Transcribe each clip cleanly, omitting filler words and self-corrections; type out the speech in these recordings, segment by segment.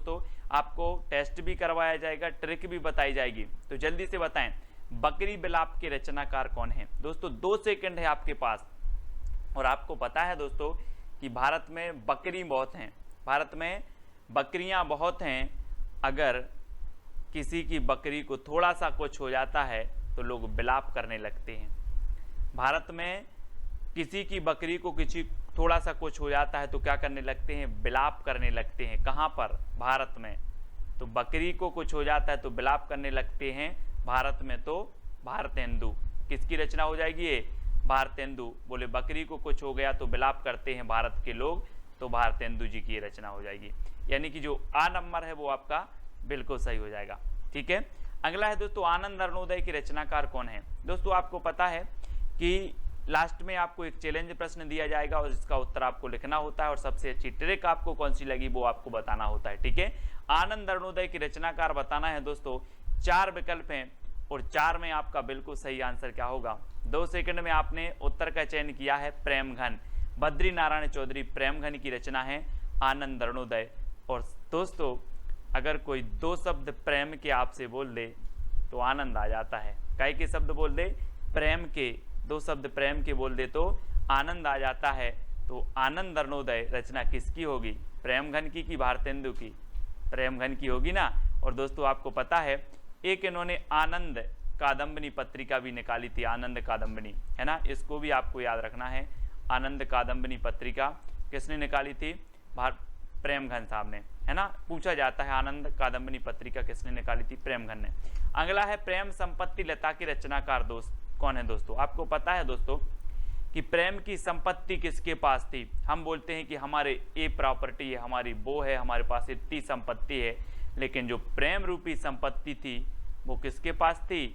दोस्तों, आपको टेस्ट भी करवाया जाएगा, ट्रिक भी बताई जाएगी। तो जल्दी से बताएं, बकरी बिलाप के रचनाकार कौन है? दोस्तों 2 सेकंड है आपके पास। और आपको पता है दोस्तों कि भारत में बकरी बहुत हैं, भारत में बकरियां बहुत हैं। अगर किसी की बकरी को थोड़ा सा कुछ हो जाता है तो लोग बिलाप करने लगते हैं। भारत में किसी की बकरी को किसी थोड़ा सा कुछ हो जाता है तो क्या करने लगते हैं? बिलाप करने लगते हैं। कहाँ पर? भारत में। तो बकरी को कुछ हो जाता है तो बिलाप करने लगते हैं भारत में। तो भारतेंदु किसकी रचना हो जाएगी? ये भारतेंदु। बोले बकरी को कुछ हो गया तो बिलाप करते हैं भारत के लोग, तो भारतेंदु जी की रचना हो जाएगी। यानी कि जो आ नंबर है वो आपका बिल्कुल सही हो जाएगा। ठीक है, अगला है दोस्तों, आनंद अरुणोदय के रचनाकार कौन है? दोस्तों आपको पता है कि लास्ट में आपको एक चैलेंज प्रश्न दिया जाएगा और इसका उत्तर आपको लिखना होता है, और सबसे अच्छी ट्रिक आपको कौन सी लगी वो आपको बताना होता है। ठीक है, आनंद अरुणोदय के रचनाकार बताना है दोस्तों। 4 विकल्प हैं और 4 में आपका बिल्कुल सही आंसर क्या होगा? 2 सेकंड में आपने उत्तर का चयन किया है, प्रेमघन। बद्री नारायण चौधरी प्रेमघन की रचना है आनंद अरुणोदय। और दोस्तों अगर कोई 2 शब्द प्रेम के आपसे बोल दे तो आनंद आ जाता है। काय के शब्द बोल दे? प्रेम के। 2 शब्द प्रेम के बोल दे तो आनंद आ जाता है। तो आनंद अरुणोदय रचना किसकी होगी? प्रेमघन की भारतेंदु की? प्रेमघन की होगी ना। और दोस्तों आपको पता है एक इन्होंने आनंद कादम्बनी पत्रिका भी निकाली थी, आनंद कादम्बनी, है ना, इसको भी आपको याद रखना है। आनंद कादम्बनी पत्रिका किसने निकाली थी? प्रेमघन साहब ने, है ना। पूछा जाता है आनंद कादम्बनी पत्रिका किसने निकाली थी? प्रेमघन ने। अगला है प्रेम संपत्ति लता की रचनाकार दोस्त कौन है? दोस्तों आपको पता है दोस्तों कि प्रेम की संपत्ति किसके पास थी? हम बोलते हैं कि हमारे ये प्रॉपर्टी है, हमारी वो है, हमारे पास इतनी संपत्ति है, लेकिन जो प्रेम रूपी संपत्ति थी वो किसके पास थी?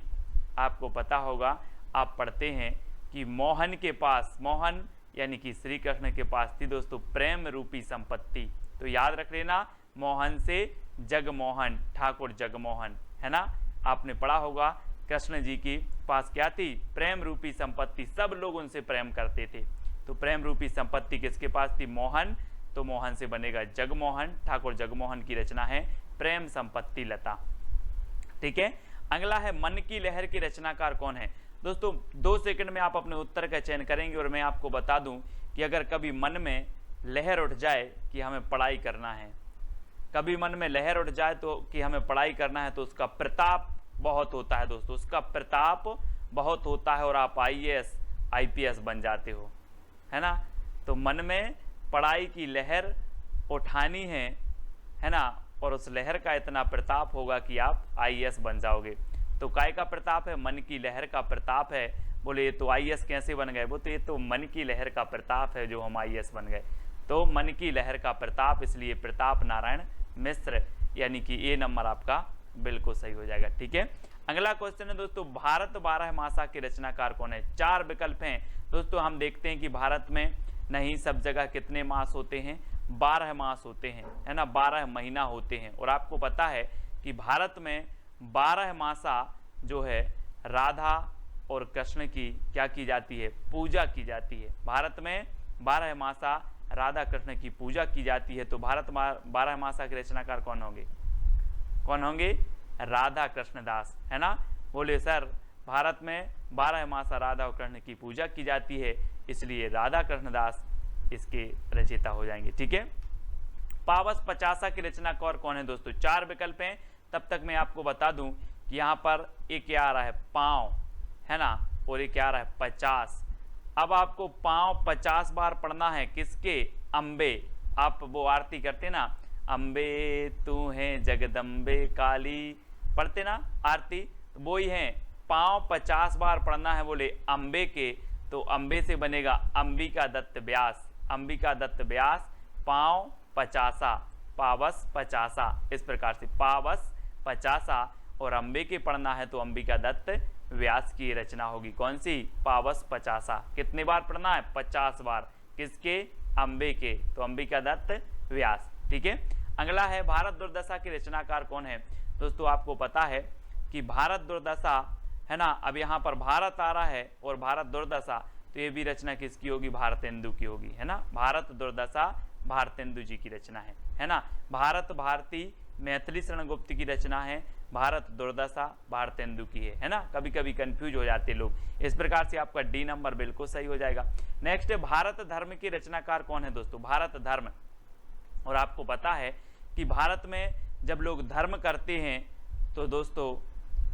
आपको पता होगा, आप पढ़ते हैं कि मोहन के पास, मोहन यानी कि श्री कृष्ण के पास थी दोस्तों प्रेम रूपी संपत्ति। तो याद रख लेना, मोहन से जगमोहन, ठाकुर जगमोहन, है ना। आपने पढ़ा होगा कृष्ण जी की पास क्या थी? प्रेम रूपी संपत्ति। सब लोग उनसे प्रेम करते थे। तो प्रेम रूपी संपत्ति किसके पास थी? मोहन। तो मोहन से बनेगा जगमोहन। ठाकुर जगमोहन की रचना है प्रेम संपत्ति लता। ठीक है, अगला है मन की लहर की रचनाकार कौन है? दोस्तों 2 सेकंड में आप अपने उत्तर का चयन करेंगे और मैं आपको बता दूं कि अगर कभी मन में लहर उठ जाए कि हमें पढ़ाई करना है, कभी मन में लहर उठ जाए तो कि हमें पढ़ाई करना है, तो उसका प्रताप बहुत होता है दोस्तों, उसका प्रताप बहुत होता है और आप IAS IPS बन जाते हो, है ना। तो मन में पढ़ाई की लहर उठानी है ना, और उस लहर का इतना प्रताप होगा कि आप IAS बन जाओगे। तो काय का प्रताप है? मन की लहर का प्रताप है। बोले ये तो IAS कैसे बन गए? वो तो ये तो मन की लहर का प्रताप है जो हम IAS बन गए। तो मन की लहर का प्रताप, इसलिए प्रताप नारायण मिश्र, यानी कि ये नंबर आपका बिल्कुल सही हो जाएगा। ठीक है, अगला क्वेश्चन है दोस्तों, भारत 12 मासा के रचनाकार कौन है? 4 विकल्प हैं दोस्तों। हम देखते हैं कि भारत में नहीं, सब जगह कितने मास होते हैं? 12 मास होते हैं, है ना, 12 महीना होते हैं। और आपको पता है कि भारत में 12 मासा जो है राधा और कृष्ण की क्या की जाती है? पूजा की जाती है। भारत में 12 मासा राधा कृष्ण की पूजा की जाती है। तो भारत 12 मासा के रचनाकार कौन होंगे? कौन होंगे? राधा कृष्ण दास, है ना। बोले सर भारत में 12 मासा राधा और कृष्ण की पूजा की जाती है, इसलिए राधा कृष्ण दास इसके रचयिता हो जाएंगे। ठीक है, पावस पचासा की रचनाकार कौन है दोस्तों? 4 विकल्प हैं। तब तक मैं आपको बता दूं कि यहाँ पर एक क्या आ रहा है? पाँव, है ना, और एक क्या आ रहा है? 50। अब आपको पाँव 50 बार पढ़ना है। किसके? अम्बे। आप वो आरती करते ना, अम्बे तू है जगदम्बे काली, पढ़ते ना आरती, तो वो ही है। पाँव 50 बार पढ़ना है बोले अम्बे के, तो अम्बे से बनेगा अंबिका दत्त व्यास। अंबिका दत्त व्यास, पाँव 50, पावस 50, इस प्रकार से पावस 50। और अम्बे के पढ़ना है तो अंबिका दत्त व्यास की रचना होगी। कौन सी? पावस 50। कितने बार पढ़ना है? 50 बार। किसके? अम्बे के, तो अंबिका दत्त व्यास। ठीक है, अगला है भारत दुर्दशा की रचनाकार कौन है? दोस्तों आपको पता है कि भारत दुर्दशा, है ना, अब यहाँ पर भारत आ रहा है और भारत दुर्दशा, तो ये भी रचना किसकी होगी? भारतेंदु की होगी, है ना। भारत दुर्दशा भारतेंदु जी की रचना है ना। भारत भारती मैथिली शरण गुप्त की रचना है, भारत दुर्दशा भारतेंदु की है ना। कभी कभी कंफ्यूज हो जाते लोग, इस प्रकार से आपका डी नंबर बिल्कुल सही हो जाएगा। नेक्स्ट है भारत धर्म के रचनाकार कौन है दोस्तों, भारत धर्म। और आपको पता है कि भारत में जब लोग धर्म करते हैं तो दोस्तों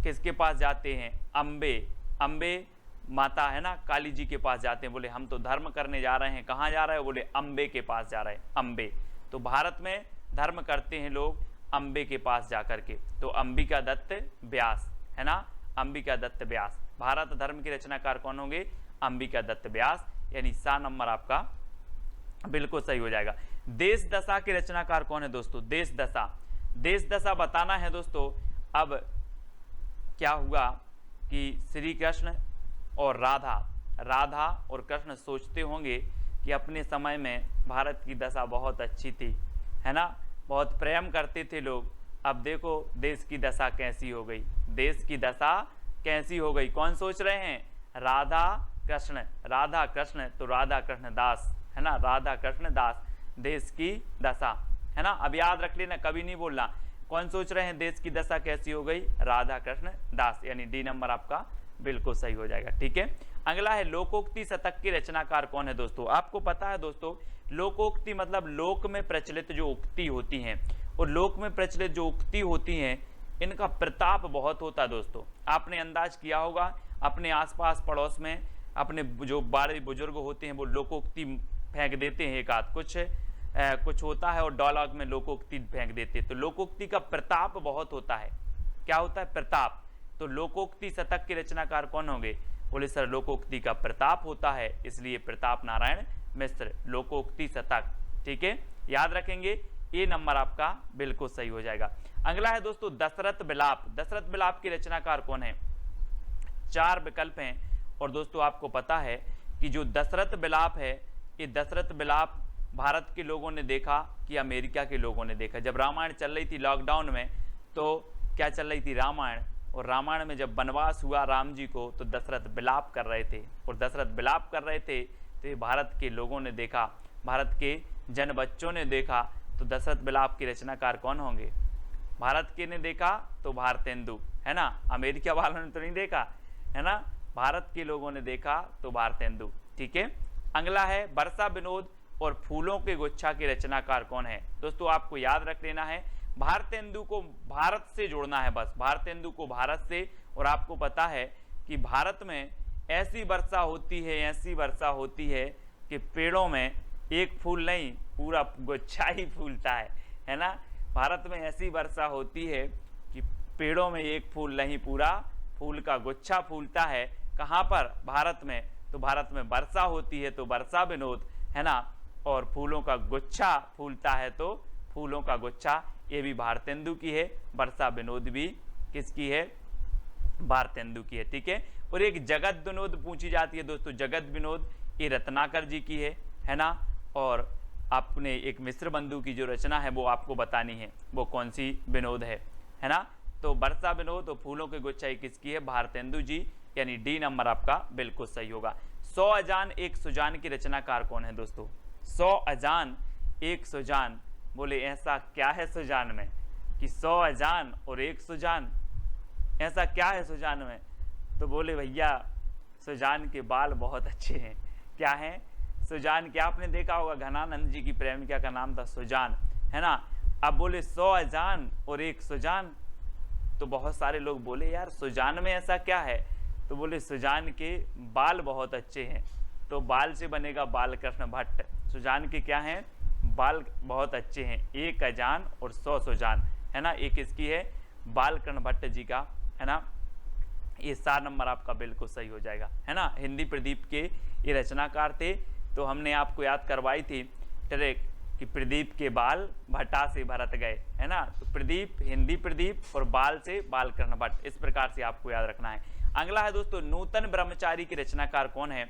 किसके पास जाते हैं, अम्बे माता है ना, काली जी के पास जाते हैं। बोले हम तो धर्म करने जा रहे हैं, कहाँ जा रहे हैं, बोले अम्बे के पास जा रहे हैं, अम्बे। तो भारत में धर्म करते हैं लोग अम्बे के पास जाकर के, तो अंबिका दत्त व्यास है ना, अंबिका दत्त व्यास। भारत धर्म के रचनाकार कौन होंगे, अंबिका दत्त व्यास, यानी सा नंबर आपका बिल्कुल सही हो जाएगा। देश दशा के रचनाकार कौन है दोस्तों, देश दशा। देश दशा बताना है दोस्तों। अब क्या हुआ कि श्री कृष्ण और राधा और कृष्ण सोचते होंगे कि अपने समय में भारत की दशा बहुत अच्छी थी है ना, बहुत प्रेम करते थे लोग। अब देखो देश की दशा कैसी हो गई, देश की दशा कैसी हो गई। कौन सोच रहे हैं, राधा कृष्ण तो राधा कृष्ण दास है ना, राधा कृष्ण दास, देश की दशा है ना। अब याद रख लेना, कभी नहीं बोलना। कौन सोच रहे हैं देश की दशा कैसी हो गई, राधा कृष्ण दास, यानी डी नंबर आपका बिल्कुल सही हो जाएगा। ठीक है, अगला है लोकोक्ति शतक के रचनाकार कौन है दोस्तों। आपको पता है दोस्तों, लोकोक्ति मतलब लोक में प्रचलित जो उक्ति होती हैं, और लोक में प्रचलित जो उक्ति होती हैं इनका प्रताप बहुत होता है दोस्तों। आपने अंदाज किया होगा अपने आसपास पड़ोस में अपने जो बड़े बुजुर्ग होते हैं वो लोकोक्ति फेंक देते हैं, एक आध कुछ होता है और डायलॉग में लोकोक्ति फेंक देते हैं। तो लोकोक्ति का प्रताप बहुत होता है। क्या होता है, प्रताप। तो लोकोक्ति शतक के रचनाकार कौन होंगे, बोले सर लोकोक्ति का प्रताप होता है, इसलिए प्रताप नारायण मिश्र, लोकोक्ति शतक। ठीक है, याद रखेंगे, ए नंबर आपका बिल्कुल सही हो जाएगा। अगला है दोस्तों दशरथ विलाप। दशरथ विलाप के रचनाकार कौन है, 4 विकल्प हैं। और दोस्तों आपको पता है कि जो दशरथ विलाप है, ये दशरथ विलाप भारत के लोगों ने देखा कि अमेरिका के लोगों ने देखा। जब रामायण चल रही थी लॉकडाउन में, तो क्या चल रही थी, रामायण। और रामायण में जब वनवास हुआ राम जी को, तो दशरथ विलाप कर रहे थे। और दशरथ विलाप कर रहे थे तो ये भारत के लोगों ने देखा, भारत के जन बच्चों ने देखा। तो दशरथ विलाप के रचनाकार कौन होंगे, भारत के ने देखा तो भारतेंदु है ना, अमेरिका वालों ने तो नहीं देखा है ना, भारत के लोगों ने देखा तो भारतेंदु। ठीक है, अगला है वर्षा विनोद और फूलों के गुच्छा के रचनाकार कौन है। दोस्तों आपको याद रख लेना है, भारतेंदु को भारत से जोड़ना है, बस भारतेंदु को भारत से। और आपको पता है कि भारत में ऐसी वर्षा होती है, ऐसी वर्षा होती है कि पेड़ों में एक फूल नहीं पूरा गुच्छा ही फूलता है ना। भारत में ऐसी वर्षा होती है कि पेड़ों में एक फूल नहीं पूरा फूल का गुच्छा फूलता है। कहाँ पर, भारत में। तो भारत में वर्षा होती है तो वर्षा विनोद है ना, और फूलों का गुच्छा फूलता है तो फूलों का गुच्छा, ये भी भारतेंदु की है। वर्षा विनोद भी किसकी है, भारतेंदु की है। ठीक है, और एक जगत विनोद पूछी जाती है दोस्तों, जगत विनोद ये रत्नाकर जी की है ना। और आपने एक मिश्र बंधु की जो रचना है वो आपको बतानी है, वो कौन सी विनोद है ना। तो वर्षा विनोद और फूलों के गुच्छा किसकी है, भारतेंदु जी, यानी डी नंबर आपका बिल्कुल सही होगा। 100 अजान एक सुजान की रचनाकार कौन है दोस्तों, 100 अजान एक सुजान। बोले ऐसा क्या है सुजान में कि 100 अजान और एक सुजान, ऐसा क्या है सुजान में। तो बोले भैया सुजान के बाल बहुत अच्छे हैं। क्या है सुजान, क्या आपने देखा होगा घनानंद जी की प्रेमिका का नाम था सुजान है ना। अब बोले 100 अजान और एक सुजान, तो बहुत सारे लोग बोले यार सुजान में ऐसा क्या है। तो बोले सुजान के बाल बहुत अच्छे हैं, तो बाल से बनेगा बालकृष्ण भट्ट। सुजान के क्या हैं, बाल बहुत अच्छे हैं, एक अजान और 100 सुजान है ना। एक इसकी है बालकृष्ण भट्ट जी का है ना, ये 4 नंबर आपका बिल्कुल सही हो जाएगा है ना। हिंदी प्रदीप के ये रचनाकार थे। तो हमने आपको याद करवाई थी ट्रिक कि प्रदीप के बाल भट्टा से भरत गए है ना। तो प्रदीप, हिंदी प्रदीप और बाल से बालकृष्ण भट्ट, इस प्रकार से आपको याद रखना है। अगला है दोस्तों नूतन ब्रह्मचारी के रचनाकार कौन है,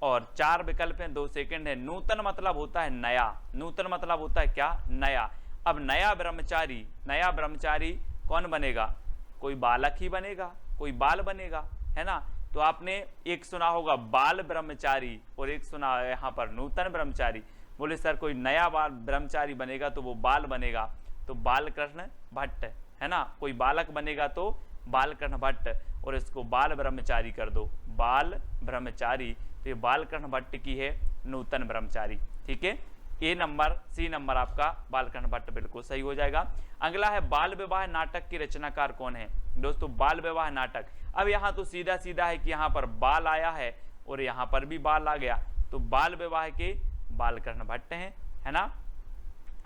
और 4 विकल्प हैं, 2 सेकंड है। नूतन मतलब होता है नया, नूतन मतलब होता है क्या, नया। अब नया ब्रह्मचारी कौन बनेगा, कोई बालक ही बनेगा, कोई बाल बनेगा है ना। तो आपने एक सुना होगा बाल ब्रह्मचारी और एक सुना है यहाँ पर नूतन ब्रह्मचारी। बोले सर कोई नया बाल ब्रह्मचारी बनेगा तो वो बाल बनेगा, तो बालकृष्ण भट्ट, है ना। कोई बालक बनेगा तो बालकृष्ण भट्ट, और इसको बाल ब्रह्मचारी कर दो, बाल ब्रह्मचारी, तो ये बालकृष्ण भट्ट की है नूतन ब्रह्मचारी। ठीक है, ए नंबर, सी नंबर आपका बालकृष्ण भट्ट बिल्कुल सही हो जाएगा। अगला है बाल विवाह नाटक के रचनाकार कौन है। दोस्तों बाल विवाह नाटक, अब यहाँ तो सीधा सीधा है कि यहाँ पर बाल आया है और यहाँ पर भी बाल आ गया, तो बाल विवाह के बालकृष्ण भट्ट हैं, है ना।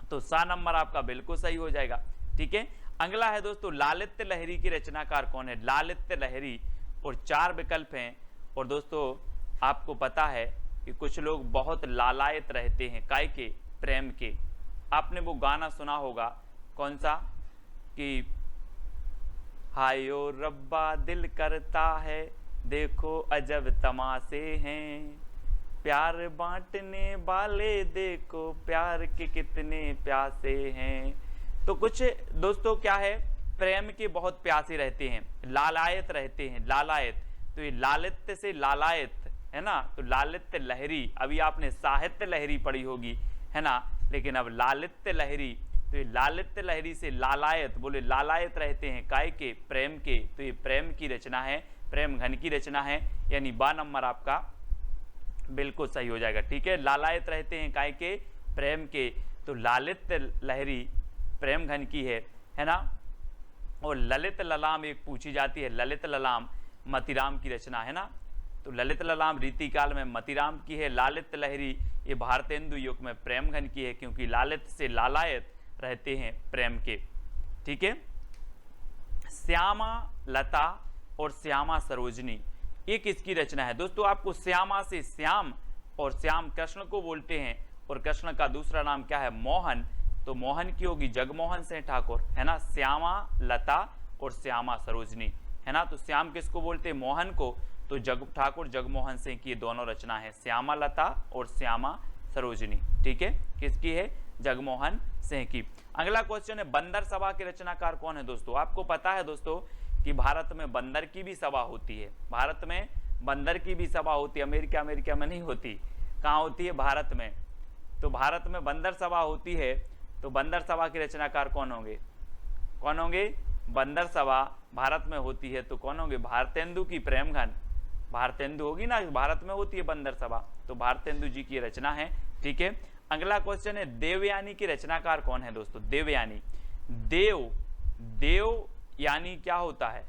तो सा नंबर आपका बिल्कुल सही हो जाएगा। ठीक है, अगला है दोस्तों लालित्य लहरी की रचनाकार कौन है। लालित्य लहरी, और 4 विकल्प हैं। और दोस्तों आपको पता है कि कुछ लोग बहुत लालायत रहते हैं, काय के, प्रेम के। आपने वो गाना सुना होगा, कौन सा, कि हायो रब्बा दिल करता है देखो अजब तमाशे हैं, प्यार बांटने वाले देखो प्यार के कितने प्यासे हैं। तो कुछ दोस्तों क्या है, प्रेम के बहुत प्यासे रहते हैं, लालायत रहते हैं, लालायत। तो ये लालित्य से लालायत, है ना। तो लालित्य लहरी, अभी आपने साहित्य लहरी पढ़ी होगी, है ना, लेकिन अब लालित्य लहरी, तो ये लालित्य लहरी से लालायत, बोले लालायत रहते हैं काय के, प्रेम के। तो ये प्रेम की रचना है, प्रेम घन की रचना है, यानी बा नंबर आपका बिल्कुल सही हो जाएगा। ठीक है, लालायत रहते हैं काय के, प्रेम के, तो लालित्य लहरी प्रेम घन की है ना। और ललित ललाम एक पूछी जाती है, ललित ललाम मतीराम की रचना, है ना। तो ललित ललाम रीतिकाल में मतीराम की है। लालित लहरी ये भारतेंदु युग में प्रेम घन की है, क्योंकि लालित से लालायत रहते हैं प्रेम के। ठीक है, श्यामा लता और श्यामा सरोजनी, ये किसकी रचना है। दोस्तों आपको श्यामा से श्याम, और श्याम कृष्ण को बोलते हैं, और कृष्ण का दूसरा नाम क्या है, मोहन। तो मोहन की होगी जगमोहन सिंह ठाकुर, है ना। श्यामा लता और श्यामा सरोजनी, है ना। तो श्याम किसको बोलते हैं, मोहन को। तो ठाकुर जगमोहन सिंह की दोनों रचना है, श्यामा लता और श्यामा सरोजनी। ठीक है, किसकी है, जगमोहन सिंह की। अगला क्वेश्चन है बंदर सभा के रचनाकार कौन है। दोस्तों आपको पता है दोस्तों कि भारत में बंदर की भी सभा होती है, भारत में बंदर की भी सभा होती है। अमेरिका में नहीं होती, कहाँ होती है, भारत में। तो भारत में बंदर सभा होती है, तो बंदर सभा के रचनाकार कौन होंगे, कौन होंगे, बंदर सभा भारत में होती है तो कौन होंगे, भारतेंदु की प्रेमघन, भारतेंदु होगी ना, भारत में होती है बंदर सभा, तो भारतेंदु जी की रचना है। ठीक है, अगला क्वेश्चन है देवयानी के रचनाकार कौन है। दोस्तों देवयानी, देव यानी क्या होता है,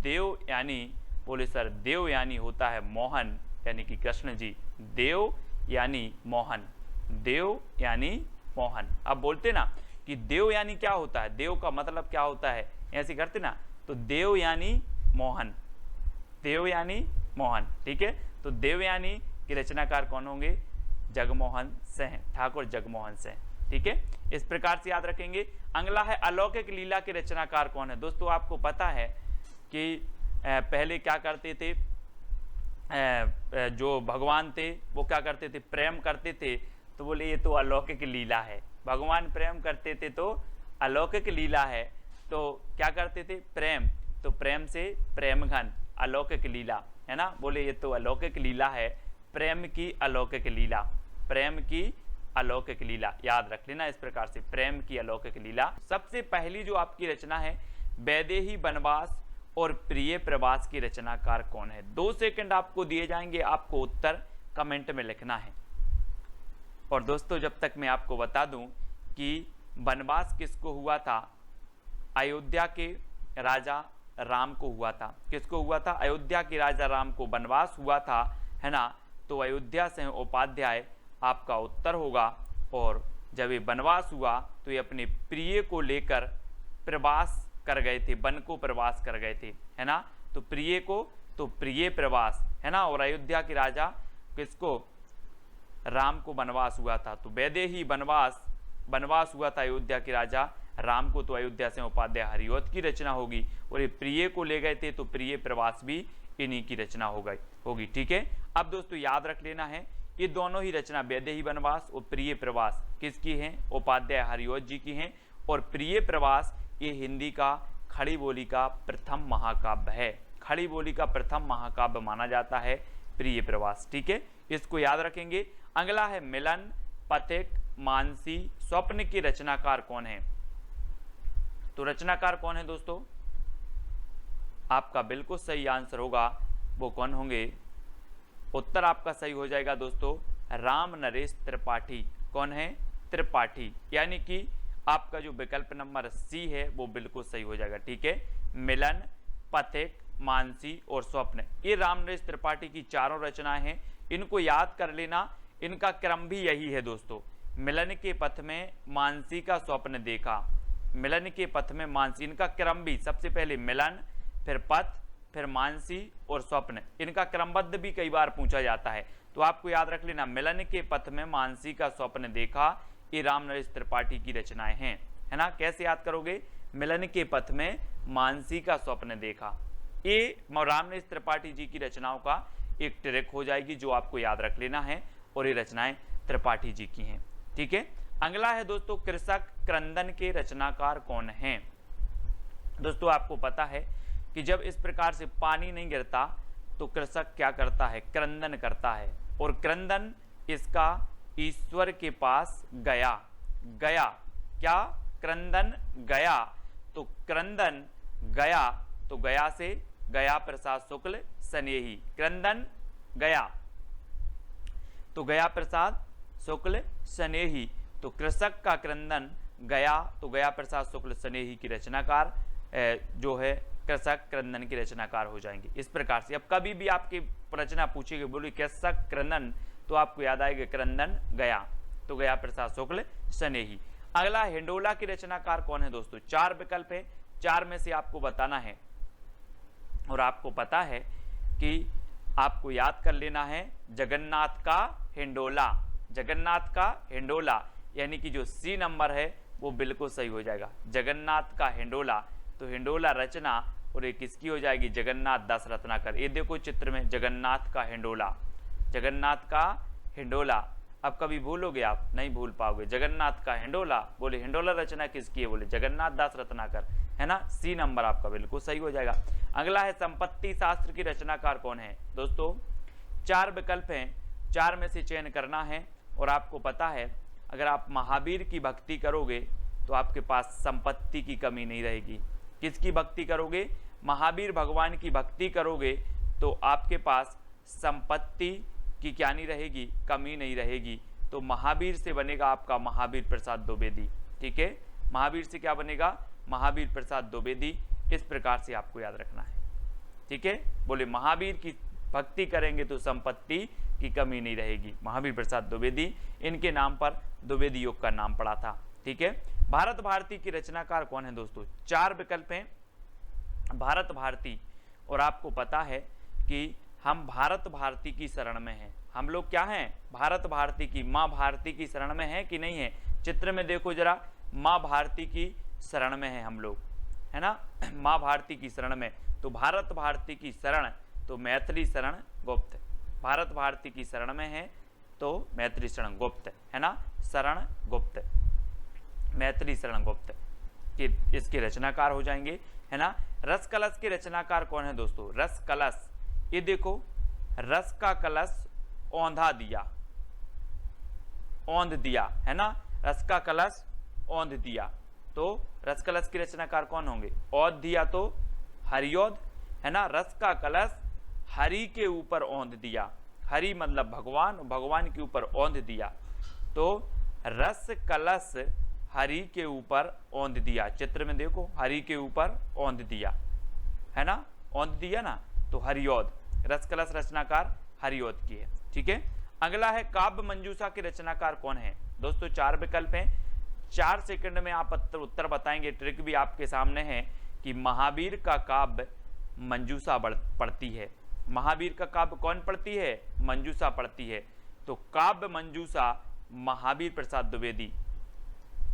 देव यानी, बोले सर देव यानी होता है मोहन, यानी कि कृष्ण जी। देव यानी मोहन, देव यानी मोहन। अब बोलते ना कि देव यानी क्या होता है, देव का मतलब क्या होता है, ऐसे करते ना, तो देव यानी मोहन, देव यानी मोहन। ठीक है, तो देवयानी के रचनाकार कौन होंगे, जगमोहन सिंह, ठाकुर जगमोहन सिंह। ठीक है, इस प्रकार से याद रखेंगे। अगला है अलौकिक लीला के रचनाकार कौन है। दोस्तों आपको पता है कि पहले क्या करते थे, जो भगवान थे वो क्या करते थे, प्रेम करते थे, तो बोले ये तो अलौकिक लीला है। भगवान प्रेम करते थे तो अलौकिक लीला है। तो क्या करते थे, प्रेम, तो प्रेम से प्रेम घन, अलौकिक लीला, है ना। बोले ये तो अलौकिक लीला है, प्रेम की अलौकिक लीला, प्रेम की अलौकिक लीला, याद रख लेना इस प्रकार से, प्रेम की अलौकिक लीला। सबसे पहली जो आपकी रचना है वैदेही वनवास और प्रिय प्रवास की रचनाकार कौन है। 2 सेकंड आपको दिए जाएंगे, आपको उत्तर कमेंट में लिखना है। और दोस्तों जब तक मैं आपको बता दूं कि वनवास किसको हुआ था, अयोध्या के राजा राम को हुआ था। किसको हुआ था, अयोध्या के राजा राम को वनवास हुआ था, है ना। तो अयोध्या सिंह उपाध्याय आपका उत्तर होगा। और जब ये वनवास हुआ तो ये अपने प्रिय को लेकर प्रवास कर गए थे, वन को प्रवास कर गए थे, है ना। तो प्रिय को, तो प्रिय प्रवास, है ना। और अयोध्या के राजा किसको, राम को वनवास हुआ था, तो वैदेही वनवास हुआ था अयोध्या के राजा राम को, तो अयोध्या से उपाध्याय हरिऔध की रचना होगी। और ये प्रिय को ले गए थे तो प्रिय प्रवास भी इन्हीं की रचना होगी। ठीक है, अब दोस्तों याद रख लेना है ये दोनों ही रचना वैदेही वनवास और प्रिय प्रवास किसकी हैं, उपाध्याय हरिऔध जी की हैं। और प्रिय प्रवास ये हिंदी का खड़ी बोली का प्रथम महाकाव्य है, खड़ी बोली का प्रथम महाकाव्य माना जाता है प्रिय प्रवास। ठीक है, इसको याद रखेंगे। अगला है मिलन, पथिक, मानसी, स्वप्न की रचनाकार कौन है? तो रचनाकार कौन है दोस्तों? आपका बिल्कुल सही आंसर होगा, वो कौन होंगे? उत्तर आपका सही हो जाएगा दोस्तों, राम नरेश त्रिपाठी। कौन है? त्रिपाठी। यानी कि आपका जो विकल्प नंबर सी है वो बिल्कुल सही हो जाएगा। ठीक है, मिलन, पथिक, मानसी और स्वप्न, ये राम नरेश त्रिपाठी की चारों रचनाएं हैं। इनको याद कर लेना, इनका क्रम भी यही है दोस्तों। मिलन के पथ में मानसी का स्वप्न देखा, मिलन के पथ में मानसी, इनका क्रम भी सबसे पहले मिलन, फिर पथ, फिर मानसी और स्वप्न, इनका क्रमबद्ध भी कई बार पूछा जाता है। तो आपको याद रख लेना, मिलन के पथ में मानसी का स्वप्न देखा, ये राम नरेश त्रिपाठी की रचनाएं हैं, है ना। कैसे याद करोगे? मिलन के पथ में मानसी का स्वप्न देखा, ये राम नरेश त्रिपाठी जी की रचनाओं का एक ट्रिक हो जाएगी जो आपको याद रख लेना है, और ये रचनाएं त्रिपाठी जी की हैं। ठीक है, अगला है दोस्तों, कृषक क्रंदन के रचनाकार कौन हैं? दोस्तों आपको पता है कि जब इस प्रकार से पानी नहीं गिरता तो कृषक क्या करता है? क्रंदन करता है, और क्रंदन इसका ईश्वर के पास गया, गया क्या? क्रंदन गया, तो क्रंदन गया, तो गया से गया प्रसाद शुक्ल स्नेही, क्रंदन गया तो गया प्रसाद शुक्ल स्नेही, तो कृषक का क्रंदन गया, तो गया प्रसाद शुक्ल स्नेही की रचनाकार जो है कृषक क्रंदन की रचनाकार हो जाएंगे। इस प्रकार से अब कभी भी आपकी रचना पूछेगी, बोली कृषक क्रंदन, तो आपको याद आएगा क्रंदन गया, तो गया प्रसाद शुक्ल स्नेही। अगला हिंडोला की रचनाकार कौन है दोस्तों? चार विकल्प है, चार में से आपको बताना है, और आपको पता है कि आपको याद कर लेना है जगन्नाथ का हिंडोला, जगन्नाथ का हिंडोला, यानी कि जो सी नंबर है वो बिल्कुल सही हो जाएगा, जगन्नाथ का हिंडोला। तो हिंडोला रचना और ये किसकी हो जाएगी? जगन्नाथ दास रत्नाकर। ये देखो चित्र में जगन्नाथ का हिंडोला, जगन्नाथ का हिंडोला। अब कभी भूलोगे आप? नहीं भूल पाओगे। जगन्नाथ का हिंडोला, बोले हिंडोला रचना किसकी है? बोले जगन्नाथ दास रत्नाकर, है ना। सी नंबर आपका बिल्कुल सही हो जाएगा। अगला है संपत्ति शास्त्र की रचनाकार कौन है? दोस्तों चार विकल्प हैं, चार में से चयन करना है, और आपको पता है अगर आप महावीर की भक्ति करोगे तो आपके पास संपत्ति की कमी नहीं रहेगी। किसकी भक्ति करोगे? महावीर भगवान की भक्ति करोगे तो आपके पास संपत्ति की क्या नहीं रहेगी? कमी नहीं रहेगी। तो महावीर से बनेगा आपका महावीर प्रसाद द्विवेदी। ठीक है, महावीर से क्या बनेगा? महावीर प्रसाद द्विवेदी। इस प्रकार से आपको याद रखना है। ठीक है, बोले महावीर की भक्ति करेंगे तो संपत्ति की कमी नहीं रहेगी। महावीर प्रसाद द्विवेदी, इनके नाम पर द्विवेदी योग का नाम पड़ा था। ठीक है, भारत भारती की रचनाकार कौन है दोस्तों? चार विकल्प हैं भारत भारती, और आपको पता है कि हम भारत भारती की शरण में हैं। हम लोग क्या हैं? भारत भारती की, माँ भारती की शरण में है कि नहीं है? चित्र में देखो जरा, माँ भारती की शरण में है हम लोग, है ना, माँ भारती की शरण में। तो भारत भारती की शरण, तो मैथिली शरण गुप्त, भारत भारती की शरण में है तो मैथिली शरण गुप्त, है ना, शरण गुप्त, मैथिली शरण गुप्त कि इसके रचनाकार हो जाएंगे, है ना। रस कलश के रचनाकार कौन है दोस्तों? रस कलश, ये देखो, रस का कलश औंधा दिया, औंध दिया, है ना, रस का कलश औंध दिया। तो रस कलश के रचनाकार कौन होंगे? औंध दिया तो हरिऔध, है ना। रस का कलश हरि के ऊपर औंध दिया, हरि मतलब भगवान, भगवान के ऊपर औंध दिया। तो रस कलश हरि के ऊपर औंध दिया, चित्र में देखो, हरि के ऊपर औंध दिया, है ना, औंध दिया ना, तो हरिऔध, रस कलश रचनाकार हरिऔध की है। ठीक है, अगला है काव्य मंजूषा के रचनाकार कौन है दोस्तों? चार विकल्प हैं, 4 सेकंड में आप उत्तर बताएंगे। ट्रिक भी आपके सामने है कि महावीर का काव्य मंजूषा पढ़ती है। महावीर का काव्य कौन पढ़ती है? मंजूषा पढ़ती है। तो काव्य मंजूषा महावीर प्रसाद द्विवेदी,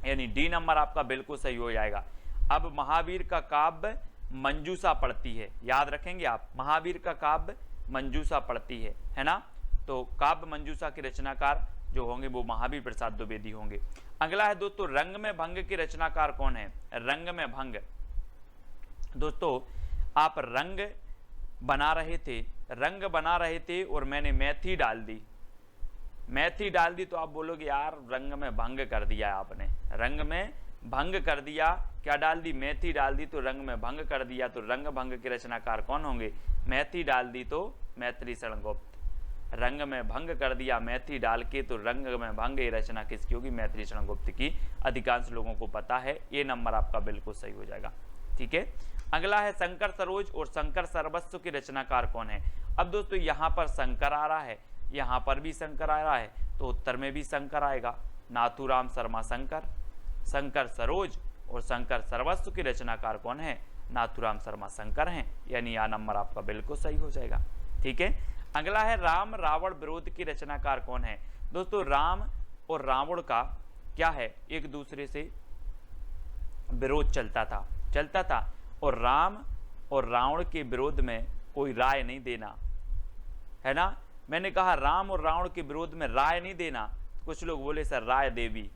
यानी डी नंबर आपका बिल्कुल सही हो जाएगा। अब महावीर का काव्य मंजूषा पढ़ती है, याद रखेंगे आप, महावीर का काव्य मंजूषा पढ़ती है ना। तो काव्य मंजूषा के रचनाकार जो होंगे वो महावीर प्रसाद द्विवेदी होंगे। अगला है दोस्तों रंग में भंग के रचनाकार कौन है? रंग में भंग, दोस्तों आप रंग बना रहे थे और मैंने मेथी डाल दी, मैथी डाल दी तो आप बोलोगे यार रंग में भंग कर दिया आपने, रंग में भंग कर दिया। क्या डाल दी? मेथी डाल दी तो रंग में भंग कर दिया। तो रंग भंग के रचनाकार कौन होंगे? मेथी डाल दी तो मैथिली शरण गुप्त। रंग में भंग कर दिया मेथी डाल के तो रंग में भंग, ये रचना किसकी होगी? मैथिली शरण गुप्त की। अधिकांश लोगों को पता है, ये नंबर आपका बिल्कुल सही हो जाएगा। ठीक है, अगला है शंकर सरोज और शंकर सर्वस्व के रचनाकार कौन है? अब दोस्तों यहाँ पर शंकर आ रहा है, यहाँ पर भी शंकर आ रहा है, तो उत्तर में भी शंकर आएगा। नाथूराम शर्मा शंकर। शंकर सरोज और शंकर सर्वस्व के रचनाकार कौन है? नाथूराम शर्मा शंकर हैं, यानी यह नंबर आपका बिल्कुल सही हो जाएगा। ठीक है, अगला है राम रावण विरोध की रचनाकार कौन है? दोस्तों राम और रावण का क्या है? एक दूसरे से विरोध चलता था और राम और रावण के विरोध में कोई राय नहीं देना, है ना। मैंने कहा राम और रावण के विरोध में राय नहीं देना, कुछ लोग बोले सर राय देवी,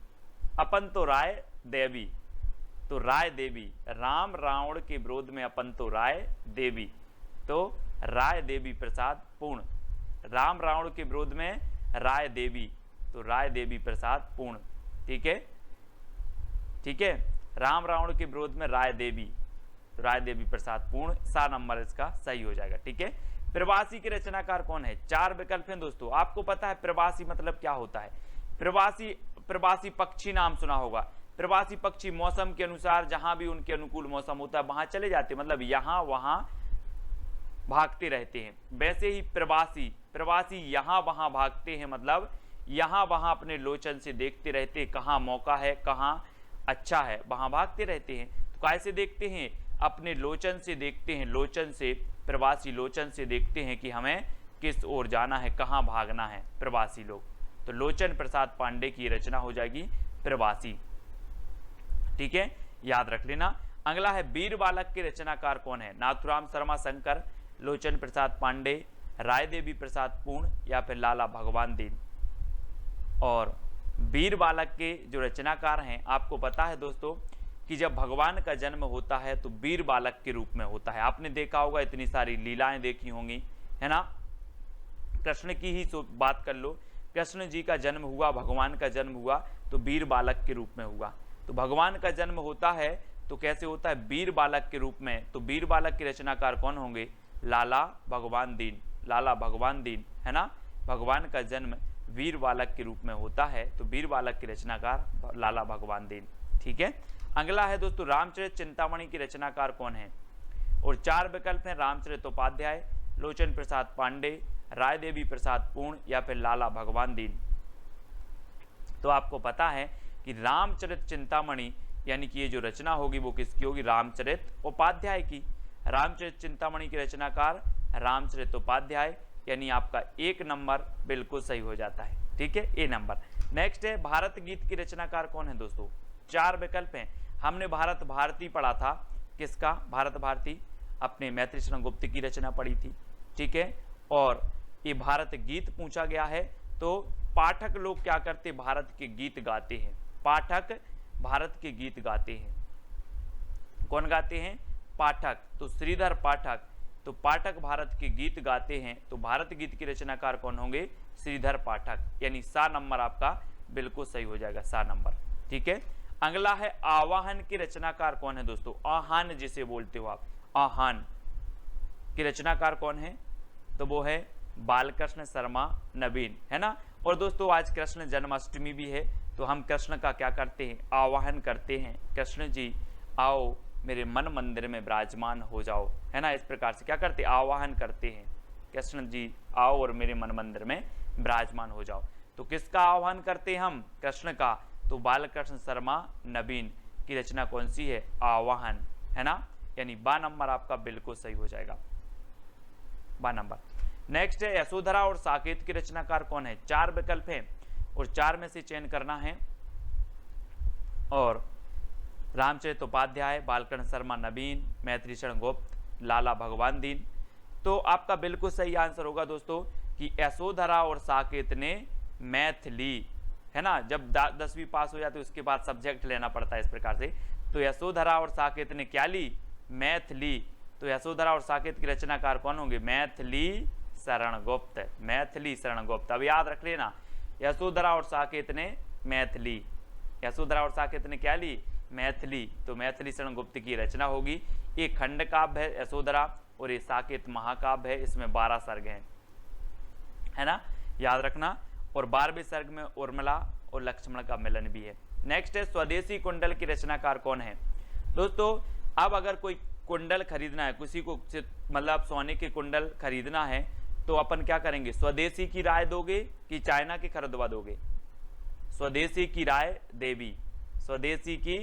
अपन तो राय देवी, तो राय देवी। राम रावण के विरोध में अपन तो राय देवी, तो राय देवी प्रसाद पूर्ण। राम रावण के विरोध में राय देवी, तो राय देवी प्रसाद पूर्ण। ठीक है, ठीक है, राम रावण के विरोध में राय देवी, तो राय देवी प्रसाद पूर्ण, सा नंबर इसका सही हो जाएगा। ठीक है, प्रवासी के रचनाकार कौन है? 4 विकल्प हैं दोस्तों। आपको पता है प्रवासी मतलब क्या होता है? प्रवासी पक्षी नाम सुना होगा। प्रवासी पक्षी मौसम के अनुसार जहां भी उनके अनुकूल मौसम होता है वहां चले जाते हैं, मतलब यहां वहां भागते रहते हैं। वैसे ही प्रवासी यहां वहां भागते हैं, मतलब यहां वहां अपने लोचन से देखते रहते हैं, कहां मौका है कहां अच्छा है वहां भागते रहते हैं। तो कैसे देखते हैं? अपने लोचन से देखते हैं, लोचन से, प्रवासी लोचन से देखते हैं कि हमें किस ओर जाना है, कहां भागना है प्रवासी लोग। तो लोचन प्रसाद पांडे की रचना हो जाएगी प्रवासी। ठीक है, याद रख लेना। अगला है वीर बालक के रचनाकार कौन है? नाथूराम शर्मा शंकर, लोचन प्रसाद पांडे, राय देवी प्रसाद पूर्ण या फिर लाला भगवान दीन। और वीर बालक के जो रचनाकार हैं, आपको पता है दोस्तों कि जब भगवान का जन्म होता है तो वीर बालक के रूप में होता है। आपने देखा होगा, इतनी सारी लीलाएं देखी होंगी, है ना। कृष्ण की ही बात कर लो, कृष्ण जी का जन्म हुआ, भगवान का जन्म हुआ तो वीर बालक के रूप में हुआ। तो भगवान का जन्म होता है तो कैसे होता है? वीर बालक के रूप में। तो वीर बालक के रचनाकार कौन होंगे? लाला भगवान दीन, लाला भगवान दीन, है ना। भगवान का जन्म वीर बालक के रूप में होता है तो वीर बालक के रचनाकार लाला भगवान दीन। ठीक है, अगला है दोस्तों रामचरित चिंतामणि की रचनाकार कौन है? और 4 विकल्प हैं, रामचरितोपाध्याय, लोचन प्रसाद पांडे, राय देवी प्रसाद पूर्ण या फिर लाला भगवान दीन। तो आपको पता है कि रामचरित चिंतामणि यानी कि ये जो रचना होगी वो किसकी होगी? रामचरित उपाध्याय की। रामचरित चिंतामणि के रचनाकार रामचरित उपाध्याय, यानी आपका 1 नंबर बिल्कुल सही हो जाता है। ठीक है, ए नंबर। नेक्स्ट है भारत गीत की रचनाकार कौन है दोस्तों? 4 विकल्प हैं। हमने भारत भारती पढ़ा था, किसका? भारत भारती, अपने मैथिली शरण गुप्त की रचना पढ़ी थी। ठीक है, और ये भारत गीत पूछा गया है तो पाठक लोग क्या करते? भारत के गीत गाते हैं। पाठक भारत के गीत गाते हैं। कौन गाते हैं? पाठक। तो श्रीधर पाठक, तो पाठक भारत के गीत गाते हैं, तो भारत गीत के रचनाकार कौन होंगे? श्रीधर पाठक, यानी सा नंबर आपका बिल्कुल सही हो जाएगा, सा नंबर। ठीक है, अगला है आवाहन के रचनाकार कौन है दोस्तों? आहान जिसे बोलते हो आप, आहान के रचनाकार कौन है? तो वो है बालकृष्ण शर्मा नवीन, है ना। और दोस्तों आज कृष्ण जन्माष्टमी भी है, तो हम कृष्ण का क्या करते हैं? आवाहन करते हैं, कृष्ण जी आओ मेरे मन मंदिर में विराजमान हो जाओ, है ना। इस प्रकार से क्या करते? आवाहन करते हैं, कृष्ण जी आओ और मेरे मन मंदिर में विराजमान हो जाओ। तो किसका आह्वान करते हैं हम? कृष्ण का। तो बालकृष्ण शर्मा नवीन की रचना कौन सी है? आवाहन, है ना, यानी बा नंबर आपका बिल्कुल सही हो जाएगा, बा नंबर। नेक्स्ट है यशोधरा और साकेत की रचनाकार कौन है? 4 विकल्प हैं और 4 में से चयन करना है। और रामचरित उपाध्याय, बालकृष्ण शर्मा नवीन, मैथिली शरण गुप्त, लाला भगवान दीन। तो आपका बिल्कुल सही आंसर होगा दोस्तों कि यशोधरा और साकेत ने मैथिली, है ना। जब 10वीं पास हो जाती है उसके बाद सब्जेक्ट लेना पड़ता है इस प्रकार से। तो यशोधरा और साकेत ने क्या ली? मैथिली। तो यशोधरा और साकेत की रचनाकार कौन होंगे? मैथिली शरण गुप्त, मैथिली शरण गुप्त। अब याद रख लेना यशोधरा और साकेत ने मैथिली, यशोधरा और साकेत ने क्या ली, मैथिली। तो मैथिली शरण गुप्त की रचना होगी। एक खंड काव्य है यशोधरा और ये साकेत महाकाव्य है, इसमें 12 सर्ग हैं, है ना, याद रखना। और 12वें सर्ग में उर्मिला और लक्ष्मण का मिलन भी है। नेक्स्ट है स्वदेशी कुंडल की रचनाकार कौन है। दोस्तों अब अगर कोई कुंडल खरीदना है, किसी को मतलब सोने के कुंडल खरीदना है तो अपन क्या करेंगे, स्वदेशी की राय दोगे कि चाइना की खरीदवा दोगे। स्वदेशी की राय देवी, स्वदेशी की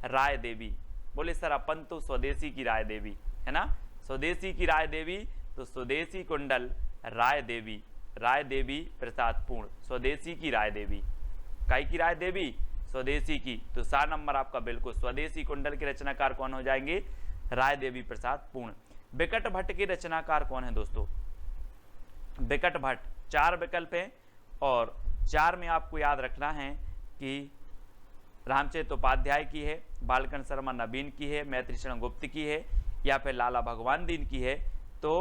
राय देवी। बोले सर अपन तो स्वदेशी की राय देवी, है ना, स्वदेशी की राय देवी। तो स्वदेशी कुंडल राय देवी, राय देवी प्रसाद पूर्ण, स्वदेशी की राय देवी। काय की राय देवी, स्वदेशी की। तो 7 नंबर आपका बिल्कुल स्वदेशी कुंडल के रचनाकार कौन हो जाएंगे, राय देवी प्रसाद पूर्ण। बिकट भट्ट के रचनाकार कौन है दोस्तों, बिकट भट्ट। 4 विकल्प हैं और 4 में आपको याद रखना है कि रामचरित उपाध्याय की है, बालकन शर्मा नवीन की है, मैत्री शरण गुप्त की है या फिर लाला भगवान दीन की है। तो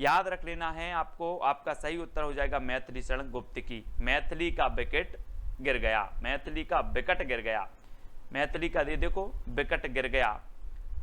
याद रख लेना है आपको, आपका सही उत्तर हो जाएगा मैत्री शरण गुप्त की। मैथिली का विकेट गिर गया, मैथिली का विकट गिर गया, मैथिली का दे देखो विकट गिर गया।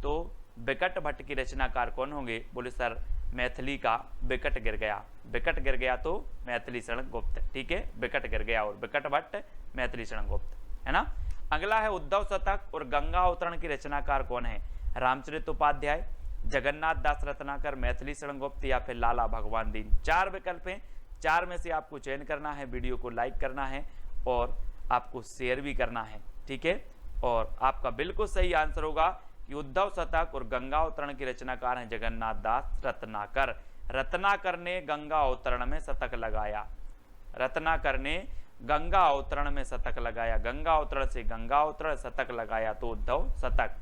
तो बिकट भट्ट की रचनाकार कौन होंगे, बोले सर मैथिली का विकट गिर गया, विकट गिर गया तो मैथिली शरण गुप्त, ठीक है, विकट गिर गया और बिकट भट्ट मैथिली शरण गुप्त, है ना। अगला है उद्धव शतक और गंगा अवतरण की रचनाकार कौन है, रामचरित उपाध्याय, जगन्नाथ दास रत्नाकर, मैथिली शरण गुप्त या फिर लाला भगवान दीन। 4 विकल्प हैं, 4 में से आपको चयन करना है, वीडियो को लाइक करना है और आपको शेयर भी करना है, ठीक है। और आपका बिल्कुल सही आंसर होगा कि उद्धव शतक और गंगा अवतरण की रचनाकार हैं जगन्नाथ दास रत्नाकर। रत्नाकर ने गंगा अवतरण में शतक लगाया, रत्नाकर ने गंगा अवतरण में शतक लगाया, गंगा अवतरण से गंगा अवतरण शतक लगाया तो उद्धव शतक,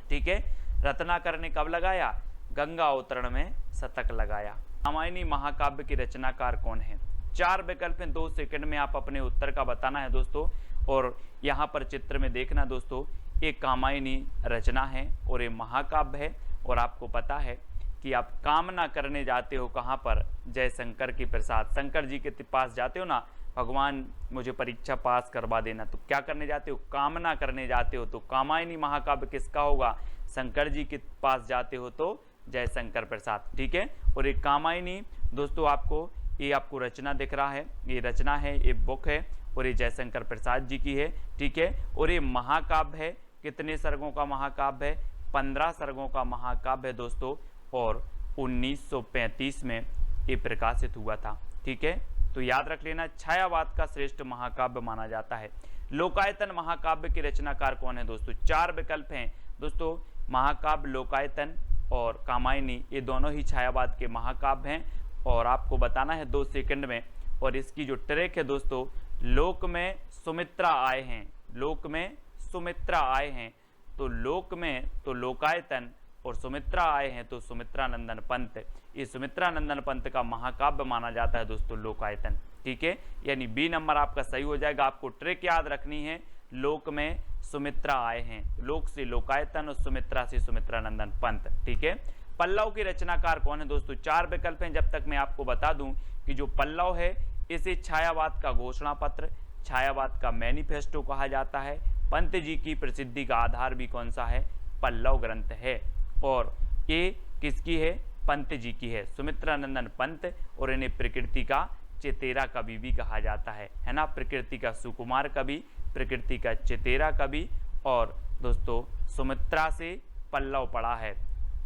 ठीक है। रत्नाकर ने कब लगाया, गंगा अवतरण में शतक लगाया। रामायणी महाकाव्य की रचनाकार कौन है। 4 विकल्प हैं, 2 सेकंड में आप अपने उत्तर का बताना है दोस्तों। और यहाँ पर चित्र में देखना दोस्तों, एक कामायनी रचना है और ये महाकाव्य है। और आपको पता है कि आप कामना करने जाते हो कहाँ पर, जय शंकर के प्रसाद, शंकर जी के पास जाते हो ना, भगवान मुझे परीक्षा पास करवा देना, तो क्या करने जाते हो, कामना करने जाते हो। तो कामायनी महाकाव्य किसका होगा, शंकर जी के पास जाते हो तो जय शंकर प्रसाद, ठीक है। और एक कामायनी दोस्तों आपको ये आपको रचना दिख रहा है, ये रचना है, ये बुक है और ये जयशंकर प्रसाद जी की है, ठीक है। और ये महाकाव्य है, कितने सर्गों का महाकाव्य है, 15 सर्गों का महाकाव्य है दोस्तों। और 1935 में ये प्रकाशित हुआ था, ठीक है। तो याद रख लेना, छायावाद का श्रेष्ठ महाकाव्य माना जाता है। लोकायतन महाकाव्य के रचनाकार कौन है दोस्तों। 4 विकल्प हैं दोस्तों, महाकाव्य लोकायतन और कामायनी, ये दोनों ही छायावाद के महाकाव्य हैं। और आपको बताना है 2 सेकंड में। और इसकी जो ट्रैक है दोस्तों, लोक में सुमित्रा आए हैं, लोक में सुमित्रा आए हैं, तो लोक में तो लोकायतन और सुमित्रा आए हैं तो सुमित्रा नंदन पंत। ये सुमित्रा नंदन पंत का महाकाव्य माना जाता है दोस्तों लोकायतन, ठीक है। यानी बी नंबर आपका सही हो जाएगा। आपको ट्रिक याद रखनी है, लोक में सुमित्रा आए हैं, लोक से लोकायतन और सुमित्रा से सुमित्रा नंदन पंत, ठीक है। पल्लव के रचनाकार कौन है दोस्तों। 4 विकल्प हैं, जब तक मैं आपको बता दूं कि जो पल्लव है इसे छायावाद का घोषणा पत्र, छायावाद का मैनिफेस्टो कहा जाता है। पंत जी की प्रसिद्धि का आधार भी कौन सा है, पल्लव ग्रंथ है। और ये किसकी है, पंत जी की है, सुमित्रा नंदन पंत। और इन्हें प्रकृति का चेतेरा कवि भी कहा जाता है ना, प्रकृति का सुकुमार कवि, प्रकृति का चेतेरा कवि। और दोस्तों सुमित्रा से पल्लव पड़ा है,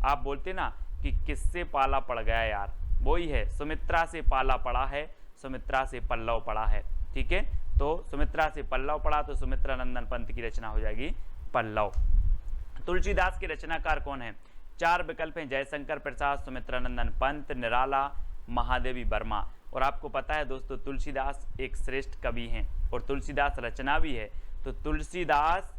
आप बोलते ना कि किससे पाला पड़ गया यार, वही है, सुमित्रा से पाला पड़ा है, सुमित्रा से पल्लव पड़ा है, ठीक है। तो सुमित्रा से पल्लव पड़ा तो सुमित्रा नंदन पंत की रचना हो जाएगी पल्लव। तुलसीदास के रचनाकार कौन है। 4 विकल्प हैं, जयशंकर प्रसाद, सुमित्रा नंदन पंत, निराला, महादेवी वर्मा। और आपको पता है दोस्तों तुलसीदास एक श्रेष्ठ कवि हैं और तुलसीदास रचना भी है। तो तुलसीदास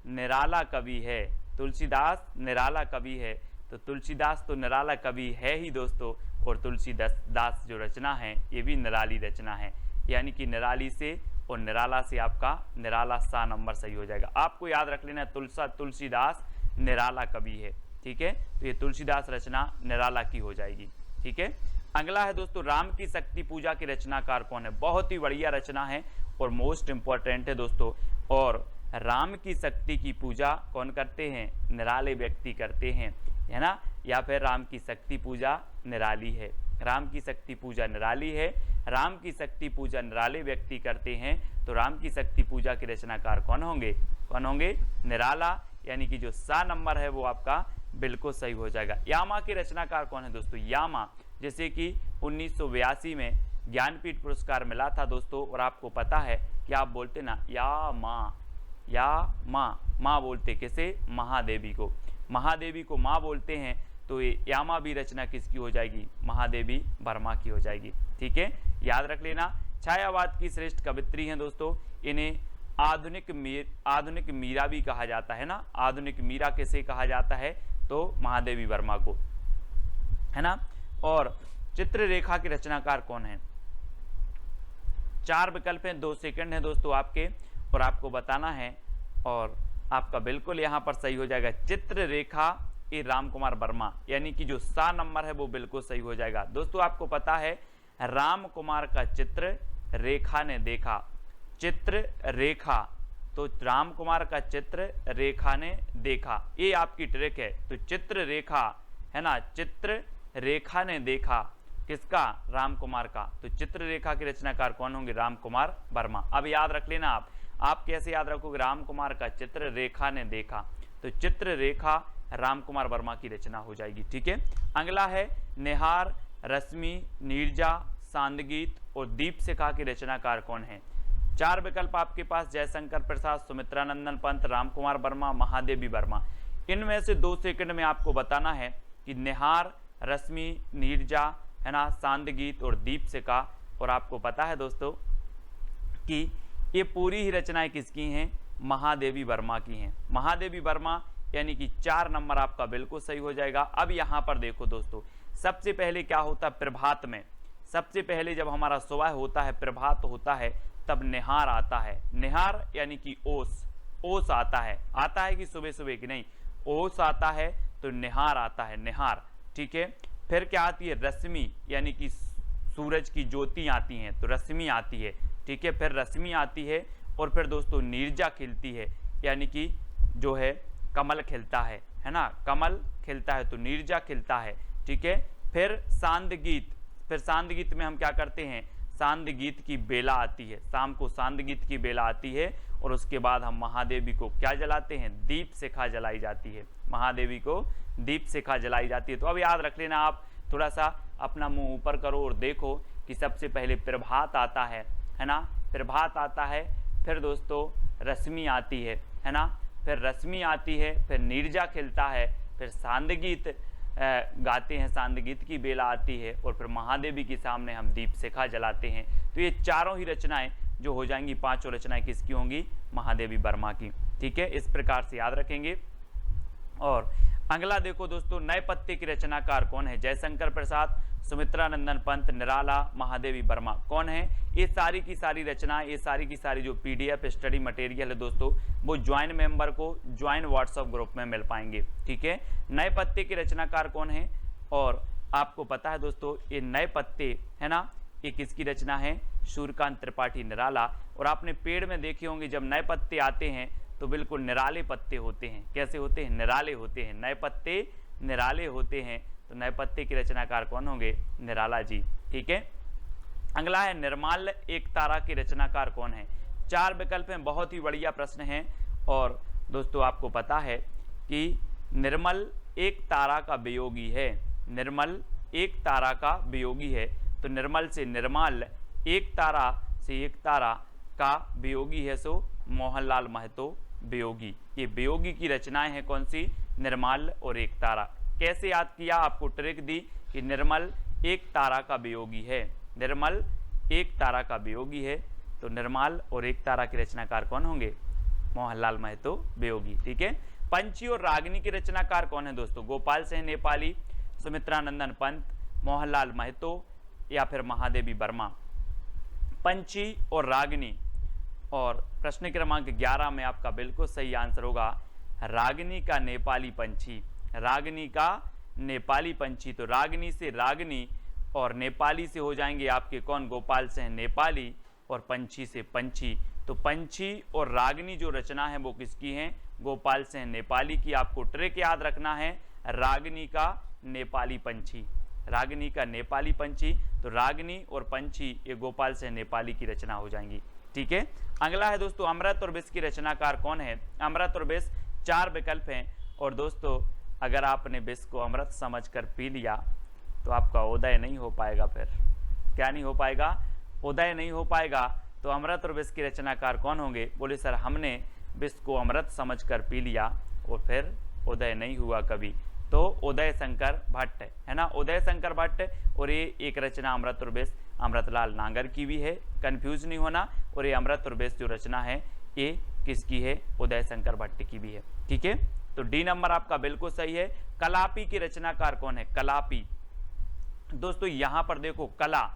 निराला कवि है, तुलसीदास निराला कवि है। तो तुलसीदास तो निराला कवि है ही दोस्तों। और तुलसीदास जो रचना है ये भी निराली रचना है, यानी कि निराली से और निराला से आपका निराला सा नंबर सही हो जाएगा। आपको याद रख लेना तुलसीदास निराला कवि है, ठीक है। तो ये तुलसीदास रचना निराला की हो जाएगी, ठीक है। अगला है दोस्तों राम की शक्ति पूजा के रचनाकार कौन है? बहुत ही बढ़िया रचना है और मोस्ट इंपॉर्टेंट है दोस्तों। और राम की शक्ति की पूजा कौन करते हैं? निराले व्यक्ति करते हैं, है ना। या फिर राम की शक्ति पूजा निराली है, राम की शक्ति पूजा निराली है, राम की शक्ति पूजा निराले व्यक्ति करते हैं। तो राम की शक्ति पूजा के रचनाकार कौन होंगे? कौन होंगे? निराला, यानी कि जो सा नंबर है वो आपका बिल्कुल सही हो जाएगा। यामा के रचनाकार कौन है दोस्तों? यामा, जैसे कि 1982 में ज्ञानपीठ पुरस्कार मिला था दोस्तों। और आपको पता है कि आप बोलते ना या माँ, या माँ बोलते किसे? महादेवी को, महादेवी को माँ बोलते हैं। तो ये यामा भी रचना किसकी हो जाएगी? महादेवी वर्मा की हो जाएगी। ठीक है, याद रख लेना। छायावाद की श्रेष्ठ कवित्री हैं दोस्तों। इन्हें आधुनिक मीरा भी कहा जाता है ना। आधुनिक मीरा किसे कहा जाता है? तो महादेवी वर्मा को, है ना। और चित्ररेखा के रचनाकार कौन है? 4 विकल्प हैं, 2 सेकंड है दोस्तों आपके, और आपको बताना है। और आपका बिल्कुल यहां पर सही हो जाएगा चित्ररेखा ए राम कुमार वर्मा, यानी कि जो सा नंबर है वो बिल्कुल सही हो जाएगा। दोस्तों आपको पता है राम कुमार का चित्र रेखा ने देखा, चित्र रेखा, तो राम कुमार का चित्र रेखा ने देखा, ये आपकी ट्रिक है। तो चित्र रेखा, है ना, चित्र रेखा ने देखा किसका? राम कुमार का। तो चित्र रेखा के रचनाकार कौन होंगे? राम कुमार वर्मा। अब याद रख लेना आप कैसे याद रखोगे? राम कुमार का चित्र रेखा ने देखा, तो चित्र रेखा राम कुमार वर्मा की रचना हो जाएगी। ठीक है, अगला है निहार, रश्मि, नीरजा, सांदगीत और दीपशिखा के रचनाकार कौन है? 4 विकल्प आपके पास, जयशंकर प्रसाद, सुमित्रानंदन पंत, राम कुमार वर्मा, महादेवी वर्मा। इनमें से 2 सेकंड में आपको बताना है कि निहार, रश्मि, नीरजा, है ना, सांदगीत और दीपशिखा। और आपको पता है दोस्तों कि ये पूरी ही रचनाएं किसकी हैं? महादेवी वर्मा की हैं। महादेवी वर्मा, यानी कि 4 नंबर आपका बिल्कुल सही हो जाएगा। अब यहाँ पर देखो दोस्तों, सबसे पहले क्या होता है प्रभात में? सबसे पहले जब हमारा सुबह होता है, प्रभात होता है, तब निहार आता है। निहार यानी कि ओस आता है कि सुबह सुबह की नहीं, ओस आता है, तो निहार आता है, निहार। ठीक है, फिर क्या आती है? रश्मि, यानी कि सूरज की ज्योति आती हैं, तो रश्मि आती है। ठीक है, फिर रश्मि आती है, और फिर दोस्तों नीरजा खिलती है, यानी कि जो है कमल खिलता है ना, कमल खिलता है तो नीरजा खिलता है। ठीक है, फिर सांदगीत, फिर सांदगीत में हम क्या करते हैं? सांदगीत की बेला आती है, शाम को सांदगीत की बेला आती है, और उसके बाद हम महादेवी को क्या जलाते हैं? दीपशिखा जलाई जाती है, महादेवी को दीपशिखा जलाई जाती है। तो अब याद रख लेना, आप थोड़ा सा अपना मुंह ऊपर करो और देखो कि सबसे पहले प्रभात आता है ना, प्रभात आता है, फिर दोस्तों रश्मि आती है ना, फिर रश्मि आती है, फिर नीरजा खिलता है, फिर सांदगीत गाते हैं, सांदगीत की बेला आती है, और फिर महादेवी के सामने हम दीपशिखा जलाते हैं। तो ये चारों ही रचनाएं जो हो जाएंगी, 5 रचनाएं किसकी होंगी? महादेवी वर्मा की। ठीक है, इस प्रकार से याद रखेंगे। और अगला देखो दोस्तों, नए पत्ते की रचनाकार कौन है? जयशंकर प्रसाद, सुमित्रानंदन पंत, निराला, महादेवी वर्मा। कौन है? ये सारी की सारी रचनाएं, ये सारी की सारी जो PDF स्टडी मटेरियल है दोस्तों, वो ज्वाइन मेंबर को ज्वाइन व्हाट्सएप ग्रुप में मिल पाएंगे। ठीक है, नए पत्ते के रचनाकार कौन है? और आपको पता है दोस्तों, ये नए पत्ते, है ना, ये किसकी रचना है? सूर्यकांत त्रिपाठी, निराला। और आपने पेड़ में देखे होंगे जब नए पत्ते आते हैं तो बिल्कुल निराले पत्ते होते हैं। कैसे होते हैं? निराले होते हैं, नए पत्ते निराले होते हैं। तो नए पत्ते के रचनाकार कौन होंगे? निराला जी। ठीक है, अगला है निर्माल्य एक तारा के रचनाकार कौन है? 4 विकल्प हैं, बहुत ही बढ़िया प्रश्न है। और दोस्तों आपको पता है कि निर्मल एक तारा का वियोगी है, निर्मल एक तारा का वियोगी है। तो निर्मल से निर्माल्य, एक तारा से एक तारा का वियोगी है, सो मोहनलाल महतो वियोगी। ये वियोगी की रचनाएं हैं कौन सी? निर्मल और एक तारा। कैसे याद किया? आपको ट्रिक दी कि निर्मल एक तारा का वियोगी है, निर्मल एक तारा का वियोगी है, तो निर्मल और एक तारा के रचनाकार कौन होंगे? मोहनलाल महतो वियोगी। ठीक है, पंछी और रागिनी के रचनाकार कौन है दोस्तों? गोपाल सिंह नेपाली, सुमित्रानंदन पंत, मोहनलाल महतो या फिर महादेवी वर्मा। पंछी और रागिनी, और प्रश्न क्रमांक 11 में आपका बिल्कुल सही आंसर होगा रागिनी का नेपाली पंछी, रागिनी का नेपाली पंछी। तो रागिनी से रागिनी और नेपाली से हो जाएंगे आपके कौन, गोपाल सिंह नेपाली, और पंछी से पंछी, तो पंछी और रागिनी जो रचना है वो किसकी है, गोपाल सिंह नेपाली की। आपको ट्रिक याद रखना है, रागिनी का नेपाली पंछी, रागिनी का नेपाली पंछी, तो रागिनी और पंछी ये गोपाल सिंह नेपाली की रचना हो जाएंगी। ठीक है, अगला है दोस्तों अमृत और विष की रचनाकार कौन है। अमृत और विष 4 विकल्प हैं, और दोस्तों अगर आपने विष को अमृत समझकर पी लिया तो आपका उदय नहीं हो पाएगा। फिर क्या नहीं हो पाएगा, उदय नहीं हो पाएगा। तो अमृत और विष के रचनाकार कौन होंगे, बोले सर हमने विष को अमृत समझकर पी लिया और फिर उदय नहीं हुआ कभी, तो उदय शंकर भट्ट है ना, उदय शंकर भट्ट। और ये एक रचना अमृत और विष अमृतलाल नागर की भी है, कंफ्यूज नहीं होना। और ये अमृत और विष जो रचना है ये किसकी है, उदय शंकर भट्ट की भी है। ठीक है, तो डी नंबर आपका बिल्कुल सही है। कलापी की रचनाकार कौन है, कलापी। दोस्तों यहां पर देखो कला,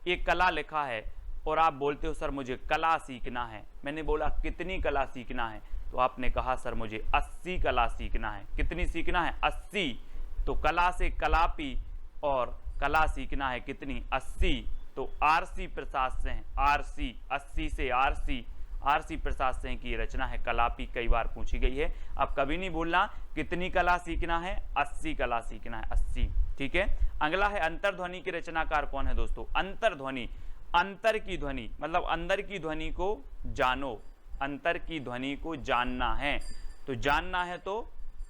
एक कला लिखा है और आप बोलते हो सर मुझे कला सीखना है। मैंने बोला कितनी कला सीखना है, तो आपने कहा सर मुझे 80 कला सीखना है। कितनी सीखना है, 80। तो कला से कलापी और कला सीखना है कितनी, 80। तो आरसी प्रसाद सिंह, आरसी 80 से आरसी प्रसाद सिंह की रचना है कलापी, कई बार पूछी गई है। अब कभी नहीं बोलना कितनी कला सीखना है, 80 कला सीखना है, 80। ठीक है, अगला है अंतर्ध्वनि की रचनाकार कौन है दोस्तों। अंतर्ध्वनि, अंतर की ध्वनि मतलब अंदर की ध्वनि को जानो, अंतर की ध्वनि को जानना है। तो जानना है तो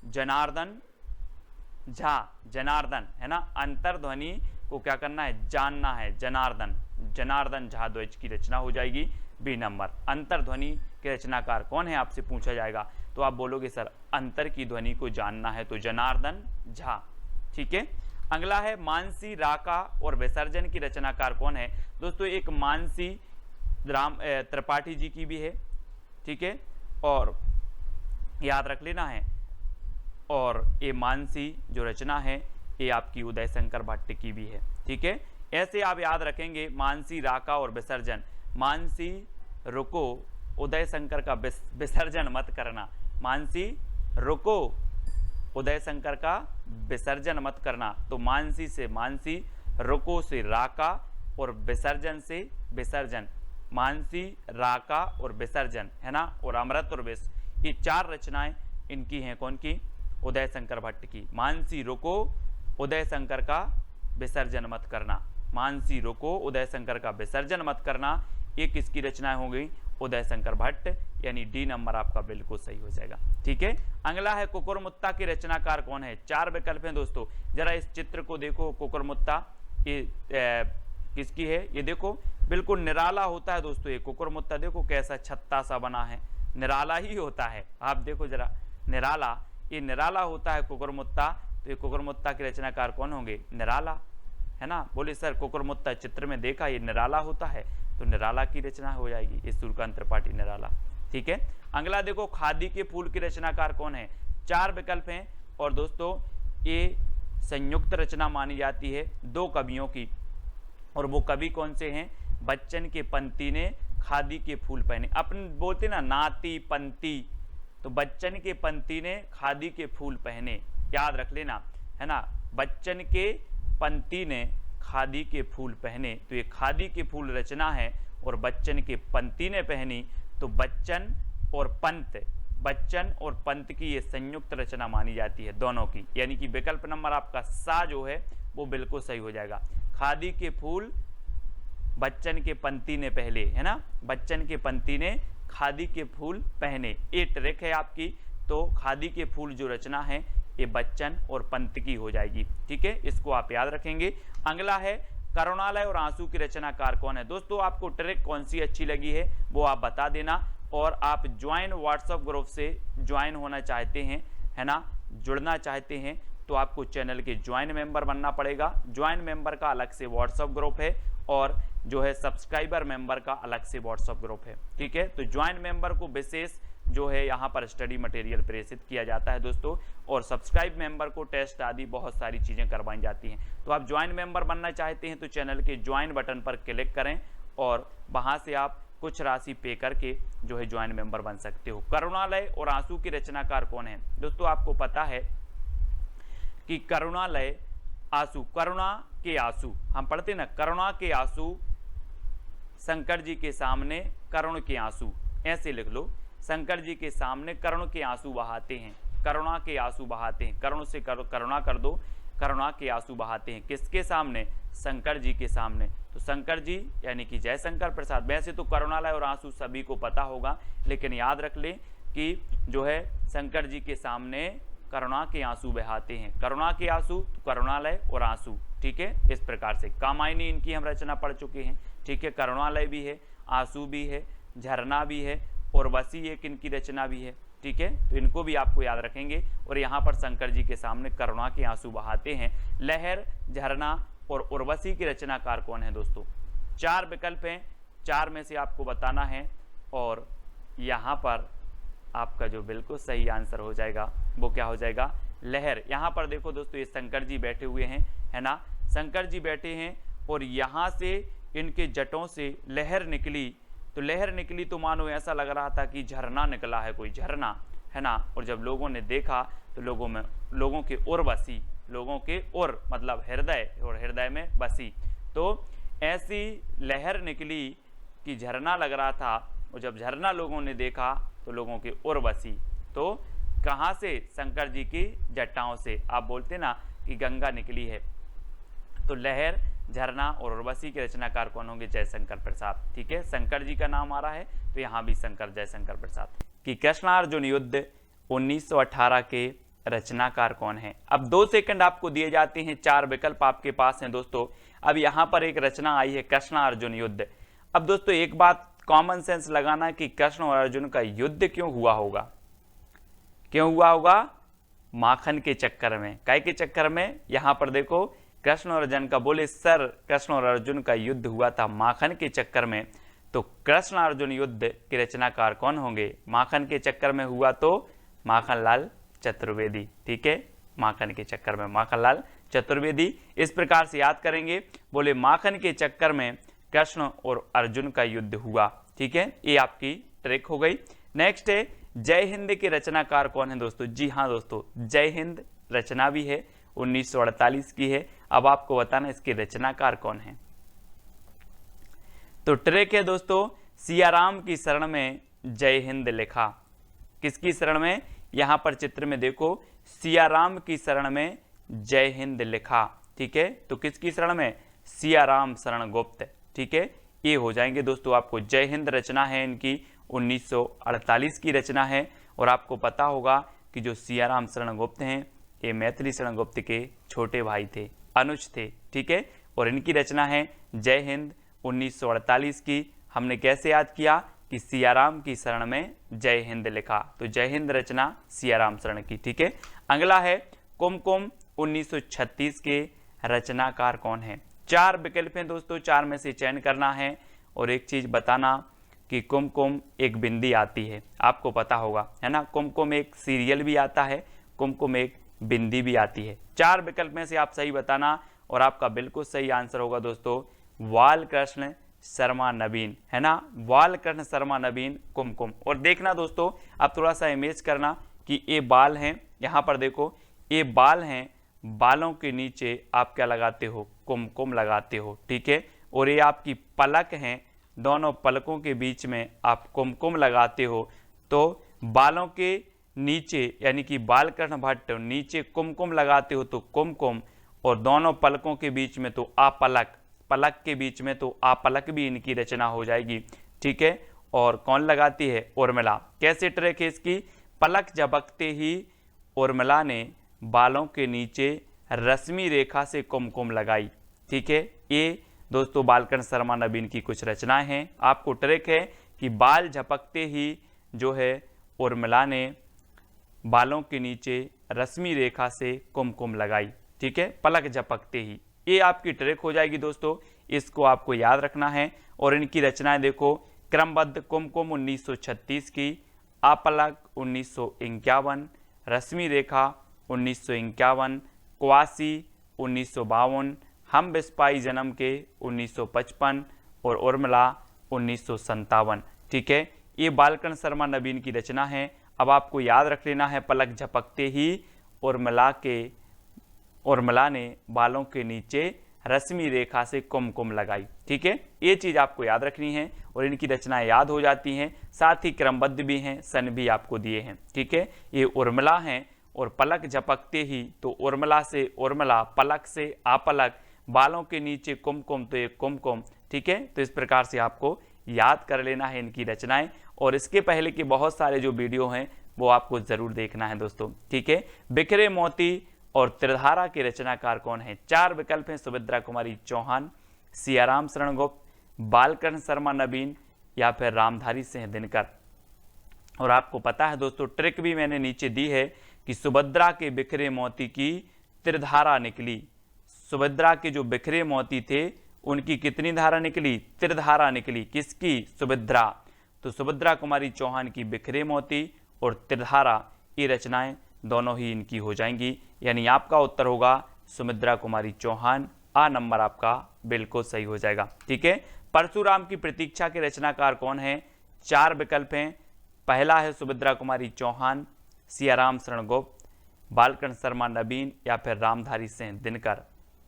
जनार्दन झा, जनार्दन है ना, अंतर्ध्वनि को क्या करना है, जानना है, जनार्दन, जनार्दन झा द्विज की रचना हो जाएगी बी नंबर। अंतर्ध्वनि के रचनाकार कौन है आपसे पूछा जाएगा, तो आप बोलोगे सर अंतर की ध्वनि को जानना है तो जनार्दन झा। ठीक है, अगला है मानसी, राका और विसर्जन की रचनाकार कौन है। दोस्तों एक मानसी राम त्रिपाठी जी की भी है, ठीक है, और याद रख लेना है। और ये मानसी जो रचना है ये आपकी उदय शंकर भट्ट की भी है। ठीक है, ऐसे आप याद रखेंगे मानसी, राका और विसर्जन। मानसी रुको, उदय शंकर का विसर्जन मत करना। मानसी रुको, उदय शंकर का विसर्जन मत करना। तो मानसी से मानसी, रुको से राका और विसर्जन से विसर्जन। मानसी, राका और विसर्जन है ना। और अमृत और विष, ये 4 रचनाएं इनकी हैं, कौन की, उदय शंकर भट्ट की। मानसी रुको, उदय शंकर का विसर्जन मत करना। मानसी रुको, उदय शंकर का विसर्जन मत करना, ये किसकी रचनाएं हो गई, उदय शंकर भट्ट, यानी डी नंबर आपका बिल्कुल सही हो जाएगा। ठीक है, अगला है कुकुरमुत्ता की रचनाकार कौन है। 4 विकल्प हैं दोस्तों, जरा इस चित्र को देखो। कुकुरमुत्ता ये किसकी है, ये देखो बिल्कुल निराला होता है दोस्तों। ये कुकुरमुत्ता देखो कैसा छत्ता सा बना है, निराला ही होता है। आप देखो जरा, निराला, ये निराला होता है कुकुरमुत्ता। तो ये कुकुरमुत्ता के रचनाकार कौन होंगे, निराला है ना। बोले सर कुकुरमुत्ता चित्र में देखा ये निराला होता है, तो निराला की रचना हो जाएगी, ये सूर्यकांत त्रिपाठी, निराला। ठीक है, अगला देखो खादी के फूल की रचनाकार कौन है। 4 विकल्प हैं, और दोस्तों ये संयुक्त रचना मानी जाती है 2 कवियों की। और वो कवि कौन से हैं, बच्चन के पंती ने खादी के फूल पहने। अपन बोलते ना नाती पंती, तो बच्चन के पंती ने खादी के फूल पहने, याद रख लेना है ना। बच्चन के पंती ने खादी के फूल पहने, तो ये खादी के फूल रचना है। और बच्चन के पंती ने पहनी, तो बच्चन और पंत, बच्चन और पंत की ये संयुक्त रचना मानी जाती है दोनों की। यानी कि विकल्प नंबर आपका सा जो है वो बिल्कुल सही हो जाएगा। खादी के फूल बच्चन के पंती ने पहले, है ना, बच्चन के पंती ने खादी के फूल पहने, ये ट्रिक है आपकी। तो खादी के फूल जो रचना है ये बच्चन और पंत की हो जाएगी। ठीक है, इसको आप याद रखेंगे। अगला है करुणालय और आंसू की रचनाकार कौन है। दोस्तों आपको ट्रिक कौन सी अच्छी लगी है वो आप बता देना। और आप ज्वाइन व्हाट्सएप ग्रुप से ज्वाइन होना चाहते हैं, है ना, जुड़ना चाहते हैं, तो आपको चैनल के ज्वाइन मेंबर बनना पड़ेगा। ज्वाइन मेंबर का अलग से व्हाट्सएप ग्रुप है, और जो है सब्सक्राइबर मेंबर का अलग से व्हाट्सएप ग्रुप है। ठीक है, तो ज्वाइन मेंबर को विशेष जो है यहाँ पर स्टडी मटेरियल प्रेषित किया जाता है दोस्तों, और सब्सक्राइब मेंबर को टेस्ट आदि बहुत सारी चीज़ें करवाई जाती हैं। तो आप ज्वाइन मेंबर बनना चाहते हैं तो चैनल के ज्वाइन बटन पर क्लिक करें, और वहाँ से आप कुछ राशि पे करके जो है ज्वाइन मेंबर बन सकते हो। करुणालय और आंसू की रचनाकार कौन है। दोस्तों आपको पता है कि करुणालय आंसू, करुणा के आंसू, हम पढ़ते ना करुणा के आंसू शंकर जी के सामने करुण के आंसू, ऐसे लिख लो, शंकर जी के सामने करुण के आंसू बहाते हैं, करुणा के आंसू बहाते हैं, करुण से करुणा कर दो, करुणा के आंसू बहाते हैं, किसके सामने, शंकर जी के सामने। तो शंकर जी यानी कि जयशंकर प्रसाद। वैसे तो करुणालय और आंसू सभी को पता होगा, लेकिन याद रख ले कि जो है शंकर जी के सामने करुणा के आंसू बहाते हैं, करुणा के आंसू, तो करुणालय और आंसू, ठीक है। इस प्रकार से कामायनी इनकी हम रचना पढ़ चुके हैं, ठीक है। करुणालय भी है, आंसू भी है, झरना भी है, और उर्वशी एक इनकी रचना भी है, ठीक है। तो इनको भी आपको याद रखेंगे। और यहाँ पर शंकर जी के सामने करुणा के आंसू बहाते हैं। लहर, झरना और उर्वशी के रचनाकार कौन है दोस्तों? 4 विकल्प हैं, 4 में से आपको बताना है, और यहाँ पर आपका जो बिल्कुल सही आंसर हो जाएगा वो क्या हो जाएगा? लहर। यहाँ पर देखो दोस्तों, ये शंकर जी बैठे हुए हैं, है ना, शंकर जी बैठे हैं, और यहाँ से इनके जटों से लहर निकली। तो लहर निकली तो मानो ऐसा लग रहा था कि झरना निकला है, कोई झरना, है ना। और जब लोगों ने देखा तो लोगों के उर बसी, लोगों के उर मतलब हृदय, और हृदय में बसी। तो ऐसी लहर निकली कि झरना लग रहा था, और जब झरना लोगों ने देखा तो लोगों के उर बसी। तो कहाँ से? शंकर जी की जटाओं से। आप बोलते ना कि गंगा निकली है। तो लहर, झरना और उर्वशी के रचनाकार कौन होंगे? जयशंकर प्रसाद, ठीक है। शंकर जी का नाम आ रहा है तो यहाँ भी जयशंकर प्रसाद। कि कृष्णार्जुन युद्ध 1918 के रचनाकार कौन है? अब 2 सेकंड आपको दिए जाते हैं, 4 विकल्प आपके पास हैं दोस्तों। अब यहाँ पर एक रचना आई है कृष्णार्जुन युद्ध। अब दोस्तों एक बात कॉमन सेंस लगाना कि कृष्ण और अर्जुन का युद्ध क्यों हुआ होगा? क्यों हुआ होगा? माखन के चक्कर में। काय के चक्कर में? यहाँ पर देखो, कृष्ण और अर्जुन का बोले सर, कृष्ण और अर्जुन का युद्ध हुआ था माखन के चक्कर में। तो कृष्ण अर्जुन युद्ध के रचनाकार कौन होंगे? माखन के चक्कर में हुआ तो माखनलाल चतुर्वेदी, ठीक है। माखन के चक्कर में माखनलाल चतुर्वेदी। इस प्रकार से याद करेंगे, बोले माखन के चक्कर में कृष्ण और अर्जुन का युद्ध हुआ, ठीक है। ये आपकी ट्रिक हो गई। नेक्स्ट है जय हिंद के रचनाकार कौन है दोस्तों? जी हाँ दोस्तों, जय हिंद रचना भी है, 1948 की है। अब आपको बताना इसके रचनाकार कौन है। तो ट्रिक है दोस्तों, सियाराम की शरण में जय हिंद लिखा। किसकी शरण में? यहां पर चित्र में देखो, सियाराम की शरण में जय हिंद लिखा, ठीक है। तो किसकी शरण में? सियाराम शरण गुप्त, ठीक है। ये हो जाएंगे दोस्तों आपको। जय हिंद रचना है इनकी 1948 की रचना है। और आपको पता होगा कि जो सियाराम शरण गुप्त हैं, ये मैथिली शरण गुप्त के छोटे भाई थे, अनुज थे, ठीक है। और इनकी रचना है जय हिंद 1948 की। हमने कैसे याद किया कि सियाराम की शरण में जय हिंद लिखा, तो जय हिंद रचना सियाराम शरण की, ठीक है। अगला है कुमकुम 1936 के रचनाकार कौन है? 4 विकल्प हैं दोस्तों, 4 में से चयन करना है। और एक चीज बताना कि कुमकुम एक बिंदी आती है, आपको पता होगा, है ना। कुमकुम एक सीरियल भी आता है, कुमकुम एक बिंदी भी आती है। 4 विकल्प में से आप सही बताना, और आपका बिल्कुल सही आंसर होगा दोस्तों बालकृष्ण शर्मा नवीन, है ना। बालकृष्ण शर्मा नवीन कुमकुम। और देखना दोस्तों, अब थोड़ा सा इमेज करना कि ये बाल हैं, यहाँ पर देखो ये बाल हैं, बालों के नीचे आप क्या लगाते हो? कुमकुम लगाते हो, ठीक है। और ये आपकी पलक हैं, दोनों पलकों के बीच में आप कुमकुम लगाते हो। तो बालों के नीचे यानी कि बालकृष्ण भट्ट नीचे कुमकुम लगाते हो तो कुमकुम, और दोनों पलकों के बीच में तो आपलक, पलक के बीच में तो आपलक भी इनकी रचना हो जाएगी, ठीक है। और कौन लगाती है? उर्मिला। कैसे ट्रिक है इसकी? पलक झपकते ही उर्मिला ने बालों के नीचे रश्मि रेखा से कुमकुम लगाई, ठीक है। ये दोस्तों बालकृष्ण शर्मा नवीन की कुछ रचनाएं हैं। आपको ट्रिक है कि बाल झपकते ही जो है उर्मिला ने बालों के नीचे रश्मि रेखा से कुमकुम लगाई, ठीक है, पलक झपकते ही। ये आपकी ट्रिक हो जाएगी दोस्तों, इसको आपको याद रखना है। और इनकी रचनाएं देखो, क्रमबद्ध कुमकुम 1936 की, आपलक 1951, रश्मि रेखा 1951, क्वासी 1952, हम बिस्पाई जन्म के 1955 और उर्मिला 1957, ठीक है। ये बालकृष्ण शर्मा नवीन की रचना है। अब आपको याद रख लेना है, पलक झपकते ही उर्मिला के उर्मिला ने बालों के नीचे रश्मि रेखा से कुमकुम लगाई। ठीक है, ये चीज आपको याद रखनी है और इनकी रचनाएं याद हो जाती हैं, साथ ही क्रमबद्ध भी हैं, सन भी आपको दिए हैं। ठीक है, ये उर्मिला हैं और पलक झपकते ही, तो उर्मिला से उर्मिला, पलक से आपलक, बालों के नीचे कुमकुम तो ये कुमकुम। ठीक है, तो इस प्रकार से आपको याद कर लेना है इनकी रचनाएं, और इसके पहले के बहुत सारे जो वीडियो हैं वो आपको जरूर देखना है दोस्तों। ठीक है, बिखरे मोती और त्रिधारा के रचनाकार कौन है? 4 विकल्प हैं, सुभद्रा कुमारी चौहान, सियाराम शरण गुप्त, बालकृष्ण शर्मा नवीन या फिर रामधारी सिंह दिनकर। और आपको पता है दोस्तों, ट्रिक भी मैंने नीचे दी है कि सुभद्रा के बिखरे मोती की त्रिधारा निकली। सुभद्रा के जो बिखरे मोती थे उनकी कितनी धारा निकली? त्रिधारा निकली। किसकी? सुभद्रा। तो सुभद्रा कुमारी चौहान की बिखरे मोती और त्रिधारा, ये रचनाएं दोनों ही इनकी हो जाएंगी, यानी आपका उत्तर होगा सुभद्रा कुमारी चौहान। आ नंबर आपका बिल्कुल सही हो जाएगा। ठीक है, परशुराम की प्रतीक्षा के रचनाकार कौन है? 4 विकल्प हैं, पहला है सुभद्रा कुमारी चौहान, सियाराम शरण गुप्त, बालकृष्ण शर्मा नवीन या फिर रामधारी सिंह दिनकर।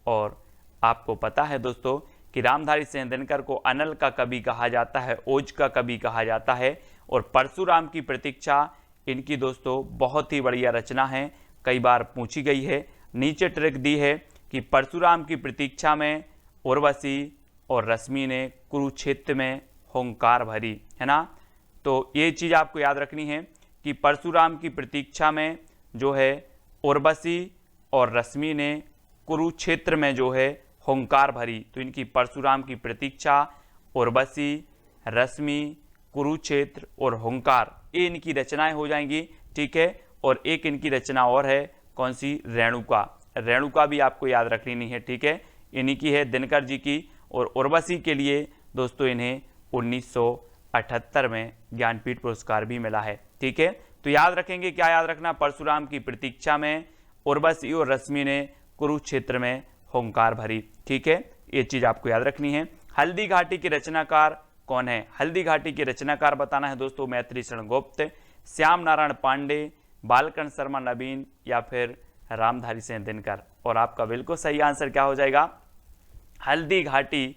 और आपको पता है दोस्तों कि रामधारी सिंह दिनकर को अनल का कवि कहा जाता है, ओज का कवि कहा जाता है। और परशुराम की प्रतीक्षा इनकी दोस्तों बहुत ही बढ़िया रचना है, कई बार पूछी गई है। नीचे ट्रिक दी है कि परशुराम की प्रतीक्षा में उर्वशी और रश्मि ने कुरुक्षेत्र में हुंकार भरी, है ना। तो ये चीज आपको याद रखनी है कि परशुराम की प्रतीक्षा में जो है उर्वशी और रश्मि ने कुरुक्षेत्र में जो है हुंकार भरी। तो इनकी परशुराम की प्रतीक्षा, उर्वशी, रश्मि, कुरुक्षेत्र और हुंकार, ये इनकी रचनाएं हो जाएंगी। ठीक है, और एक इनकी रचना और है, कौन सी? रेणुका। रेणुका भी आपको याद रखनी है। ठीक है, इन्हीं की है, दिनकर जी की। और उर्वशी के लिए दोस्तों इन्हें 1978 में ज्ञानपीठ पुरस्कार भी मिला है। ठीक है, तो याद रखेंगे, क्या याद रखना? परशुराम की प्रतीक्षा में उर्वशी और रश्मि ने कुरुक्षेत्र में हुंकार भरी। ठीक है, ये चीज आपको याद रखनी है। हल्दी घाटी के रचनाकार कौन है? हल्दी घाटी के रचनाकार बताना है दोस्तों, मैथिली शरण गुप्त, श्याम नारायण पांडे, बालकृष्ण शर्मा नवीन या फिर रामधारी सिंह दिनकर। और आपका बिल्कुल सही आंसर क्या हो जाएगा? हल्दी घाटी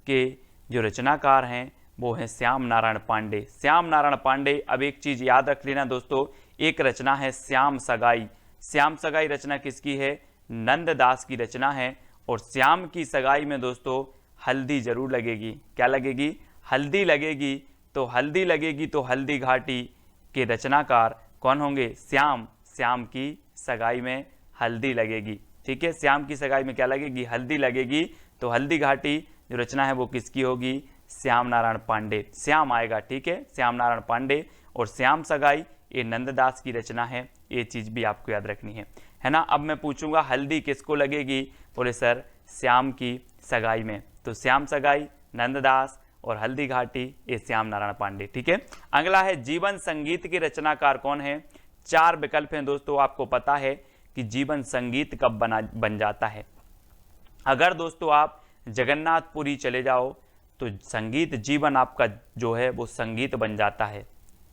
के जो रचनाकार हैं वो हैं श्याम नारायण पांडे। श्याम नारायण पांडे। अब एक चीज याद रख लेना दोस्तों, एक रचना है श्याम सगाई। श्याम सगाई रचना किसकी है? नंददास की रचना है। और श्याम की सगाई में दोस्तों हल्दी जरूर लगेगी। क्या लगेगी? हल्दी लगेगी। तो हल्दी लगेगी तो हल्दी घाटी के रचनाकार कौन होंगे? श्याम। श्याम की सगाई में हल्दी लगेगी। ठीक है, श्याम की सगाई में क्या लगेगी? हल्दी लगेगी। तो हल्दी घाटी जो रचना है वो किसकी होगी? श्याम नारायण पांडे। श्याम आएगा। ठीक है, श्याम नारायण पांडे। और श्याम सगाई ये नंददास की रचना है, ये चीज भी आपको याद रखनी है ना। अब मैं पूछूंगा हल्दी किसको लगेगी? बोले सर श्याम की सगाई में। तो श्याम सगाई, नंददास और हल्दी घाटी, ये श्याम नारायण पांडे। ठीक है, अगला है जीवन संगीत के रचनाकार कौन है? 4 विकल्प हैं दोस्तों। आपको पता है कि जीवन संगीत कब बन जाता है? अगर दोस्तों आप जगन्नाथपुरी चले जाओ तो संगीत जीवन आपका जो है वो संगीत बन जाता है।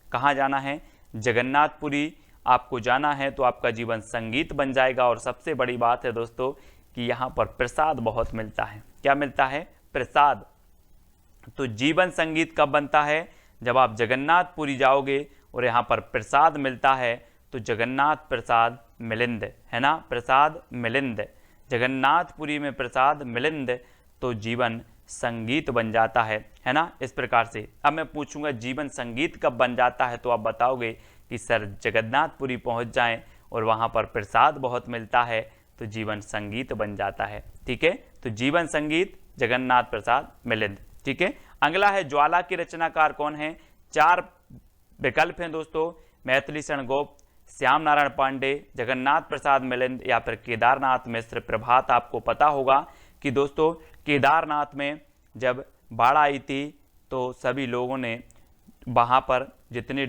कहाँ जाना है? जगन्नाथपुरी आपको जाना है तो आपका जीवन संगीत बन जाएगा। और सबसे बड़ी बात है दोस्तों कि यहाँ पर प्रसाद बहुत मिलता है। क्या मिलता है? प्रसाद। तो जीवन संगीत कब बनता है? जब आप जगन्नाथपुरी जाओगे और यहाँ पर प्रसाद मिलता है, तो जगन्नाथ प्रसाद मिलिंद, है ना। प्रसाद मिलिंद, जगन्नाथपुरी में प्रसाद मिलिंद, तो जीवन संगीत बन जाता है ना। इस प्रकार से अब मैं पूछूंगा जीवन संगीत कब बन जाता है, तो आप बताओगे कि सर जगन्नाथपुरी पहुंच जाएं और वहां पर प्रसाद बहुत मिलता है तो जीवन संगीत बन जाता है। ठीक है, तो जीवन संगीत, जगन्नाथ प्रसाद मिलिंद। ठीक है, अगला है ज्वाला के रचनाकार कौन है? 4 विकल्प हैं दोस्तों, मैथिली शरण गुप्त, श्याम नारायण पांडे, जगन्नाथ प्रसाद मिलिंद या फिर केदारनाथ मिश्र। प्रभात आपको पता होगा कि दोस्तों केदारनाथ में जब बाढ़ आई थी तो सभी लोगों ने वहाँ पर जितने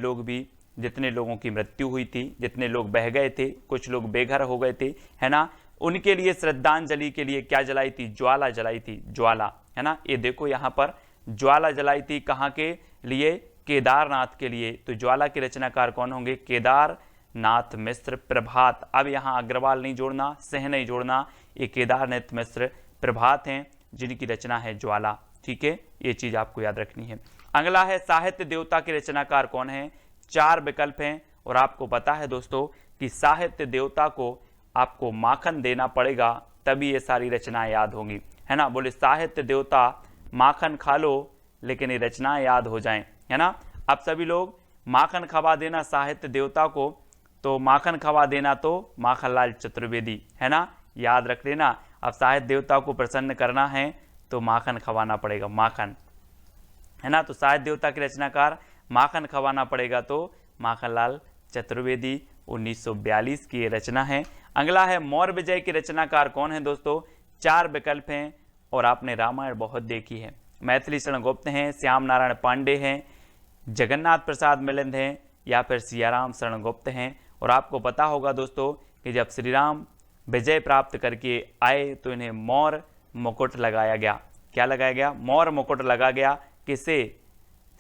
लोगों की मृत्यु हुई थी, जितने लोग बह गए थे, कुछ लोग बेघर हो गए थे, है ना, उनके लिए श्रद्धांजलि के लिए क्या जलाई थी? ज्वाला जलाई थी, ज्वाला, है ना। ये देखो यहाँ पर ज्वाला जलाई थी, कहाँ के लिए? केदारनाथ के लिए। तो ज्वाला के रचनाकार कौन होंगे? केदारनाथ नाथ मिश्र प्रभात। अब यहाँ अग्रवाल नहीं जोड़ना, सिंह नहीं जोड़ना, ये केदारनाथ मिश्र प्रभात हैं जिनकी रचना है ज्वाला। ठीक है, ये चीज आपको याद रखनी है। अगला है साहित्य देवता के रचनाकार कौन है। 4 विकल्प हैं और आपको पता है दोस्तों कि साहित्य देवता को आपको माखन देना पड़ेगा तभी ये सारी रचनाएं याद होंगी, है ना। बोले साहित्य देवता माखन खा लो लेकिन ये रचनाएं याद हो जाएं, है ना। अब सभी लोग माखन खवा देना साहित्य देवता को, तो माखन खवा देना तो माखनलाल चतुर्वेदी, है ना, याद रख लेना। अब साहित्य देवता को प्रसन्न करना है तो माखन खवाना पड़ेगा, माखन, है ना। तो साहित्य देवता के रचनाकार माखन खवाना पड़ेगा तो माखनलाल चतुर्वेदी, 1942 की ये रचना है। अगला है मौर्य विजय के रचनाकार कौन है दोस्तों। 4 विकल्प हैं और आपने रामायण बहुत देखी है। मैथिली शरण गुप्त हैं, श्याम नारायण पांडे हैं, जगन्नाथ प्रसाद मिलिंद हैं या फिर सियाराम शरण गुप्त हैं। और आपको पता होगा दोस्तों कि जब श्री राम विजय प्राप्त करके आए तो इन्हें मौर्य मुकुट लगाया गया। क्या लगाया गया, मौर्य मुकुट लगा गया, किसे,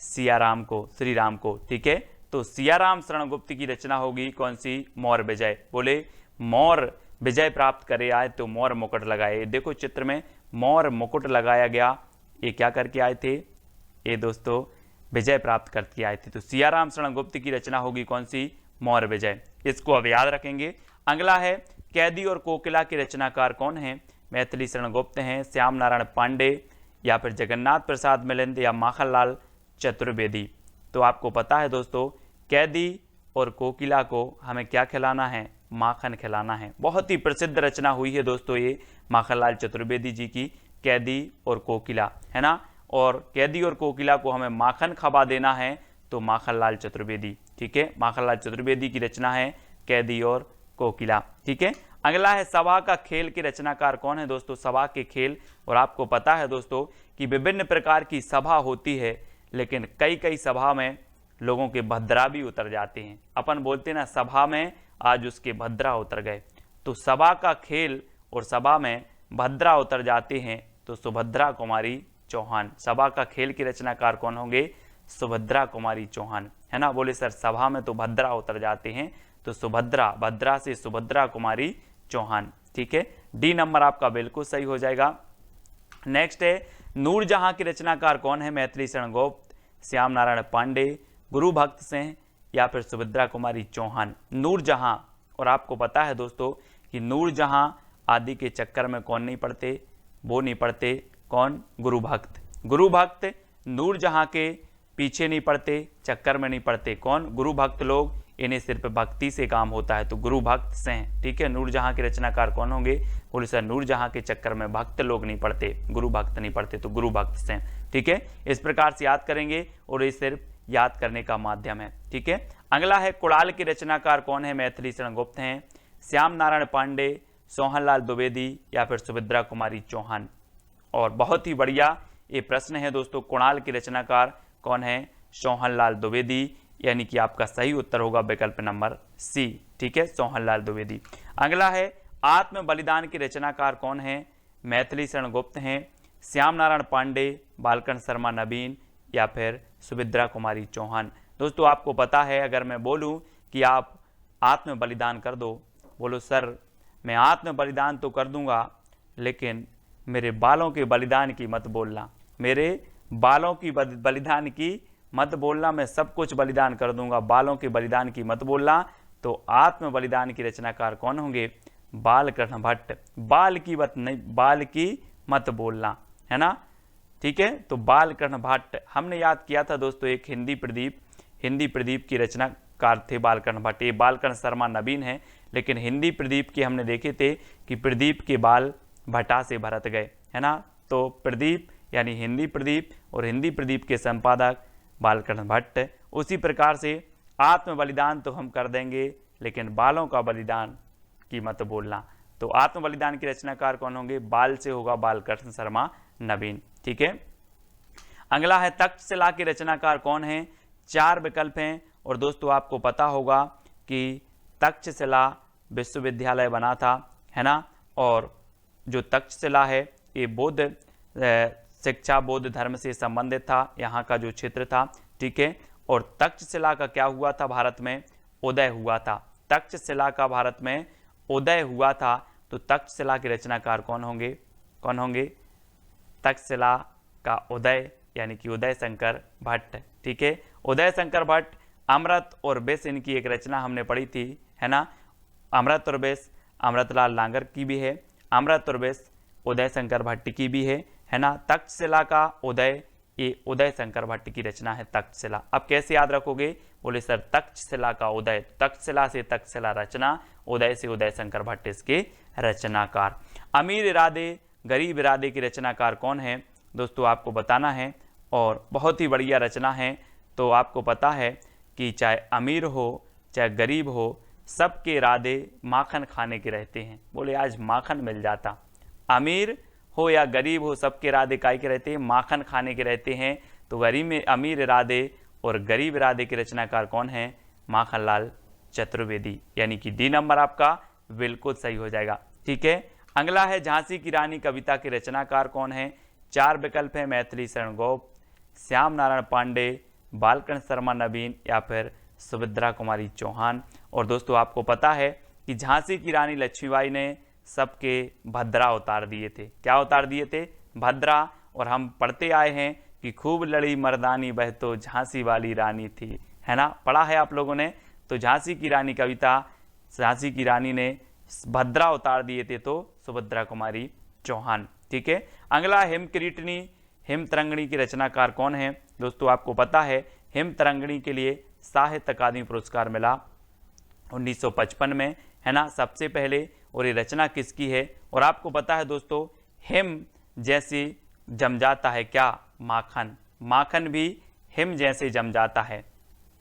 सियाराम को, श्री राम को। ठीक है, तो सियाराम शरण गुप्त की रचना होगी कौन सी, मौर्य विजय। बोले मौर्य विजय प्राप्त करे आए तो मौर्य मुकुट लगाए। देखो चित्र में मौर्य मुकुट लगाया गया, ये क्या करके आए थे, ये दोस्तों विजय प्राप्त करके आए थे। तो सियाराम शरण गुप्त की रचना होगी कौन सी, मौर्य विजय। इसको अब याद रखेंगे। अगला है कैदी और कोकिला के रचनाकार कौन है। मैथिली शरण गुप्त हैं, श्याम नारायण पांडे या फिर जगन्नाथ प्रसाद मिलिंद या माखनलाल चतुर्वेदी। तो आपको पता है दोस्तों कैदी और कोकिला को हमें क्या खिलाना है, माखन खिलाना है। बहुत ही प्रसिद्ध रचना हुई है दोस्तों ये माखनलाल चतुर्वेदी जी की, कैदी और कोकिला, है ना। और कैदी और कोकिला को हमें माखन खवा देना है तो माखनलाल चतुर्वेदी। ठीक है, माखनलाल चतुर्वेदी की रचना है कैदी और कोकिला। ठीक है, अगला है सभा का खेल के रचनाकार कौन है दोस्तों। सभा के खेल, और आपको पता है दोस्तों कि विभिन्न प्रकार की सभा होती है लेकिन कई कई सभा में लोगों के भद्रा भी उतर जाते हैं। अपन बोलते ना सभा में आज उसके भद्रा उतर गए। तो सभा का खेल और सभा में भद्रा उतर जाते हैं तो सुभद्रा कुमारी चौहान। सभा का खेल के रचनाकार कौन होंगे, सुभद्रा कुमारी चौहान, है ना। बोले सर सभा में तो भद्रा उतर जाते हैं तो सुभद्रा, भद्रा से सुभद्रा कुमारी चौहान। ठीक है, डी नंबर आपका बिल्कुल सही हो जाएगा। नेक्स्ट है नूरजहां के रचनाकार कौन है। मैथिली शरण गुप्त, श्याम नारायण पांडे, गुरु भक्त सिंह या फिर सुभद्रा कुमारी चौहान। नूरजहां, और आपको पता है दोस्तों कि नूरजहां आदि के चक्कर में कौन नहीं पड़ते, वो नहीं पड़ते, कौन, गुरु भक्त। गुरु भक्त नूरजहां के पीछे नहीं पड़ते, चक्कर में नहीं पड़ते, कौन, गुरु भक्त लोग। इन्हें सिर्फ भक्ति से काम होता है तो गुरु भक्त सिंह। ठीक है, नूरजहां के रचनाकार कौन होंगे, बोले सर नूरजहां के चक्कर में भक्त लोग नहीं पड़ते, गुरु भक्त नहीं पड़ते तो गुरु भक्त सिंह। ठीक है, इस प्रकार से याद करेंगे और ये सिर्फ याद करने का माध्यम है। ठीक है, अगला है कुणाल के रचनाकार कौन है। मैथिली शरण गुप्त हैं, श्याम नारायण पांडे, सोहनलाल द्विवेदी या फिर सुभद्रा कुमारी चौहान। और बहुत ही बढ़िया ये प्रश्न है दोस्तों, कुणाल के रचनाकार कौन है, सोहनलाल द्विवेदी, यानी कि आपका सही उत्तर होगा विकल्प नंबर सी। ठीक है, सोहनलाल द्विवेदी। अगला है आत्म बलिदान के रचनाकार कौन है। मैथिली शरण गुप्त हैं, श्याम नारायण पांडे, बालकन शर्मा नवीन या फिर सुभद्रा कुमारी चौहान। दोस्तों आपको पता है अगर मैं बोलूं कि आप आत्म बलिदान कर दो, बोलो सर मैं आत्म बलिदान तो कर दूंगा लेकिन मेरे बालों के बलिदान की मत बोलना, मेरे बालों की बलिदान की मत बोलना, मैं सब कुछ बलिदान कर दूंगा, बालों के बलिदान की मत बोलना। तो आत्म बलिदान की रचनाकार कौन होंगे, बालकृष्ण भट्ट। बाल की मत नहीं, बाल की मत बोलना, है ना। ठीक है, तो बालकृष्ण भट्ट हमने याद किया था दोस्तों, एक हिंदी प्रदीप की रचनाकार थे बालकृष्ण भट्ट। ये बालकृष्ण शर्मा नवीन है लेकिन हिंदी प्रदीप के हमने देखे थे कि प्रदीप के बाल भट्टा से भरत गए, है ना। तो प्रदीप यानी हिंदी प्रदीप और हिंदी प्रदीप के संपादक बालकृष्ण भट्ट। उसी प्रकार से आत्म बलिदान तो हम कर देंगे लेकिन बालों का बलिदान की मत बोलना। तो आत्म बलिदान की रचनाकार कौन होंगे, बाल से होगा बालकृष्ण शर्मा नवीन। ठीक है, अगला है तक्षशिला के रचनाकार कौन है। 4 विकल्प हैं और दोस्तों आपको पता होगा कि तक्षशिला विश्वविद्यालय बना था, है ना। और जो तक्षशिला है ये बौद्ध शिक्षा, बौद्ध धर्म से संबंधित था, यहाँ का जो क्षेत्र था। ठीक है, और तक्षशिला का क्या हुआ था, भारत में उदय हुआ था। तक्षशिला का भारत में उदय हुआ था, तो तक्षशिला के रचनाकार कौन होंगे? तक्षशिला का उदय यानी कि उदय शंकर भट्ट। ठीक है, उदय शंकर भट्ट। अमृत और विष इनकी एक रचना हमने पढ़ी थी, है ना। अमृत और विष अमृतलाल लांगर की भी है, अमृत और विष उदय शंकर भट्ट की भी है ना। तक्षशिला का उदय, ये उदय शंकर भट्ट की रचना है तक्षशिला। अब कैसे याद रखोगे? बोले सर तक्षशिला का उदय, तक्षशिला से तक्षशिला रचना, उदय से उदय शंकर भट्ट इसके रचनाकार। अमीर इरादे गरीब इरादे की रचनाकार कौन है दोस्तों? आपको बताना है, और बहुत ही बढ़िया रचना है। तो आपको पता है कि चाहे अमीर हो चाहे गरीब हो, सबके इरादे माखन खाने के रहते हैं। बोले आज माखन मिल जाता। अमीर हो या गरीब हो, सबके इरादे काय के रहते हैं? माखन खाने के रहते हैं। तो गरीब में अमीर इरादे और गरीब इरादे के रचनाकार कौन है? माखनलाल चतुर्वेदी, यानी कि डी नंबर आपका बिल्कुल सही हो जाएगा। ठीक है, अगला है झांसी की रानी कविता के रचनाकार कौन है? 4 विकल्प है, मैथिली शरण गोप, श्याम नारायण पांडे, बालकृष्ण शर्मा नवीन या फिर सुभद्रा कुमारी चौहान। और दोस्तों आपको पता है कि झांसी की रानी लक्ष्मीबाई ने सबके भद्रा उतार दिए थे। क्या उतार दिए थे? भद्रा। और हम पढ़ते आए हैं कि खूब लड़ी मर्दानी वह तो झांसी वाली रानी थी, है ना, पढ़ा है आप लोगों ने। तो झांसी की रानी कविता, झांसी की रानी ने भद्रा उतार दिए थे, तो सुभद्रा कुमारी चौहान। ठीक है, अगला हिमकिरीटनी हिमतरंगिणी की रचनाकार कौन है दोस्तों? आपको पता है हिमतरंगिणी के लिए साहित्य अकादमी पुरस्कार मिला 1955 में, है ना, सबसे पहले। और ये रचना किसकी है? और आपको पता है दोस्तों, हिम जैसे जम जाता है क्या? माखन। माखन भी हिम जैसे जम जाता है,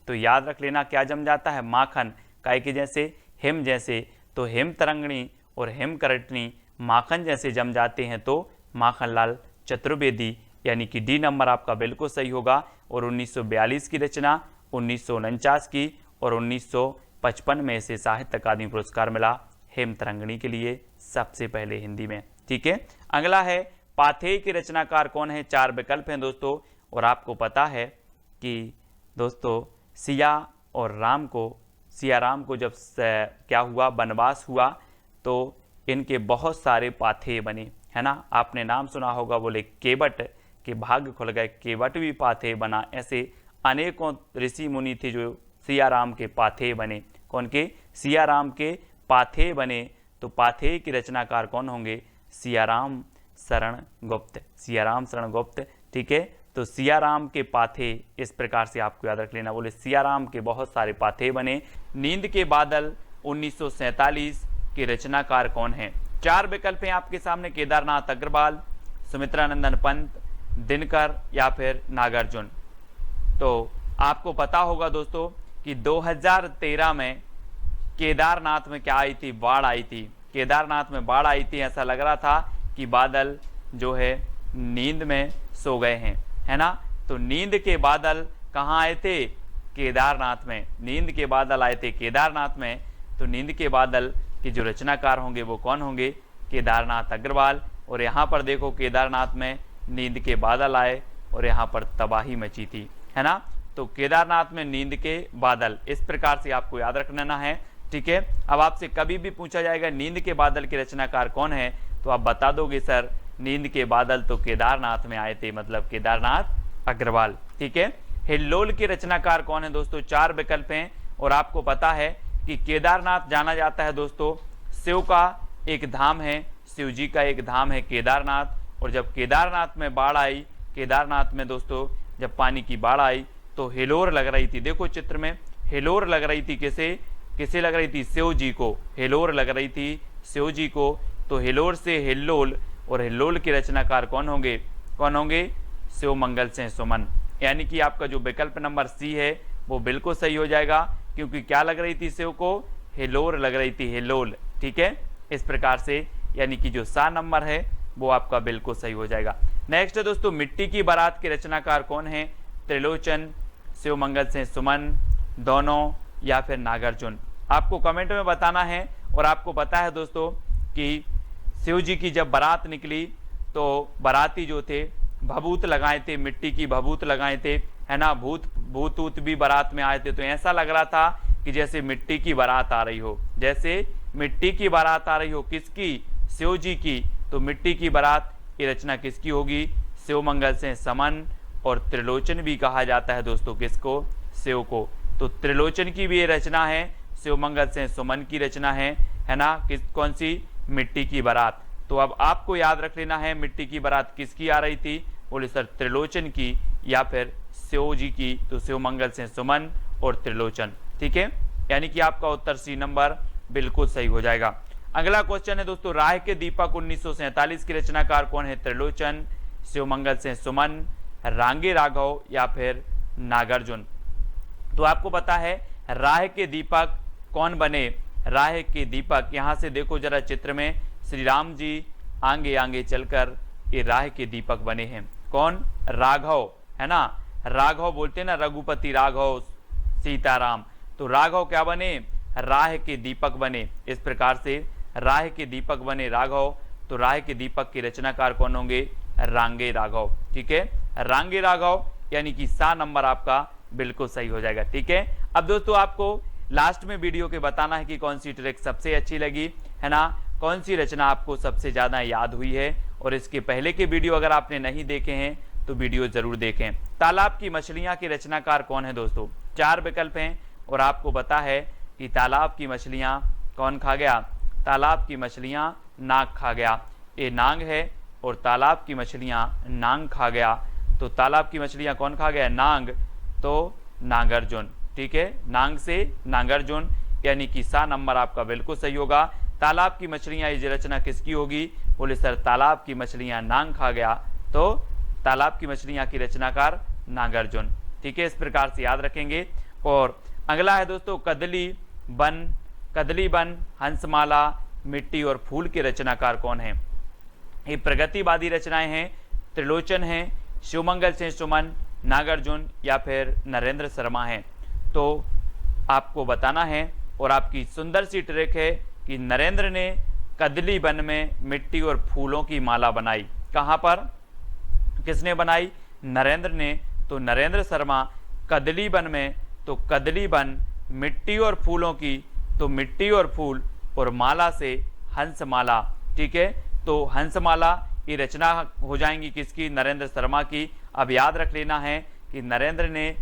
तो याद रख लेना क्या जम जाता है? माखन। काय के जैसे? हिम जैसे। तो हिमतरंगिणी और हिमकरटनी माखन जैसे जम जाते हैं, तो माखनलाल चतुर्वेदी, यानी कि डी नंबर आपका बिल्कुल सही होगा। और 1942 की रचना, 1949 की और 1955 में इसे साहित्य अकादमी पुरस्कार मिला हेमतरंगिणी के लिए, सबसे पहले हिंदी में। ठीक है, अगला है पाथेय के रचनाकार कौन है? 4 विकल्प हैं दोस्तों। और आपको पता है कि दोस्तों सिया राम को जब क्या हुआ, वनवास हुआ, तो इनके बहुत सारे पाथेय बने, है ना। आपने नाम सुना होगा, बोले केवट के भाग्य खुल गए, केवट भी पाथेय बना। ऐसे अनेकों ऋषि मुनि थे जो सिया राम के पाथेय बने। कौन के? सिया राम के पाथेय बने। तो पाथेय के रचनाकार कौन होंगे? सियाराम शरण गुप्त, सियाराम शरण गुप्त। ठीक है, तो सियाराम के पाथेय इस प्रकार से आपको याद रख लेना। बोले सियाराम के बहुत सारे पाथेय बने। नींद के बादल 1947 के रचनाकार कौन है? 4 विकल्प हैं आपके सामने, केदारनाथ अग्रवाल, सुमित्रानंदन पंत, दिनकर या फिर नागार्जुन। तो आपको पता होगा दोस्तों कि 2013 में केदारनाथ में क्या आई थी? बाढ़ आई थी। केदारनाथ में बाढ़ आई थी, ऐसा लग रहा था कि बादल जो है नींद में सो गए हैं, है ना। तो नींद के बादल कहाँ आए थे? केदारनाथ में। नींद के बादल आए थे केदारनाथ में। तो नींद के बादल के जो रचनाकार होंगे वो कौन होंगे? केदारनाथ अग्रवाल। और यहाँ पर देखो केदारनाथ में नींद के बादल आए और यहाँ पर तबाही मची थी, है ना। तो केदारनाथ में नींद के बादल, इस प्रकार से आपको याद रखना है। ठीक है, अब आपसे कभी भी पूछा जाएगा नींद के बादल के रचनाकार कौन है, तो आप बता दोगे सर नींद के बादल तो केदारनाथ में आए थे, मतलब केदारनाथ अग्रवाल। ठीक है, हिल्लोल के रचनाकार कौन है दोस्तों? 4 विकल्प हैं। और आपको पता है कि केदारनाथ जाना जाता है दोस्तों, शिव का एक धाम है, शिव जी का एक धाम है केदारनाथ। और जब केदारनाथ में बाढ़ आई, केदारनाथ में दोस्तों जब पानी की बाढ़ आई तो हिलोर लग रही थी। देखो चित्र में हिलोर लग रही थी, किसे लग रही थी? शिव जी को हिलोर लग रही थी, शिव जी को। तो हिलोर से हिल्लोल, और हिल्लोल के रचनाकार कौन होंगे? शिव मंगल सिंह सुमन। यानी कि आपका जो विकल्प नंबर सी है वो बिल्कुल सही हो जाएगा, क्योंकि क्या लग रही थी शिव को? हिलोर लग रही थी, हिलोल। ठीक है, इस प्रकार से यानी कि जो सा नंबर है वो आपका बिल्कुल सही हो जाएगा। नेक्स्ट है दोस्तों मिट्टी की बारात के रचनाकार कौन है? त्रिलोचन, शिव मंगल सिंह सुमन, दोनों या फिर नागार्जुन। आपको कमेंट में बताना है। और आपको पता है दोस्तों कि शिव जी की जब बारात निकली तो बाराती जो थे भभूत लगाए थे, मिट्टी की भभूत लगाए थे, है ना। भूत भी बारात में आए थे। तो ऐसा लग रहा था कि जैसे मिट्टी की बारात आ रही हो, जैसे मिट्टी की बारात आ रही हो, किसकी? शिव जी की। तो मिट्टी की बारात ये रचना किसकी होगी? शिव मंगल से समन। और त्रिलोचन भी कहा जाता है दोस्तों किसको? शिव को। तो त्रिलोचन की भी ये रचना है, शिव मंगल से सुमन की रचना है ना? कौन सी? मिट्टी की बारात। तो अब आपको याद रख लेना है मिट्टी की बारात किसकी आ रही थी? बोले सर त्रिलोचन की या फिर शिव जी की। तो शिव मंगल से सुमन और त्रिलोचन। ठीक है, यानी कि आपका उत्तर सी नंबर बिल्कुल सही हो जाएगा। अगला क्वेश्चन है दोस्तों, राह के दीपक 1947 की रचनाकार कौन है? त्रिलोचन, शिव मंगल से सुमन, रांगे राघव या फिर नागार्जुन। तो आपको पता है राह के दीपक कौन बने? राह के दीपक, यहां से देखो जरा चित्र में, श्री राम जी आगे आगे चलकर ये राह के दीपक बने हैं। कौन? राघव, है ना? राघव बोलते ना, रघुपति राघव सीताराम। तो राघव क्या बने? राह के दीपक बने। इस प्रकार से राह के दीपक बने राघव। तो राह के दीपक के रचनाकार कौन होंगे? रांगे राघव। ठीक है, रांगे राघव, यानी कि सा नंबर आपका बिल्कुल सही हो जाएगा। ठीक है, अब दोस्तों आपको लास्ट में वीडियो के बताना है कि कौन सी ट्रिक सबसे अच्छी लगी, है ना? कौन सी रचना आपको सबसे ज्यादा याद हुई है। और इसके पहले के वीडियो अगर आपने नहीं देखे हैं तो वीडियो जरूर देखें। तालाब की मछलियां के रचनाकार कौन है दोस्तों? 4 विकल्प हैं और आपको पता है कि तालाब की मछलियां कौन खा गया? तालाब की मछलियां नाग खा गया। ये नाग है और तालाब की मछलियां नाग खा गया। तो तालाब की मछलियां कौन खा गया? नाग। तो नागार्जुन। ठीक है, नाग से नागार्जुन, यानी कि सा नंबर आपका बिल्कुल सही होगा। तालाब की मछलियां ये रचना किसकी होगी? बोले सर तालाब की मछलियां नाग खा गया। तो तालाब की मछलियां की रचनाकार नागार्जुन। ठीक है, इस प्रकार से याद रखेंगे। और अगला है दोस्तों, कदली बन, हंसमाला, मिट्टी और फूल के रचनाकार कौन है? ये प्रगतिवादी रचनाएं हैं। त्रिलोचन है, शिवमंगल से सुमन, नागार्जुन या फिर नरेंद्र शर्मा है। तो आपको बताना है और आपकी सुंदर सी ट्रिक है कि नरेंद्र ने कदली वन में मिट्टी और फूलों की माला बनाई। कहां पर? किसने बनाई? नरेंद्र ने। तो नरेंद्र शर्मा कदली वन में, तो कदली वन मिट्टी और फूलों की, तो मिट्टी और फूल और माला से हंसमाला। ठीक है, तो हंसमाला ये रचना हो जाएंगी किसकी? नरेंद्र शर्मा की। अब याद रख लेना है कि नरेंद्र ने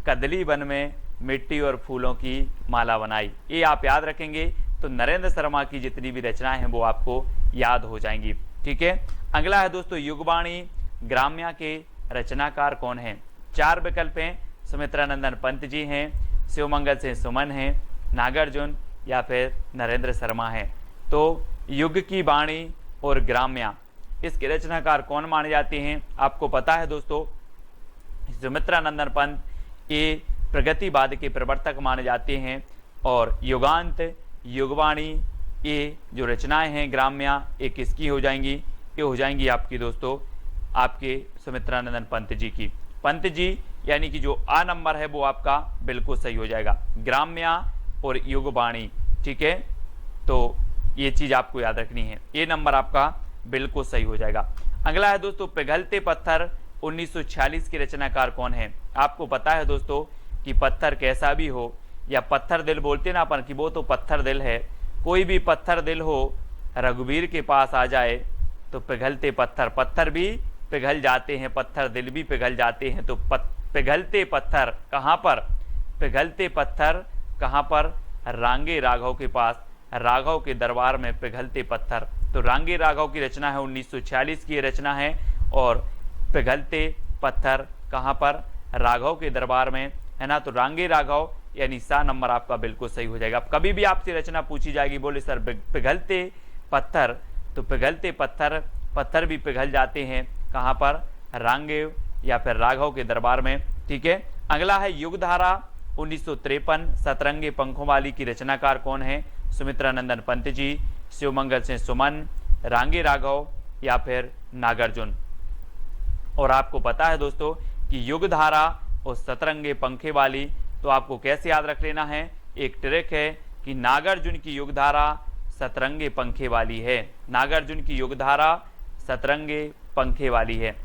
कदली वन में मिट्टी और फूलों की माला बनाई। ये आप याद रखेंगे तो नरेंद्र शर्मा की जितनी भी रचनाएं हैं वो आपको याद हो जाएंगी। ठीक है, अगला है दोस्तों, युगवाणी ग्राम्या के रचनाकार कौन है? 4 विकल्प हैं। सुमित्रानंदन पंत जी हैं, शिवमंगल से सुमन हैं, नागार्जुन या फिर नरेंद्र शर्मा हैं। तो युग की वाणी और ग्राम्या, इसके रचनाकार कौन माने जाते हैं? आपको पता है दोस्तों, सुमित्रानंदन पंत ये प्रगतिवाद के प्रवर्तक माने जाते हैं। और युगांत, युगवाणी ये जो रचनाएं हैं ग्राम्या, ये किसकी हो जाएंगी? ये हो जाएंगी आपकी दोस्तों आपके सुमित्रानंदन पंत जी की। पंत जी यानी कि जो आ नंबर है वो आपका बिल्कुल सही हो जाएगा, ग्राम्या और युगवाणी। ठीक है, तो ये चीज आपको याद रखनी है, ये नंबर आपका बिल्कुल सही हो जाएगा। अगला है दोस्तों, पिघलते पत्थर 1946 के रचनाकार कौन है? आपको पता है दोस्तों कि पत्थर कैसा भी हो, या पत्थर दिल बोलते ना अपन, कि वो तो पत्थर दिल है। कोई भी पत्थर दिल हो रघुवीर के पास आ जाए तो पिघलते पत्थर, पत्थर भी पिघल जाते हैं, पत्थर दिल भी पिघल जाते हैं। तो पिघलते पत्थर कहाँ पर? पिघलते पत्थर कहाँ पर? रांगे राघव के पास, राघव के दरबार में पिघलते पत्थर। तो रांगे राघव की रचना है, 1946 की रचना है। और पिघलते पत्थर कहाँ पर? राघव के दरबार में, है ना? तो रांगे राघव यानी सा नंबर आपका बिल्कुल सही हो जाएगा। कभी भी आपसे रचना पूछी जाएगी, बोले सर पिघलते पत्थर, तो पिघलते पत्थर, पत्थर भी पिघल जाते हैं कहाँ पर? रांगे या फिर राघव के दरबार में। ठीक है, अगला है युगधारा 1953 सतरंगे पंखों वाली की रचनाकार कौन है? सुमित्रानंदन पंत जी, शिवमंगल से सुमन, रांगे राघव या फिर नागार्जुन। और आपको पता है दोस्तों कि युगधारा और सतरंगे पंखे वाली, तो आपको कैसे याद रख लेना है? एक ट्रिक है कि नागार्जुन की युगधारा सतरंगे पंखे वाली है, नागार्जुन की युगधारा सतरंगे पंखे वाली है।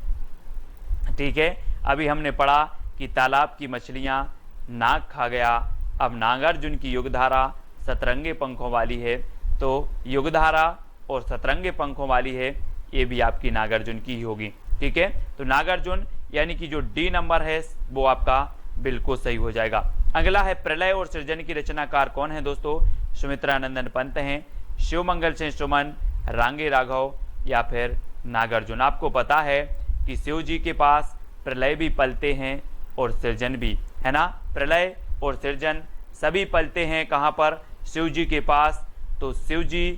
ठीक है, अभी हमने पढ़ा कि तालाब की मछलियां नाग खा गया। अब नागार्जुन की युगधारा सतरंगे पंखों वाली है, तो युगधारा और सतरंगे पंखों वाली है, ये भी आपकी नागार्जुन की ही होगी। ठीक है, तो नागार्जुन यानी कि जो डी नंबर है वो आपका बिल्कुल सही हो जाएगा। अगला है प्रलय और सृजन की रचनाकार कौन है दोस्तों? सुमित्रानंदन पंत हैं, शिवमंगल सिंह सुमन, रांगे राघव या फिर नागार्जुन। आपको पता है कि शिव जी के पास प्रलय भी पलते हैं और सृजन भी, है ना। प्रलय और सृजन सभी पलते हैं कहाँ पर? शिव जी के पास। तो शिव जी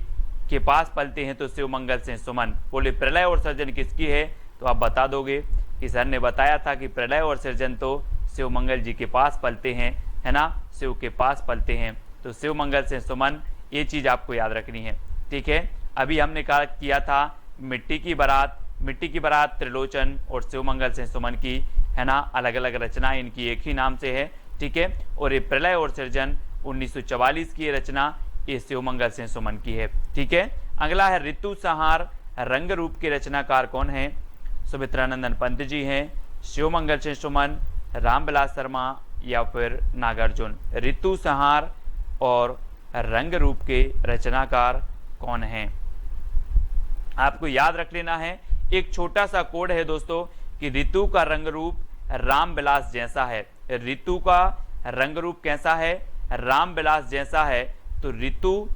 के पास पलते हैं तो शिवमंगल सिंह सुमन। बोले प्रलय और सृजन किसकी है? तो आप बता दोगे कि सर ने बताया था कि प्रलय और सृजन तो शिवमंगल जी के पास पलते हैं, है ना, शिव के पास पलते हैं। तो शिवमंगल सिंह सुमन, ये चीज़ आपको याद रखनी है। ठीक है, अभी हमने कहा किया था मिट्टी की बारात त्रिलोचन और शिवमंगल सिंह सुमन की, है ना, अलग अलग रचनाएं इनकी एक ही नाम से है। ठीक है, और ये प्रलय और सृजन 1944 की रचना ये शिवमंगल सिंह सुमन की है। ठीक है, अगला है ऋतु संहार रंग रूप के रचनाकार कौन है? सुमित्रानंदन पंत जी हैं, शिवमंगल सिंह सुमन, रामविलास शर्मा या फिर नागार्जुन। ऋतु संहार और रंग रूप के रचनाकार कौन हैं? आपको याद रख लेना है, एक छोटा सा कोड है दोस्तों कि ऋतु का रंग रूप रामविलास जैसा है। ऋतु का रंग रूप कैसा है? रामविलास जैसा है। तो ऋतु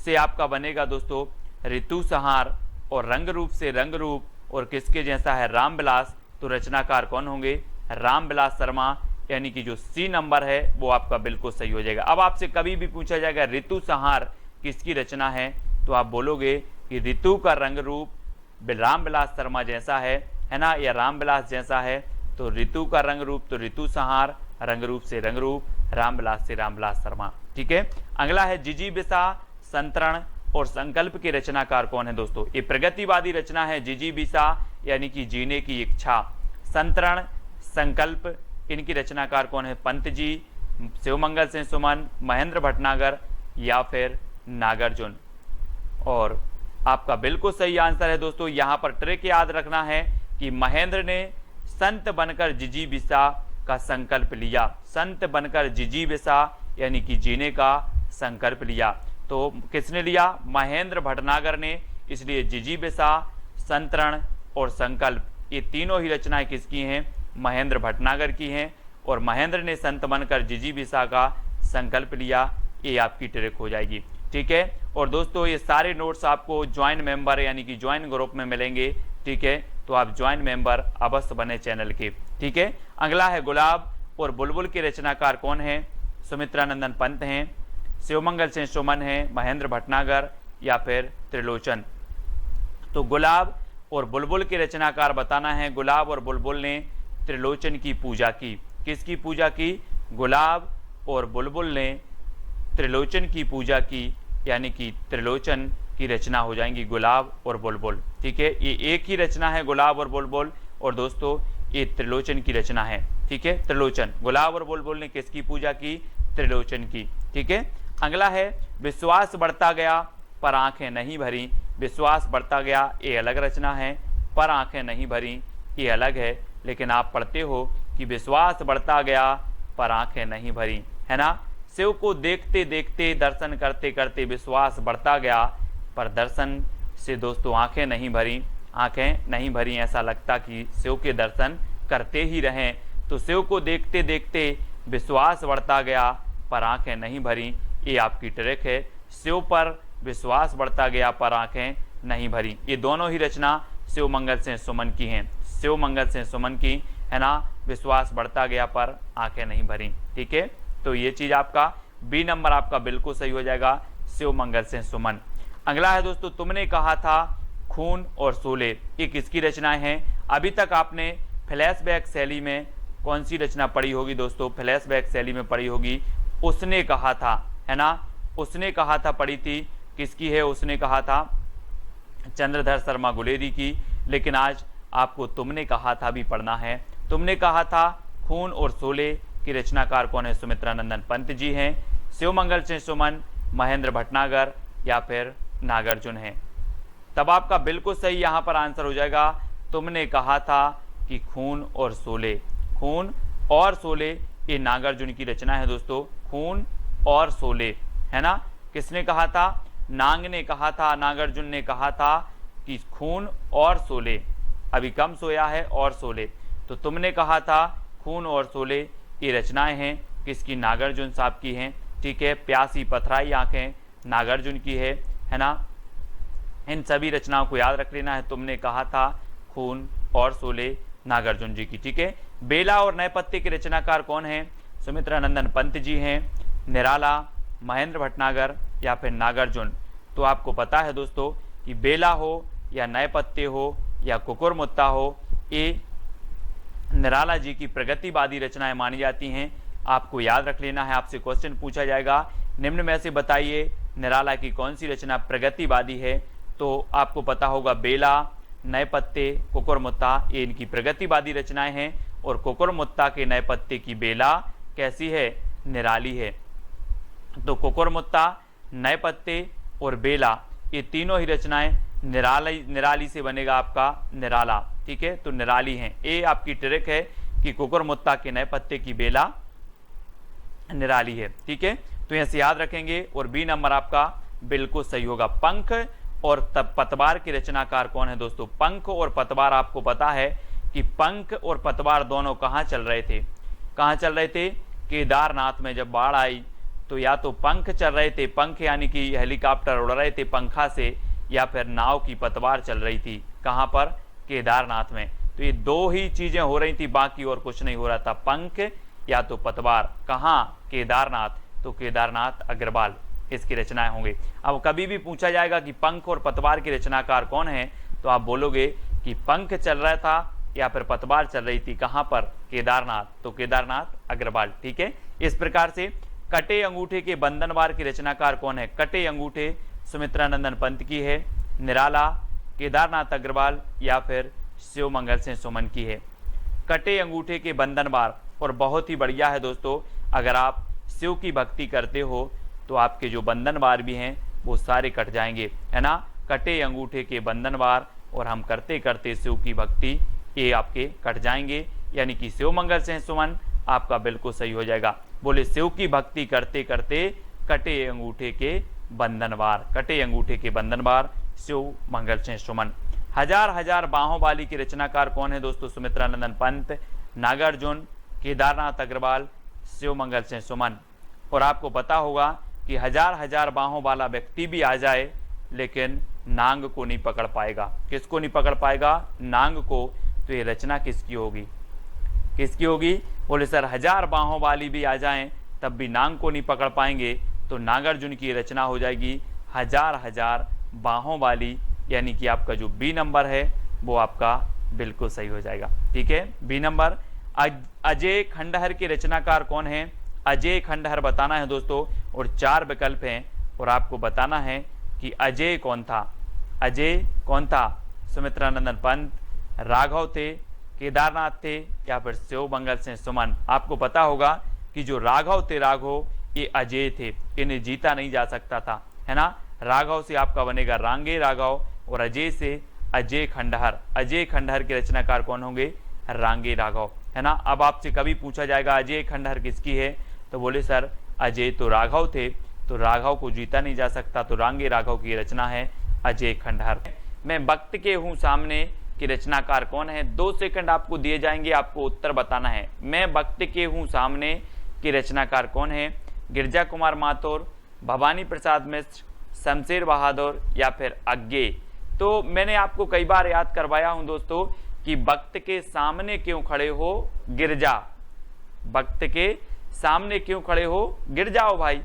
से आपका बनेगा दोस्तों ऋतु संहार और रंग रूप से रंग रूप, और किसके जैसा है? रामविलास। तो रचनाकार कौन होंगे? रामविलास शर्मा, यानी कि जो सी नंबर है वो आपका बिल्कुल सही हो जाएगा। अब आपसे कभी भी पूछा जाएगा ऋतु संहार किसकी रचना है, तो आप बोलोगे कि ऋतु का रंग रूप रामविलास शर्मा जैसा है ना, या रामविलास जैसा है। तो ऋतु का रंग रूप तो ऋतु संहार, रंग रूप से रंग रूप, रामविलास से रामविलास शर्मा। ठीक है, अगला है जिजीविषा संतरण और संकल्प के रचनाकार कौन है दोस्तों? ये प्रगतिवादी रचना है। जिजीविषा यानी कि जीने की इच्छा, संतरण संकल्प, इनकी रचनाकार कौन है? पंत जी, शिवमंगल सिंह सुमन, महेंद्र भटनागर या फिर नागार्जुन। और आपका बिल्कुल सही आंसर है दोस्तों। यहाँ पर ट्रिक याद रखना है कि महेंद्र ने संत बनकर जिजीविषा का संकल्प लिया। संत बनकर जिजीविषा यानी कि जीने का संकल्प लिया। तो किसने लिया? महेंद्र भटनागर ने। इसलिए जिजीविषा, संतरण और संकल्प ये तीनों ही रचनाएं किसकी हैं? महेंद्र भटनागर की हैं। और महेंद्र ने संत बनकर जिजीविषा का संकल्प लिया, ये आपकी ट्रिक हो जाएगी। ठीक है, और दोस्तों ये सारे नोट्स आपको ज्वाइन मेंबर यानी कि ज्वाइन ग्रुप में मिलेंगे। ठीक है, तो आप ज्वाइन मेंबर अवश्य बने चैनल के। ठीक है, अगला है गुलाब और बुलबुल के रचनाकार कौन है? सुमित्रानंदन पंत हैं, शिवमंगल सिंह सुमन हैं, महेंद्र भटनागर या फिर त्रिलोचन। तो गुलाब और बुलबुल के रचनाकार बताना है। गुलाब और बुलबुल ने त्रिलोचन की पूजा की। किसकी पूजा की? गुलाब और बुलबुल ने त्रिलोचन की पूजा की, यानी कि त्रिलोचन की रचना हो जाएंगी गुलाब और बुलबुल। ठीक है, ये एक ही रचना है गुलाब और बुलबुल, और दोस्तों ये त्रिलोचन की रचना है। ठीक है, त्रिलोचन, गुलाब और बुलबुल ने किसकी पूजा की? त्रिलोचन की। ठीक है, अगला है विश्वास बढ़ता गया पर आंखें नहीं भरी। विश्वास बढ़ता गया ये अलग रचना है, पर आंखें नहीं भरी ये अलग है। लेकिन आप पढ़ते हो कि विश्वास बढ़ता गया पर आंखें नहीं भरी, है ना। शिव को देखते देखते दर्शन करते करते विश्वास बढ़ता गया, पर दर्शन से दोस्तों आंखें नहीं भरी। आंखें नहीं भरी, ऐसा लगता कि शिव के दर्शन करते ही रहें। तो शिव को देखते देखते विश्वास बढ़ता गया पर आंखें नहीं भरी, ये आपकी ट्रिक है। शिव पर विश्वास बढ़ता गया पर आंखें नहीं भरी, ये दोनों ही रचना शिवमंगल सिंह सुमन की हैं। शिवमंगल सिंह सुमन की, है ना, विश्वास बढ़ता गया पर आंखें नहीं भरी। ठीक है, तो ये चीज आपका बी नंबर आपका बिल्कुल सही हो जाएगा, शिवमंगल सिंह सुमन। अगला है दोस्तों, तुमने कहा था खून और शोले, ये किसकी रचनाएं हैं? अभी तक आपने फ्लैशबैक शैली में कौन सी रचना पढ़ी होगी दोस्तों? फ्लैशबैक शैली में पढ़ी होगी उसने कहा था, है ना। उसने कहा था पढ़ी थी, किसकी है उसने कहा था? चंद्रधर शर्मा गुलेरी की। लेकिन आज आपको तुमने कहा था भी पढ़ना है। तुमने कहा था खून और शोले की रचनाकार कौन है? सुमित्रानंदन पंत जी हैं, शिवमंगल सिंह सुमन, महेंद्र भटनागर या फिर नागार्जुन हैं। तब आपका बिल्कुल सही यहाँ पर आंसर हो जाएगा, तुमने कहा था कि खून और शोले। खून और शोले ये नागार्जुन की रचना है दोस्तों। खून और शोले, है ना। किसने कहा था? नांग ने कहा था, नागार्जुन ने कहा था कि खून और शोले, अभी कम सोया है और शोले, तो तुमने कहा था खून और शोले। ये रचनाएं हैं किसकी? नागार्जुन साहब की हैं, ठीक है। प्यासी पथराई आंखें नागार्जुन की है ना। इन सभी रचनाओं को याद रख लेना है। तुमने कहा था खून और शोले नागार्जुन जी की, ठीक है। बेला और नए पत्ते के रचनाकार कौन हैं? सुमित्रानंदन पंत जी हैं, निराला, महेंद्र भटनागर या फिर नागार्जुन। तो आपको पता है दोस्तों कि बेला हो या नए पत्ते हो या कुकुरमुत्ता हो, ये निराला जी की प्रगतिवादी रचनाएं मानी जाती हैं। आपको याद रख लेना है, आपसे क्वेश्चन पूछा जाएगा निम्न में से बताइए निराला की कौन सी रचना प्रगतिवादी है। तो आपको पता होगा बेला, नए पत्ते, कुकुरमुत्ता, ये इनकी प्रगतिवादी रचनाएं हैं। और कुकुरमुत्ता के नए पत्ते की बेला कैसी है? निराली है। तो कुकुरमुत्ता, नए पत्ते और बेला, ये तीनों ही रचनाएं निराली से बनेगा आपका निराला, ठीक है। तो निराली हैं। ये आपकी ट्रिक है कि कुकुरमुत्ता के नए पत्ते की बेला निराली है, ठीक है। तो यहाँ से याद रखेंगे। और बी नंबर आपका बिल्कुल सही होगा। पंख और पतवार के रचनाकार कौन है दोस्तों? पंख और पतवार, आपको पता है कि पंख और पतवार दोनों कहाँ चल रहे थे? कहाँ चल रहे थे? केदारनाथ में जब बाढ़ आई तो या तो पंख चल रहे थे, पंख यानी कि हेलीकॉप्टर उड़ रहे थे पंखा से, या फिर नाव की पतवार चल रही थी। कहाँ पर? केदारनाथ में। तो ये दो ही चीजें हो रही थी, बाकी और कुछ नहीं हो रहा था, पंख या तो पतवार। कहाँ? केदारनाथ। तो केदारनाथ अग्रवाल इसकी रचनाएं होंगे। अब कभी भी पूछा जाएगा कि पंख और पतवार के रचनाकार कौन है, तो आप बोलोगे कि पंख चल रहा था या फिर पतवार चल रही थी। कहाँ पर? केदारनाथ। तो केदारनाथ अग्रवाल, ठीक है। इस प्रकार से कटे अंगूठे के बंधनवार की रचनाकार कौन है? कटे अंगूठे सुमित्रानंदन पंत की है, निराला, केदारनाथ अग्रवाल या फिर शिव मंगल सिंह सुमन की है। कटे अंगूठे के बंधनवार, और बहुत ही बढ़िया है दोस्तों, अगर आप शिव की भक्ति करते हो तो आपके जो बंधनवार भी हैं वो सारे कट जाएंगे, है ना। कटे अंगूठे के बंधनवार, और हम करते करते शिव की भक्ति, ये आपके कट जाएंगे, यानी कि शिव मंगल सिंह सुमन आपका बिल्कुल सही हो जाएगा। बोले शिव की भक्ति करते करते कटे अंगूठे के बंधनवार, कटे अंगूठे के बंधनवार शिव मंगल सिंह सुमन। हजार हजार बाहों वाली की रचनाकार कौन है दोस्तों? सुमित्रानंदन पंत, नागार्जुन, केदारनाथ अग्रवाल, शिव मंगल सिंह सुमन। और आपको पता होगा कि हजार हजार बाहों वाला व्यक्ति भी आ जाए लेकिन नांग को नहीं पकड़ पाएगा। किसको नहीं पकड़ पाएगा? नांग को। तो ये रचना किसकी होगी? किसकी होगी? बोले सर हजार बाहों वाली भी आ जाएं तब भी नांग को नहीं पकड़ पाएंगे, तो नागार्जुन की रचना हो जाएगी हजार हजार बाहों वाली, यानी कि आपका जो बी नंबर है वो आपका बिल्कुल सही हो जाएगा, ठीक है। B number. अजय खंडहर के रचनाकार कौन है? अजय खंडहर बताना है दोस्तों, और 4 विकल्प हैं और आपको बताना है कि अजय कौन था। अजय कौन था? सुमित्रानंदन पंत, राघव थे, केदारनाथ थे या फिर शिव मंगल सिंह सुमन। आपको पता होगा कि जो राघव थे, राघव ये अजय थे, इन्हें जीता नहीं जा सकता था, है ना। राघव से आपका बनेगा रांगे राघव, और अजय से अजय खंडहर। अजय खंडहर के रचनाकार कौन होंगे? रांगे राघव, है ना। अब आपसे कभी पूछा जाएगा अजय खंडहर किसकी है, तो बोले सर अजय तो राघव थे, तो राघव को जीता नहीं जा सकता, तो रांगे राघव की रचना है अजय खंडहर। मैं वक्त के हूँ सामने की रचनाकार कौन है? 2 सेकंड आपको दिए जाएंगे, आपको उत्तर बताना है। मैं वक्त के हूँ सामने की रचनाकार कौन है? गिरजा कुमार माथुर, भवानी प्रसाद मिश्र, शमशेर बहादुर या फिर अज्ञे। तो मैंने आपको कई बार याद करवाया हूं दोस्तों कि वक्त के सामने क्यों खड़े हो? गिरजा। वक्त के सामने क्यों खड़े हो? गिर जाओ भाई।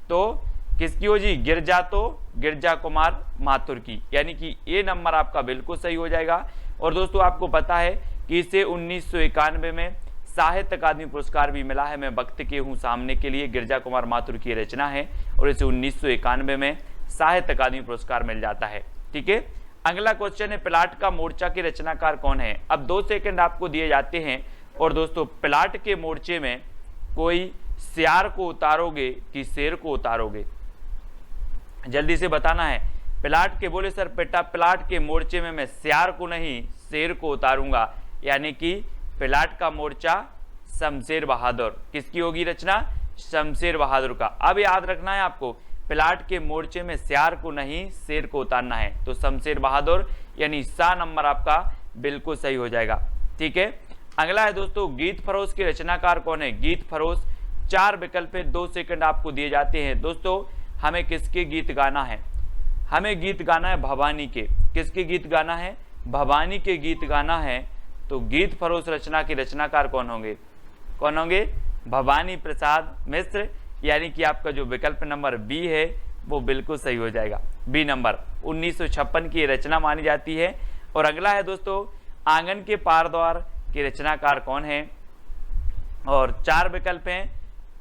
तो किसकी हो जी? गिरजा, तो गिरजा कुमार माथुर की, यानी कि ये नंबर आपका बिल्कुल सही हो जाएगा। और दोस्तों आपको पता है कि इसे 1991 में साहित्य अकादमी पुरस्कार भी मिला है। मैं वक्त के हूँ सामने के लिए गिरजा कुमार माथुर की रचना है, और इसे 1991 में साहित्य अकादमी पुरस्कार मिल जाता है, ठीक है। अगला क्वेश्चन है प्लाट का मोर्चा के रचनाकार कौन है? अब 2 सेकंड आपको दिए जाते हैं, और दोस्तों प्लाट के मोर्चे में कोई सियार को उतारोगे कि शेर को उतारोगे? जल्दी से बताना है। प्लाट के, बोले सर बेटा प्लाट के मोर्चे में मैं सियार को नहीं शेर को उतारूंगा, यानी कि प्लाट का मोर्चा शमशेर बहादुर। किसकी होगी रचना? शमशेर बहादुर का। अब याद रखना है आपको, प्लाट के मोर्चे में सियार को नहीं शेर को उतारना है, तो शमशेर बहादुर यानी सा नंबर आपका बिल्कुल सही हो जाएगा। ठीक है, अगला है दोस्तों, गीत फरोश के रचनाकार कौन है? गीत फरोश, 4 विकल्प है, 2 सेकंड आपको दिए जाते हैं। दोस्तों हमें किसके गीत गाना है? हमें गीत गाना है भवानी के। किसके गीत गाना है? भवानी के गीत गाना है। तो गीत फरोश रचना के रचनाकार कौन होंगे? कौन होंगे? भवानी प्रसाद मिश्र, यानी कि आपका जो विकल्प नंबर बी है वो बिल्कुल सही हो जाएगा। बी नंबर 1956 की रचना मानी जाती है। और अगला है दोस्तों, आंगन के पार द्वार के रचनाकार कौन है? और 4 विकल्प हैं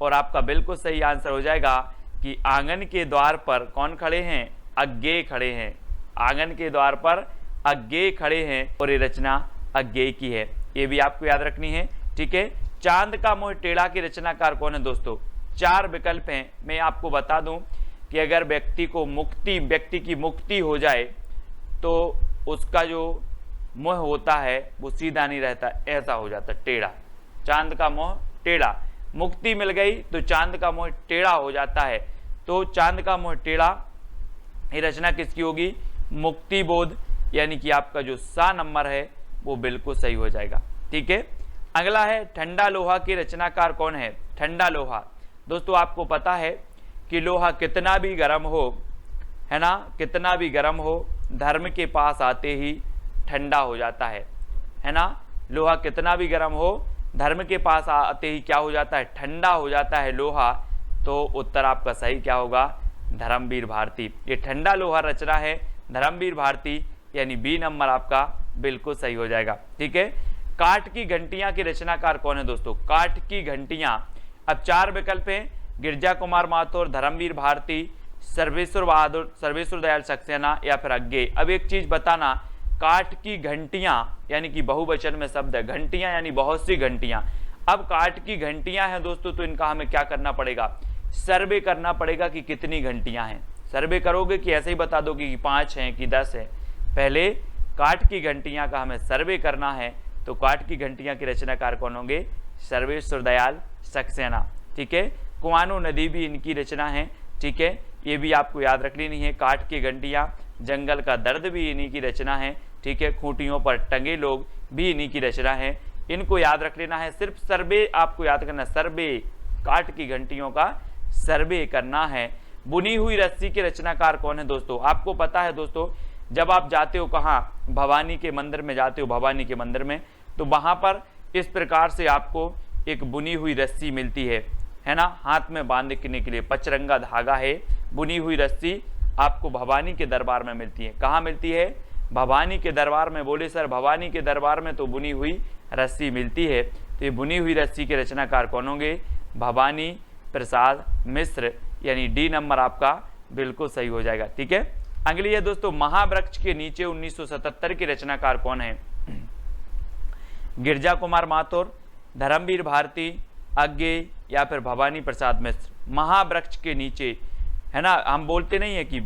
और आपका बिल्कुल सही आंसर हो जाएगा कि आंगन के द्वार पर कौन खड़े हैं? अज्ञेय खड़े हैं। आंगन के द्वार पर अज्ञेय खड़े हैं और ये रचना अज्ञेय की है, ये भी आपको याद रखनी है। ठीक है, चांद का मोह टेढ़ा के रचनाकार कौन है? दोस्तों 4 विकल्प हैं। मैं आपको बता दूं कि अगर व्यक्ति की मुक्ति हो जाए तो उसका जो मोह होता है वो सीधा नहीं रहता, ऐसा हो जाता टेढ़ा। चांद का मोह टेढ़ा, मुक्ति मिल गई तो चांद का मोह टेढ़ा हो जाता है। तो चांद का मोह टेढ़ा, ये रचना किसकी होगी? मुक्ति बोध, यानी कि आपका जो सा नंबर है वो बिल्कुल सही हो जाएगा। ठीक है, अगला है ठंडा लोहा के रचनाकार कौन है? ठंडा लोहा, दोस्तों आपको पता है कि लोहा कितना भी गर्म हो, है ना, कितना भी गर्म हो, धर्म के पास आते ही ठंडा हो जाता है ना। लोहा कितना भी गर्म हो, धर्म के पास आते ही क्या हो जाता है? ठंडा हो जाता है लोहा। तो उत्तर आपका सही क्या होगा? धर्मवीर भारती। ये ठंडा लोहा रचना है धर्मवीर भारती, यानी बी नंबर आपका बिल्कुल सही हो जाएगा। ठीक है, काठ की घंटियां के रचनाकार कौन है? दोस्तों काठ की घंटियां, अब 4 विकल्प हैं, गिरजा कुमार माथुर, धर्मवीर भारती, सर्वेश्वर बहादुर, सर्वेश्वर दयाल सक्सेना या फिर अज्ञेय। अब एक चीज बताना, काठ की घंटियां यानी कि बहुवचन में शब्द है, घंटियां यानी बहुत सी घंटियां। अब काठ की घंटियां हैं दोस्तों, तो इनका हमें क्या करना पड़ेगा? सर्वे करना पड़ेगा कि कितनी घंटियां हैं। सर्वे करोगे कि ऐसे ही बता दोगे कि 5 हैं कि 10 है? पहले काठ की घंटियां का हमें सर्वे करना है। तो काठ की घंटियां के रचनाकार कौन होंगे? सर्वेश्वर दयाल सक्सेना। ठीक है, कुआनो नदी भी इनकी रचना है। ठीक है, ये भी आपको याद रख लेनी है। काठ की घंटियां, जंगल का दर्द भी इन्हीं की रचना है। ठीक है, खूंटियों पर टंगे लोग भी इन्हीं की रचना है। इनको याद रख लेना है, सिर्फ सर्वे आपको याद करना, सर्वे, काठ की घंटियों का सर्वे करना है। बुनी हुई रस्सी के रचनाकार कौन है? दोस्तों आपको पता है दोस्तों, जब आप जाते हो कहाँ? भवानी के मंदिर में जाते हो, भवानी के मंदिर में, तो वहां पर इस प्रकार से आपको एक बुनी हुई रस्सी मिलती है ना, हाथ में बांधने के लिए पचरंगा धागा है। बुनी हुई रस्सी आपको भवानी के दरबार में मिलती है। कहाँ मिलती है? भवानी के दरबार में। बोले सर भवानी के दरबार में तो बुनी हुई रस्सी मिलती है। तो ये बुनी हुई रस्सी के रचनाकार कौन होंगे? भवानी प्रसाद मिश्र, यानी डी नंबर आपका बिल्कुल सही हो जाएगा। ठीक है, अगली है दोस्तों, महावृक्ष के नीचे 1977 के रचनाकार कौन है? गिरजा कुमार माथुर, धर्मवीर भारती, अज्ञेय या फिर भवानी प्रसाद मिश्र। महावृक्ष के नीचे, है ना, हम बोलते नहीं है कि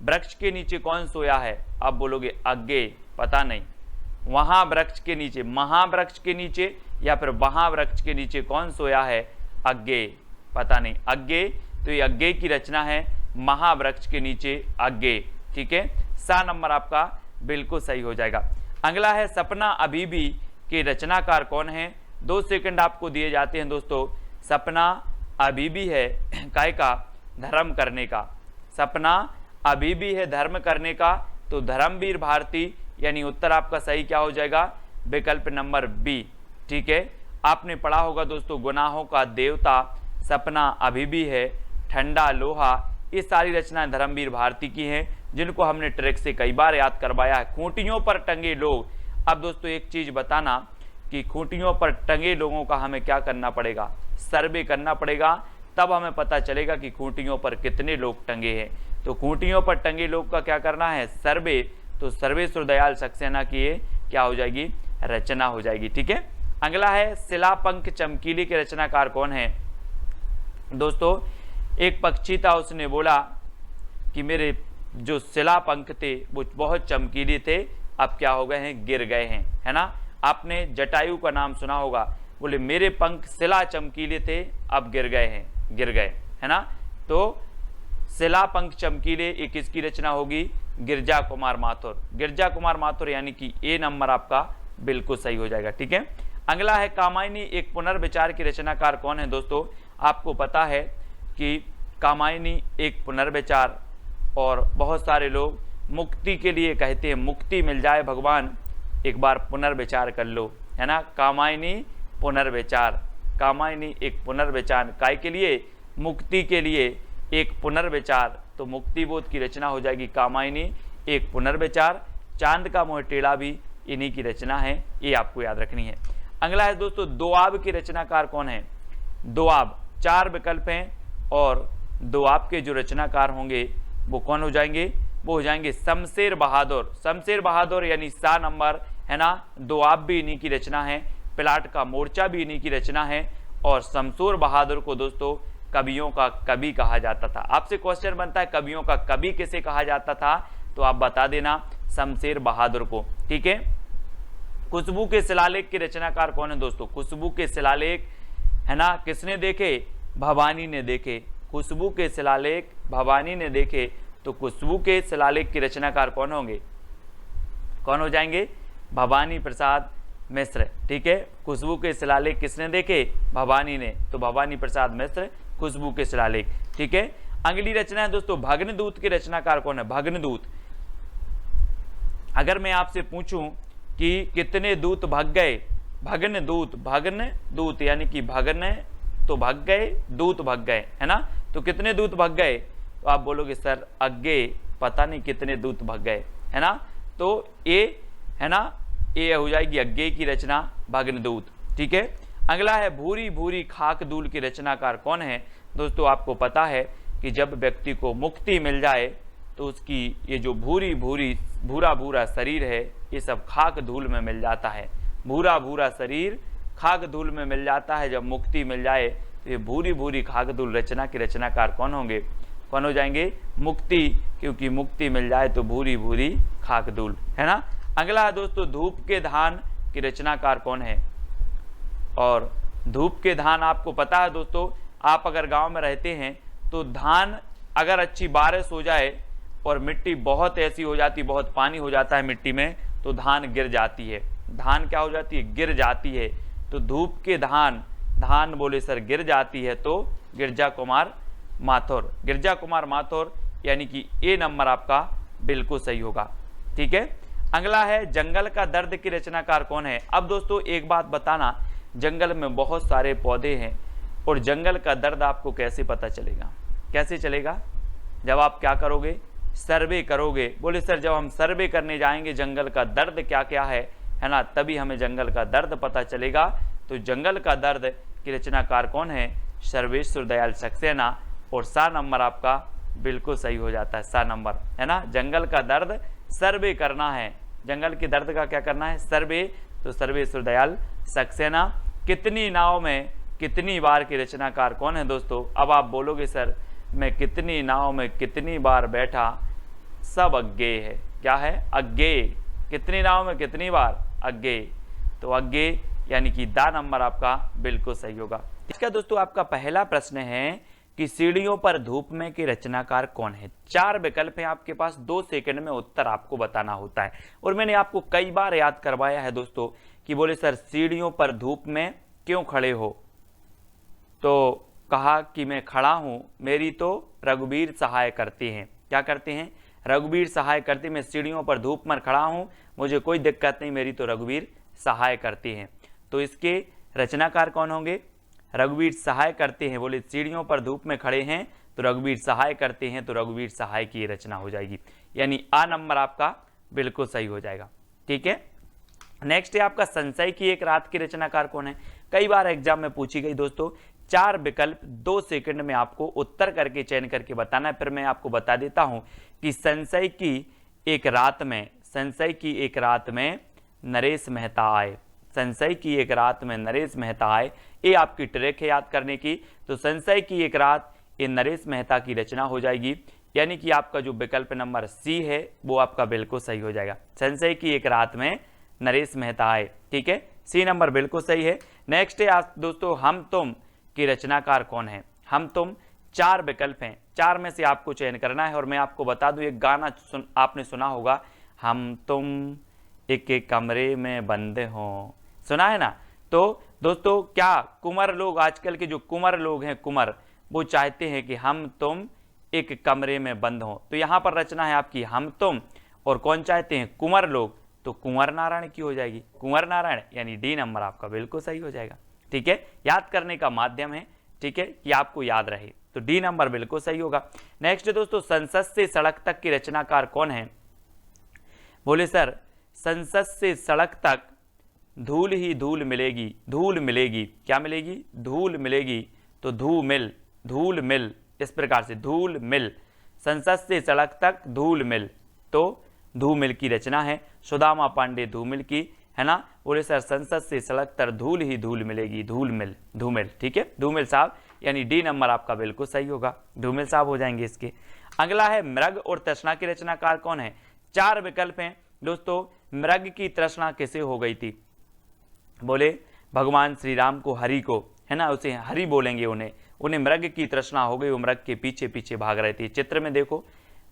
वृक्ष के नीचे कौन सोया है? आप बोलोगे अज्ञेय, पता नहीं। वहां वृक्ष के नीचे, महावृक्ष के नीचे या फिर वहां वृक्ष के नीचे कौन सोया है? अज्ञेय, पता नहीं। अज्ञेय, तो ये अज्ञेय की रचना है, महावृक्ष के नीचे अज्ञेय। ठीक है, सा नंबर आपका बिल्कुल सही हो जाएगा। अगला है सपना अभी भी के रचनाकार कौन है? 2 सेकंड आपको दिए जाते हैं दोस्तों। सपना अभी भी है काय का? धर्म करने का। सपना अभी भी है धर्म करने का, तो धर्मवीर भारती, यानी उत्तर आपका सही क्या हो जाएगा? विकल्प नंबर बी। ठीक है, आपने पढ़ा होगा दोस्तों, गुनाहों का देवता, सपना अभी भी है, ठंडा लोहा, ये सारी रचनाएं धर्मवीर भारती की हैं, जिनको हमने ट्रिक से कई बार याद करवाया है। खूंटियों पर टंगे लोग, अब दोस्तों एक चीज बताना कि खूंटियों पर टंगे लोगों का हमें क्या करना पड़ेगा? सर्वे करना पड़ेगा, तब हमें पता चलेगा कि खूंटियों पर कितने लोग टंगे हैं। तो खूंटियों पर टंगे लोग का क्या करना है? सर्वे। तो सर्वेश्वर दयाल सक्सेना की ये क्या हो जाएगी? रचना हो जाएगी। ठीक है, अगला है शिलापंख चमकीली के रचनाकार कौन है? दोस्तों एक पक्षी था, उसने बोला कि मेरे जो शिलापंख थे वो बहुत चमकीले थे, अब क्या हो गए हैं? गिर गए हैं, है ना। आपने जटायु का नाम सुना होगा। बोले मेरे पंख शिला चमकीले थे अब गिर गए हैं, गिर गए, है ना। तो शिला पंख चमकीले ये किसकी रचना होगी? गिरजा कुमार माथुर, गिरजा कुमार माथुर, यानी कि ए नंबर आपका बिल्कुल सही हो जाएगा। ठीक है, अगला है कामायनी एक पुनर्विचार की रचनाकार कौन है? दोस्तों आपको पता है कि कामायनी एक पुनर्विचार, और बहुत सारे लोग मुक्ति के लिए कहते हैं, मुक्ति मिल जाए भगवान एक बार पुनर्विचार कर लो, है ना। कामायनी पुनर्विचार, कामायनी एक पुनर्विचार काय के लिए? मुक्ति के लिए एक पुनर्विचार, तो मुक्ति बोध की रचना हो जाएगी कामायनी एक पुनर्विचार। चांद का मोह टेढ़ा भी इन्हीं की रचना है, ये आपको याद रखनी है। अगला है दोस्तों दोआब की रचनाकार कौन है? दोआब, 4 विकल्प हैं और दोआब के जो रचनाकार होंगे वो कौन हो जाएंगे? वो हो जाएंगे शमशेर बहादुर, शमशेर बहादुर यानी सा नंबर, है ना। दोआब भी इन्हीं की रचना है, प्लाट का मोर्चा भी इन्हीं की रचना है, और शमशेर बहादुर को दोस्तों कवियों का कवि कहा जाता था। आपसे क्वेश्चन बनता है कवियों का कवि किसे कहा जाता था, तो आप बता देना शमशेर बहादुर को। ठीक है, खुशबू के शिलालेख के रचनाकार कौन है? दोस्तों खुशबू के शिलालेख, है ना, किसने देखे? भवानी ने देखे। खुशबू के शिलालेख भवानी ने देखे, तो खुशबू के शिलालेख के रचनाकार कौन होंगे? कौन हो जाएंगे? भवानी प्रसाद मिश्र। ठीक है, खुशबू के शिलालेख किसने देखे? भवानी ने, तो भवानी प्रसाद मिश्र खुशबू के शिलालेख। ठीक है, अगली रचना है दोस्तों भग्नदूत के रचनाकार कौन है? भग्नदूत, अगर मैं आपसे पूछूं कि कितने दूत भग गए? भग्न दूत, भग्न दूत यानी कि भगन तो भग गए, दूत भग गए, है ना। तो कितने दूत भग गए? तो आप बोलोगे सर अज्ञे पता नहीं कितने दूत भग गए, है ना। तो ए, है ना, ए हो जाएगी अज्ञे की रचना भग्नदूत। ठीक है, अगला है भूरी भूरी खाक धूल की रचनाकार कौन है? दोस्तों आपको पता है कि जब व्यक्ति को मुक्ति मिल जाए तो उसकी ये जो भूरी भूरी भूरा भूरा शरीर है ये सब खाक धूल में मिल जाता है। भूरा भूरा शरीर खाक धूल में मिल जाता है जब मुक्ति मिल जाए, तो ये भूरी भूरी खाक धूल रचना के रचनाकार कौन होंगे? कौन हो जाएंगे? मुक्ति, क्योंकि मुक्ति मिल जाए तो भूरी भूरी खाक धूल, है ना। अगला है दोस्तों धूप के धान की रचनाकार कौन है? और धूप के धान आपको पता है दोस्तों, आप अगर गांव में रहते हैं तो धान अगर अच्छी बारिश हो जाए और मिट्टी बहुत ऐसी हो जाती, बहुत पानी हो जाता है मिट्टी में, तो धान गिर जाती है। धान क्या हो जाती है? गिर जाती है। तो धूप के धान, धान बोले सर गिर जाती है, तो गिरजा कुमार माथुर, गिरजा कुमार माथुर यानी कि ए नंबर आपका बिल्कुल सही होगा। ठीक है, अगला है जंगल का दर्द की रचनाकार कौन है? अब दोस्तों एक बात बताना, जंगल में बहुत सारे पौधे हैं और जंगल का दर्द आपको कैसे पता चलेगा? कैसे चलेगा? जब आप क्या करोगे? सर्वे करोगे। बोले सर जब हम सर्वे करने जाएंगे जंगल का दर्द क्या क्या है ना, तभी हमें जंगल का दर्द पता चलेगा। तो जंगल का दर्द की रचनाकार कौन है? सर्वेश्वर दयाल सक्सेना, और सा नंबर आपका बिल्कुल सही हो जाता है, सा नंबर, है ना। जंगल का दर्द सर्वे करना है, जंगल के दर्द का क्या करना है? सर्वे, तो सर्वेश्वर दयाल सक्सेना। कितनी नाव में कितनी बार की रचनाकार कौन है? दोस्तों अब आप बोलोगे सर मैं कितनी नाव में कितनी बार बैठा, सब अज्ञेय है। क्या है? अज्ञेय। कितनी नाव में कितनी बार? अज्ञेय। तो अज्ञेय यानी कि दा नंबर आपका बिल्कुल सही होगा। इसका दोस्तों आपका पहला प्रश्न है कि सीढ़ियों पर धूप में के रचनाकार कौन है? 4 विकल्प हैं आपके पास, 2 सेकंड में उत्तर आपको बताना होता है। और मैंने आपको कई बार याद करवाया है दोस्तों कि बोले सर सीढ़ियों पर धूप में क्यों खड़े हो? तो कहा कि मैं खड़ा हूं, मेरी तो रघुवीर सहाय करते हैं। क्या करते हैं? रघुवीर सहाय करते। मैं सीढ़ियों पर धूप में खड़ा हूं, मुझे कोई दिक्कत नहीं, मेरी तो रघुवीर सहाय करते हैं। तो इसके रचनाकार कौन होंगे? रघुवीर सहाय करते हैं। बोले सीढ़ियों पर धूप में खड़े हैं तो रघुवीर सहाय करते हैं, तो रघुवीर सहाय की रचना हो जाएगी, यानी आ नंबर आपका बिल्कुल सही हो जाएगा। ठीक है, नेक्स्ट है आपका संशय की एक रात की रचनाकार कौन है? कई बार एग्जाम में पूछी गई दोस्तों। 4 विकल्प 2 सेकंड में आपको उत्तर करके चयन करके बताना है। फिर मैं आपको बता देता हूं कि संशय की एक रात में, संशय की एक रात में नरेश मेहता आए, संशय की एक रात में नरेश मेहता आए, ये आपकी ट्रिक है याद करने की। तो संशय की एक रात ये नरेश मेहता की रचना हो जाएगी, यानी कि आपका जो विकल्प नंबर सी है वो आपका बिल्कुल सही हो जाएगा। संशय की एक रात में नरेश मेहता आए, ठीक है, सी नंबर बिल्कुल सही है। नेक्स्ट है दोस्तों हम तुम की रचनाकार कौन है। हम तुम 4 विकल्प हैं, 4 में से आपको चयन करना है। और मैं आपको बता दूं एक गाना आपने सुना होगा, हम तुम एक एक कमरे में बंद हो, सुना है ना। तो दोस्तों क्या कुंवर लोग, आजकल के जो कुंवर लोग हैं, कुंवर, वो चाहते हैं कि हम तुम एक कमरे में बंद हो। तो यहां पर रचना है आपकी हम तुम, और कौन चाहते हैं, कुंवर लोग, तो कुंवर नारायण की हो जाएगी, कुंवर नारायण, यानी डी नंबर आपका बिल्कुल सही हो जाएगा। ठीक है, याद करने का माध्यम है, ठीक है, कि आपको याद रहे, तो डी नंबर बिल्कुल सही होगा। नेक्स्ट दोस्तों संसद से सड़क तक की रचनाकार कौन है। बोले सर संसद से सड़क तक धूल ही धूल मिलेगी, धूल मिलेगी, क्या मिलेगी, धूल मिलेगी, तो धूमिल, धूल मिल, इस प्रकार से धूल मिल, संसद से सड़क तक धूल मिल, तो धूमिल की रचना है सुदामा पांडे धूमिल की, है ना। बोले सर संसद से सड़क तक धूल ही धूल मिलेगी, धूल मिल, धूमिल, ठीक है, धूमिल साहब, यानी डी नंबर आपका बिल्कुल सही होगा, धूमिल साहब हो जाएंगे इसके। अगला है मृग और तृष्णा की रचनाकार कौन है। 4 विकल्प हैं दोस्तों। मृग की तृष्णा किसे हो गई थी। बोले भगवान श्री राम को, हरि को, है ना, उसे हरि बोलेंगे, उन्हें मृग की तृष्णा हो गई, वो मृग के पीछे पीछे भाग रहे थे। चित्र में देखो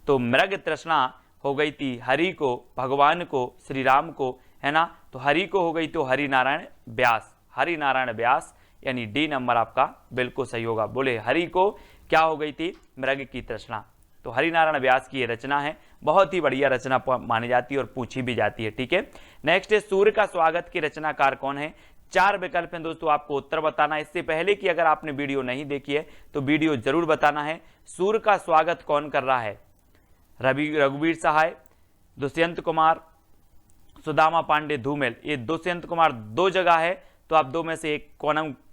तो मृग तृष्णा हो गई थी हरि को, भगवान को, श्री राम को, है ना। तो हरि को हो गई तो हरि नारायण व्यास, हरि नारायण व्यास, यानी डी नंबर आपका बिल्कुल सही होगा। बोले हरि को क्या हो गई थी, मृग की तृष्णा, तो हरिनारायण व्यास की ये रचना है, बहुत ही बढ़िया रचना मानी जाती है और पूछी भी जाती है। ठीक है, नेक्स्ट है सूर्य का स्वागत की रचनाकार कौन है। 4 विकल्प हैं दोस्तों, आपको उत्तर बताना है। इससे पहले कि अगर आपने वीडियो नहीं देखी है तो वीडियो जरूर बताना है। सूर्य का स्वागत कौन कर रहा है। रघुवीर सहाय, दुष्यंत कुमार, सुदामा पांडे धूमिल। ये दुष्यंत कुमार 2 जगह है, तो आप 2 में से एक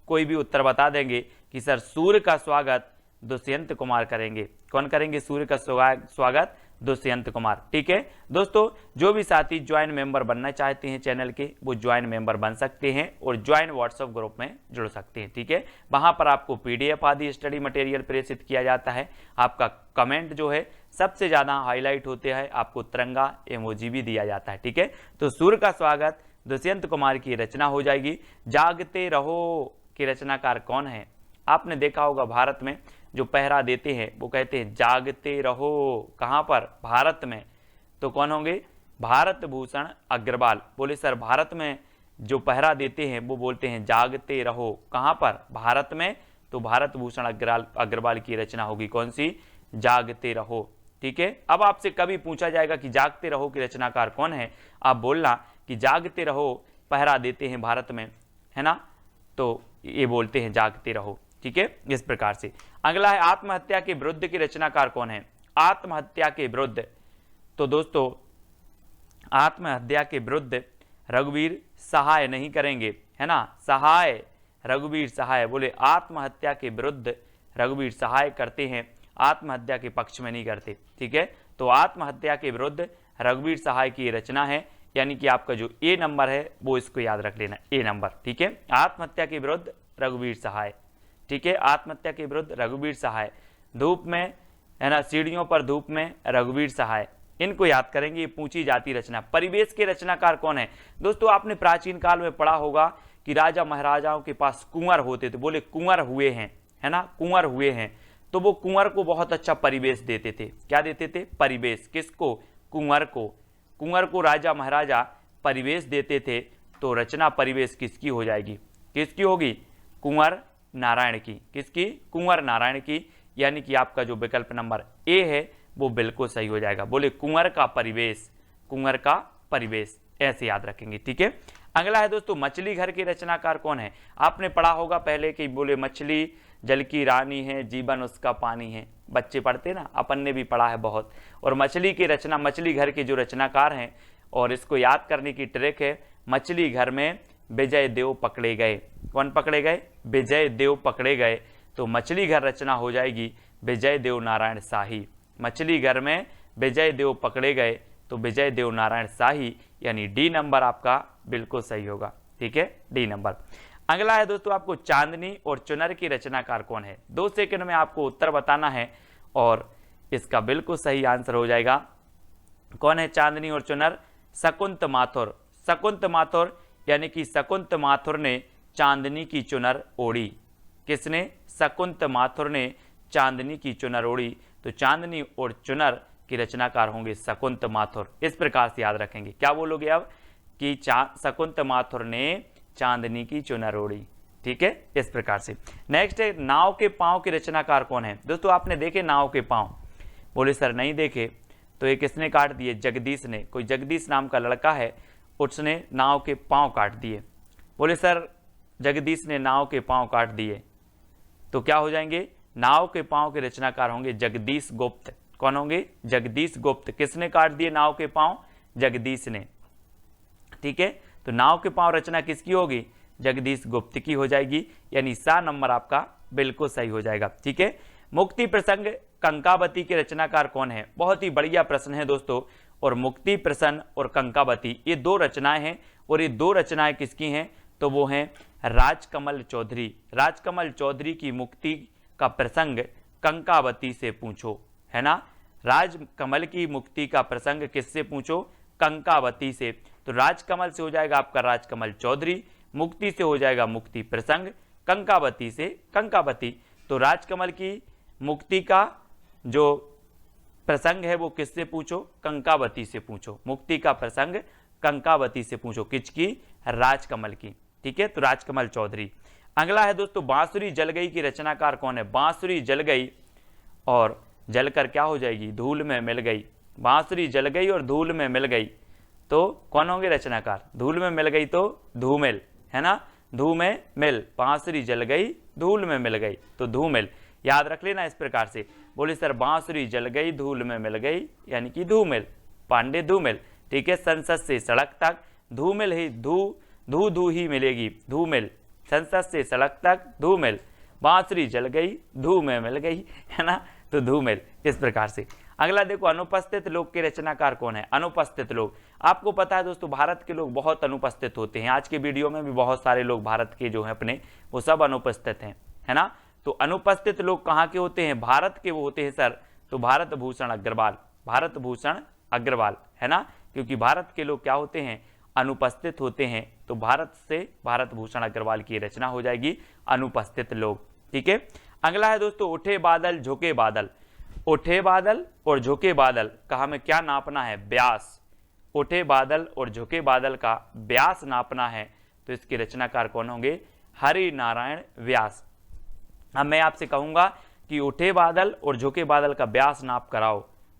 कोई भी उत्तर बता देंगे कि सर सूर्य का स्वागत दुष्यंत कुमार करेंगे। कौन करेंगे सूर्य का स्वागत, दुष्यंत कुमार। ठीक है दोस्तों, जो भी साथी ज्वाइन मेंबर बनना चाहते हैं चैनल के, वो ज्वाइन मेंबर बन सकते हैं और ज्वाइन व्हाट्सएप ग्रुप में जुड़ सकते हैं। ठीक है, वहां पर आपको पीडीएफ आदि स्टडी मटेरियल प्रेषित किया जाता है। आपका कमेंट जो है सबसे ज्यादा हाईलाइट होते हैं, आपको तिरंगा इमोजी भी दिया जाता है। ठीक है, तो सूर्य का स्वागत दुष्यंत कुमार की रचना हो जाएगी। जागते रहो की रचनाकार कौन है। आपने देखा होगा भारत में जो पहरा देते हैं वो कहते हैं जागते रहो, कहां पर, भारत में, तो कौन होंगे, भारत भूषण अग्रवाल। बोले सर भारत में जो पहरा देते हैं वो बोलते हैं जागते रहो, कहां पर, भारत में, तो भारत भूषण अग्रवाल की रचना होगी कौन सी, जागते रहो। ठीक है, अब आपसे कभी पूछा जाएगा कि जागते रहो की रचनाकार कौन है, आप बोलना कि जागते रहो पहरा देते हैं भारत में, है ना, तो ये बोलते हैं जागते रहो। ठीक है, इस प्रकार से। अगला है आत्महत्या के विरुद्ध की रचनाकार कौन है। आत्महत्या के विरुद्ध, तो दोस्तों आत्महत्या के विरुद्ध रघुवीर सहाय नहीं करेंगे, है ना, सहाय, रघुवीर सहाय। बोले आत्महत्या के विरुद्ध रघुवीर सहाय करते हैं, आत्महत्या के पक्ष में नहीं करते। ठीक है, तो आत्महत्या के विरुद्ध रघुवीर सहाय की रचना है, यानी कि आपका जो ए नंबर है वो इसको याद रख लेना, ए नंबर। ठीक है, आत्महत्या के विरुद्ध रघुवीर सहाय। ठीक है, आत्महत्या के विरुद्ध रघुवीर सहाय। धूप में, है ना, सीढ़ियों पर धूप में रघुवीर सहाय, इनको याद करेंगे, ये पूछी जाती रचना। परिवेश के रचनाकार कौन है। दोस्तों आपने प्राचीन काल में पढ़ा होगा कि राजा महाराजाओं के पास कुंवर होते थे। बोले कुंवर हुए हैं, है ना, कुंवर हुए हैं, तो वो कुंवर को बहुत अच्छा परिवेश देते थे। क्या देते थे, परिवेश। किसको, कुंवर को। कुंवर को राजा महाराजा परिवेश देते थे, तो रचना परिवेश किसकी हो जाएगी, किसकी होगी, कुंवर नारायण की। किसकी, कुंवर नारायण की, यानी कि आपका जो विकल्प नंबर ए है वो बिल्कुल सही हो जाएगा। बोले कुंवर का परिवेश, कुंवर का परिवेश, ऐसे याद रखेंगे। ठीक है, अगला है दोस्तों मछली घर के रचनाकार कौन है। आपने पढ़ा होगा पहले कि बोले मछली जल की रानी है, जीवन उसका पानी है। बच्चे पढ़ते ना, अपन ने भी पढ़ा है बहुत। और मछली की रचना, मछली घर के जो रचनाकार हैं, और इसको याद करने की ट्रिक है, मछली घर में विजय देव पकड़े गए। कौन पकड़े गए, विजय देव पकड़े गए, तो मछली घर रचना हो जाएगी विजय देव नारायण शाही। मछली घर में विजय देव पकड़े गए, तो विजय देव नारायण शाही, यानी डी नंबर आपका बिल्कुल सही होगा। ठीक है, डी नंबर। अगला है दोस्तों आपको चांदनी और चुनर की रचनाकार कौन है। 2 सेकंड में आपको उत्तर बताना है और इसका बिल्कुल सही आंसर हो जाएगा। कौन है चांदनी और चुनर, शकुंत माथुर। शकुंत माथुर यानी कि शकुंत माथुर ने चांदनी की चुनर ओढ़ी। किसने? शकुंत माथुर ने चांदनी की चुनर ओढ़ी। तो चांदनी और चुनर की रचनाकार होंगे शकुंत माथुर। इस प्रकार से याद रखेंगे। क्या बोलोगे अब कि शकुंत माथुर ने चांदनी की चुनर ओढ़ी। ठीक है, इस प्रकार से। नेक्स्ट है नाव के पांव के रचनाकार कौन है? दोस्तों आपने देखे नाव के पांव? बोले सर नहीं देखे। तो ये किसने काट दिए? जगदीश ने। कोई जगदीश नाम का लड़का है, उसने नाव के पांव काट दिए। बोले सर जगदीश ने नाव के पांव काट दिए, तो क्या हो जाएंगे? नाव के पांव के रचनाकार होंगे जगदीश गुप्त। कौन होंगे? जगदीश गुप्त। किसने काट दिए नाव के पांव? जगदीश ने। ठीक है, तो नाव के पांव रचना किसकी होगी? जगदीश गुप्त की हो जाएगी, यानी सा नंबर आपका बिल्कुल सही हो जाएगा। ठीक है, मुक्ति प्रसंग कंकावती के रचनाकार कौन है? बहुत ही बढ़िया प्रश्न है दोस्तों। और मुक्ति प्रसन्न और कंकावती ये दो रचनाएं हैं, और ये दो रचनाएं किसकी हैं? तो वो हैं राजकमल चौधरी। राजकमल चौधरी की मुक्ति का प्रसंग कंकावती से पूछो, है ना। राजकमल की मुक्ति का प्रसंग किससे पूछो? कंकावती से। तो राजकमल से हो जाएगा आपका राजकमल चौधरी, मुक्ति से हो जाएगा मुक्ति प्रसंग, कंकावती से कंकावती। तो राजकमल की मुक्ति का जो प्रसंग है वो किससे पूछो? कंकावती से पूछो। मुक्ति का प्रसंग कंकावती से पूछो। किसकी? राजकमल की। ठीक है, तो राजकमल चौधरी। अगला है दोस्तों बांसुरी जल गई की रचनाकार कौन है? बांसुरी जल गई और जलकर क्या हो जाएगी? धूल में मिल गई। बांसुरी जल गई और धूल में मिल गई, तो कौन होंगे रचनाकार? धूल में मिल गई तो धूमिल, है ना। धूमें मिल, बांसुरी जल गई धूल में मिल गई, तो धूमिल। याद रख लेना इस प्रकार से। बोले सर बांसुरी जल गई धूल में मिल गई, यानी कि धूमिल, पांडे धूमिल। ठीक है, संसद से सड़क तक धूमिल ही धू ही मिलेगी, धूमिल। संसद से सड़क तक धूमिल, बांसुरी जल गई धू में मिल गई, है ना, तो धूमिल। इस प्रकार से। अगला देखो अनुपस्थित लोग के रचनाकार कौन है? अनुपस्थित लोग। आपको पता है दोस्तों भारत के लोग बहुत अनुपस्थित होते हैं। आज के वीडियो में भी बहुत सारे लोग भारत के जो है अपने वो सब अनुपस्थित हैं, है ना। तो अनुपस्थित लोग कहाँ के होते हैं? भारत के वो होते हैं सर। तो भारत भूषण अग्रवाल, भारत भूषण अग्रवाल, है ना। क्योंकि भारत के लोग क्या होते हैं? अनुपस्थित होते हैं। तो भारत से भारत भूषण अग्रवाल की रचना हो जाएगी अनुपस्थित लोग। ठीक है, अगला है दोस्तों उठे बादल झुके बादल। उठे बादल और झुके बादल का हमें क्या नापना है? व्यास। उठे बादल और झुके बादल का व्यास नापना है, तो इसके रचनाकार कौन होंगे? हरि नारायण व्यास। अब मैं आपसे कहूंगा कि उठे बादल और झुके बादल का व्यास नाप कराओ,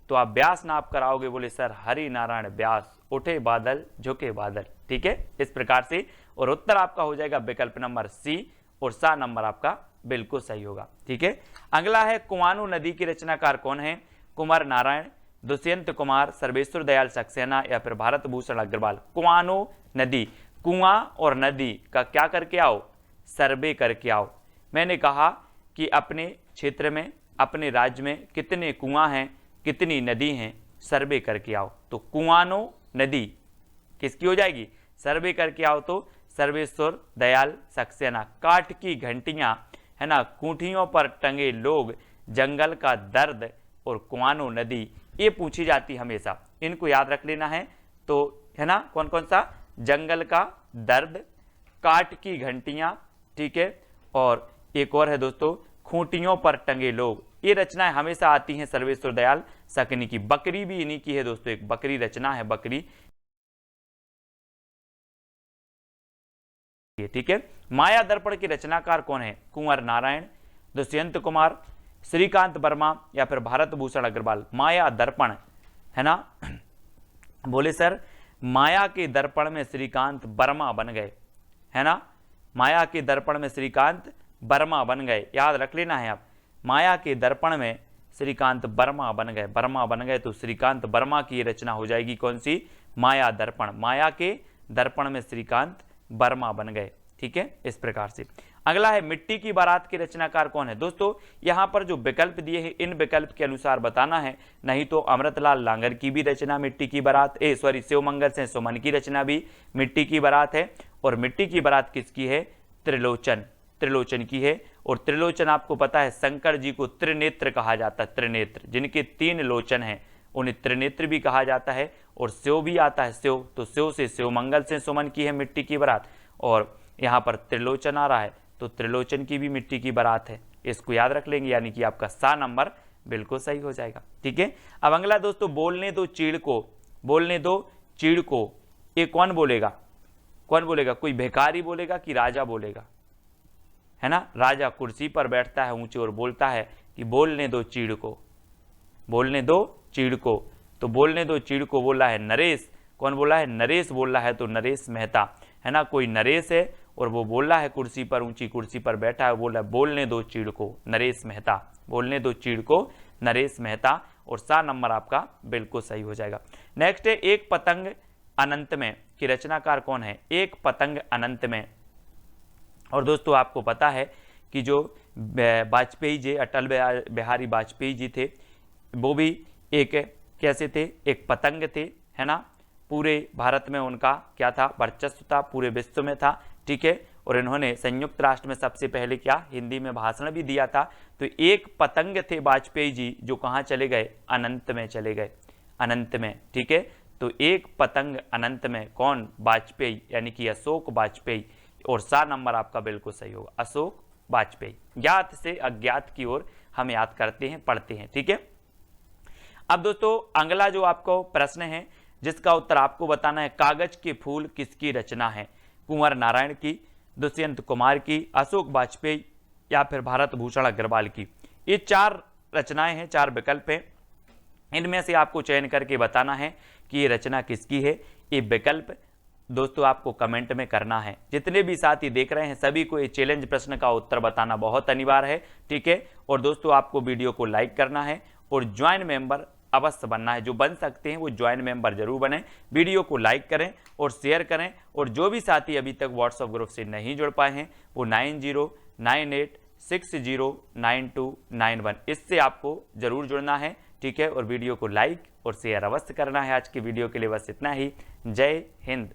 तो आप व्यास नाप कराओगे। बोले सर हरि नारायण व्यास, उठे बादल झुके बादल। ठीक है, इस प्रकार से। और उत्तर आपका हो जाएगा विकल्प नंबर सी, और सा नंबर आपका बिल्कुल सही होगा। ठीक है, अगला है कुआनो नदी की रचनाकार कौन है? कुंवर नारायण, दुष्यंत कुमार, सर्वेश्वर दयाल सक्सेना या फिर भारत भूषण अग्रवाल। कुआनो नदी, कुआं और नदी का क्या करके आओ? सर्वे करके आओ। मैंने कहा कि अपने क्षेत्र में, अपने राज्य में कितने कुआं हैं, कितनी नदी हैं, सर्वे करके आओ। तो कुआनो नदी किसकी हो जाएगी? सर्वे करके आओ। तो सर्वेश्वर दयाल सक्सेना। काठ की घंटियां, है ना, कूठियों पर टंगे लोग, जंगल का दर्द और कुआनो नदी, ये पूछी जाती हमेशा। इनको याद रख लेना है। तो है ना, कौन कौन सा? जंगल का दर्द, काठ की घंटियां, ठीक है, और एक और है दोस्तों खूंटियों पर टंगे लोग। ये रचनाएं हमेशा आती हैं सर्वेश्वर दयाल सक्सेना की। बकरी भी इन्हीं की है दोस्तों, एक बकरी रचना है, बकरी। ठीक है, माया दर्पण के रचनाकार कौन है? कुंवर नारायण, दुष्यंत कुमार, श्रीकांत वर्मा या फिर भारत भूषण अग्रवाल। माया दर्पण, है ना। बोले सर माया के दर्पण में श्रीकांत वर्मा बन गए, है ना। माया के दर्पण में श्रीकांत वर्मा बन गए, याद रख लेना है आप। माया के दर्पण में श्रीकांत वर्मा बन गए, वर्मा बन गए, तो श्रीकांत वर्मा की रचना हो जाएगी कौन सी? माया दर्पण। माया के दर्पण में श्रीकांत वर्मा बन गए। ठीक है, इस प्रकार से। अगला है मिट्टी की बारात के रचनाकार कौन है? दोस्तों यहां पर जो विकल्प दिए हैं इन विकल्प के अनुसार बताना है, नहीं तो अमृतलाल लांगर की भी रचना मिट्टी की बारात, शिवमंगल से सुमन की रचना भी मिट्टी की बारात है। और मिट्टी की बारात किसकी है? त्रिलोचन, त्रिलोचन की है। और त्रिलोचन आपको पता है शंकर जी को त्रिनेत्र कहा जाता है, त्रिनेत्र, जिनके 3 लोचन हैं उन्हें त्रिनेत्र भी कहा जाता है। और स्यो भी आता है, स्यो, तो स्यो से शिव मंगल से सुमन की है मिट्टी की बारात। और यहाँ पर त्रिलोचन आ रहा है तो त्रिलोचन की भी मिट्टी की बारात है, इसको याद रख लेंगे, यानी कि आपका सा नंबर बिल्कुल सही हो जाएगा। ठीक है, अब अगला दोस्तों, बोलने दो चीड़ को, बोलने दो चीड़ को, ये कौन बोलेगा, कौन बोलेगा, कोई भिखारी बोलेगा कि राजा बोलेगा, है ना। राजा कुर्सी पर बैठता है ऊंचे और बोलता है कि बोलने दो चीड़ को, बोलने दो चीड़ को, तो बोलने दो चीड़ को बोला है नरेश, कौन बोला है, नरेश बोल रहा है, तो नरेश मेहता, है ना, कोई नरेश है और वो बोल रहा है कुर्सी पर, ऊंची कुर्सी पर बैठा है, बोला बोलने दो चीड़ को, नरेश मेहता, बोलने दो चीड़ को, नरेश मेहता, और सा नंबर आपका बिल्कुल सही हो जाएगा। नेक्स्ट है एक पतंग अनंत में की रचनाकार कौन है, एक पतंग अनंत में। और दोस्तों आपको पता है कि जो वाजपेयी जी, अटल बिहारी वाजपेयी जी थे, वो भी एक कैसे थे, एक पतंग थे, है ना, पूरे भारत में उनका क्या था, वर्चस्व था, पूरे विश्व में था। ठीक है, और इन्होंने संयुक्त राष्ट्र में सबसे पहले क्या, हिंदी में भाषण भी दिया था। तो एक पतंग थे वाजपेयी जी, जो कहाँ चले गए, अनंत में चले गए, अनंत में। ठीक है, तो एक पतंग अनंत में, कौन, वाजपेयी, यानी कि अशोक वाजपेयी, और सा नंबर आपका बिल्कुल सही होगा, अशोक वाजपेयी। ज्ञात से अज्ञात की ओर हम याद करते हैं, पढ़ते हैं। ठीक है, अब दोस्तों अगला जो आपको प्रश्न है जिसका उत्तर आपको बताना है, कागज के फूल किसकी रचना है, कुंवर नारायण की, दुष्यंत कुमार की, अशोक वाजपेयी, या फिर भारत भूषण अग्रवाल की। ये 4 रचनाएं हैं, 4 विकल्प हैं, इनमें से आपको चयन करके बताना है कि ये रचना किसकी है। ये विकल्प दोस्तों आपको कमेंट में करना है। जितने भी साथी देख रहे हैं सभी को ये चैलेंज प्रश्न का उत्तर बताना बहुत अनिवार्य है। ठीक है, और दोस्तों आपको वीडियो को लाइक करना है और ज्वाइन मेंबर अवश्य बनना है, जो बन सकते हैं वो ज्वाइन मेंबर जरूर बने। वीडियो को लाइक करें और शेयर करें, और जो भी साथी अभी तक व्हाट्सएप ग्रुप से नहीं जुड़ पाए हैं वो 9098609291 इससे आपको जरूर जुड़ना है। ठीक है, और वीडियो को लाइक और शेयर अवश्य करना है। आज की वीडियो के लिए बस इतना ही। जय हिंद।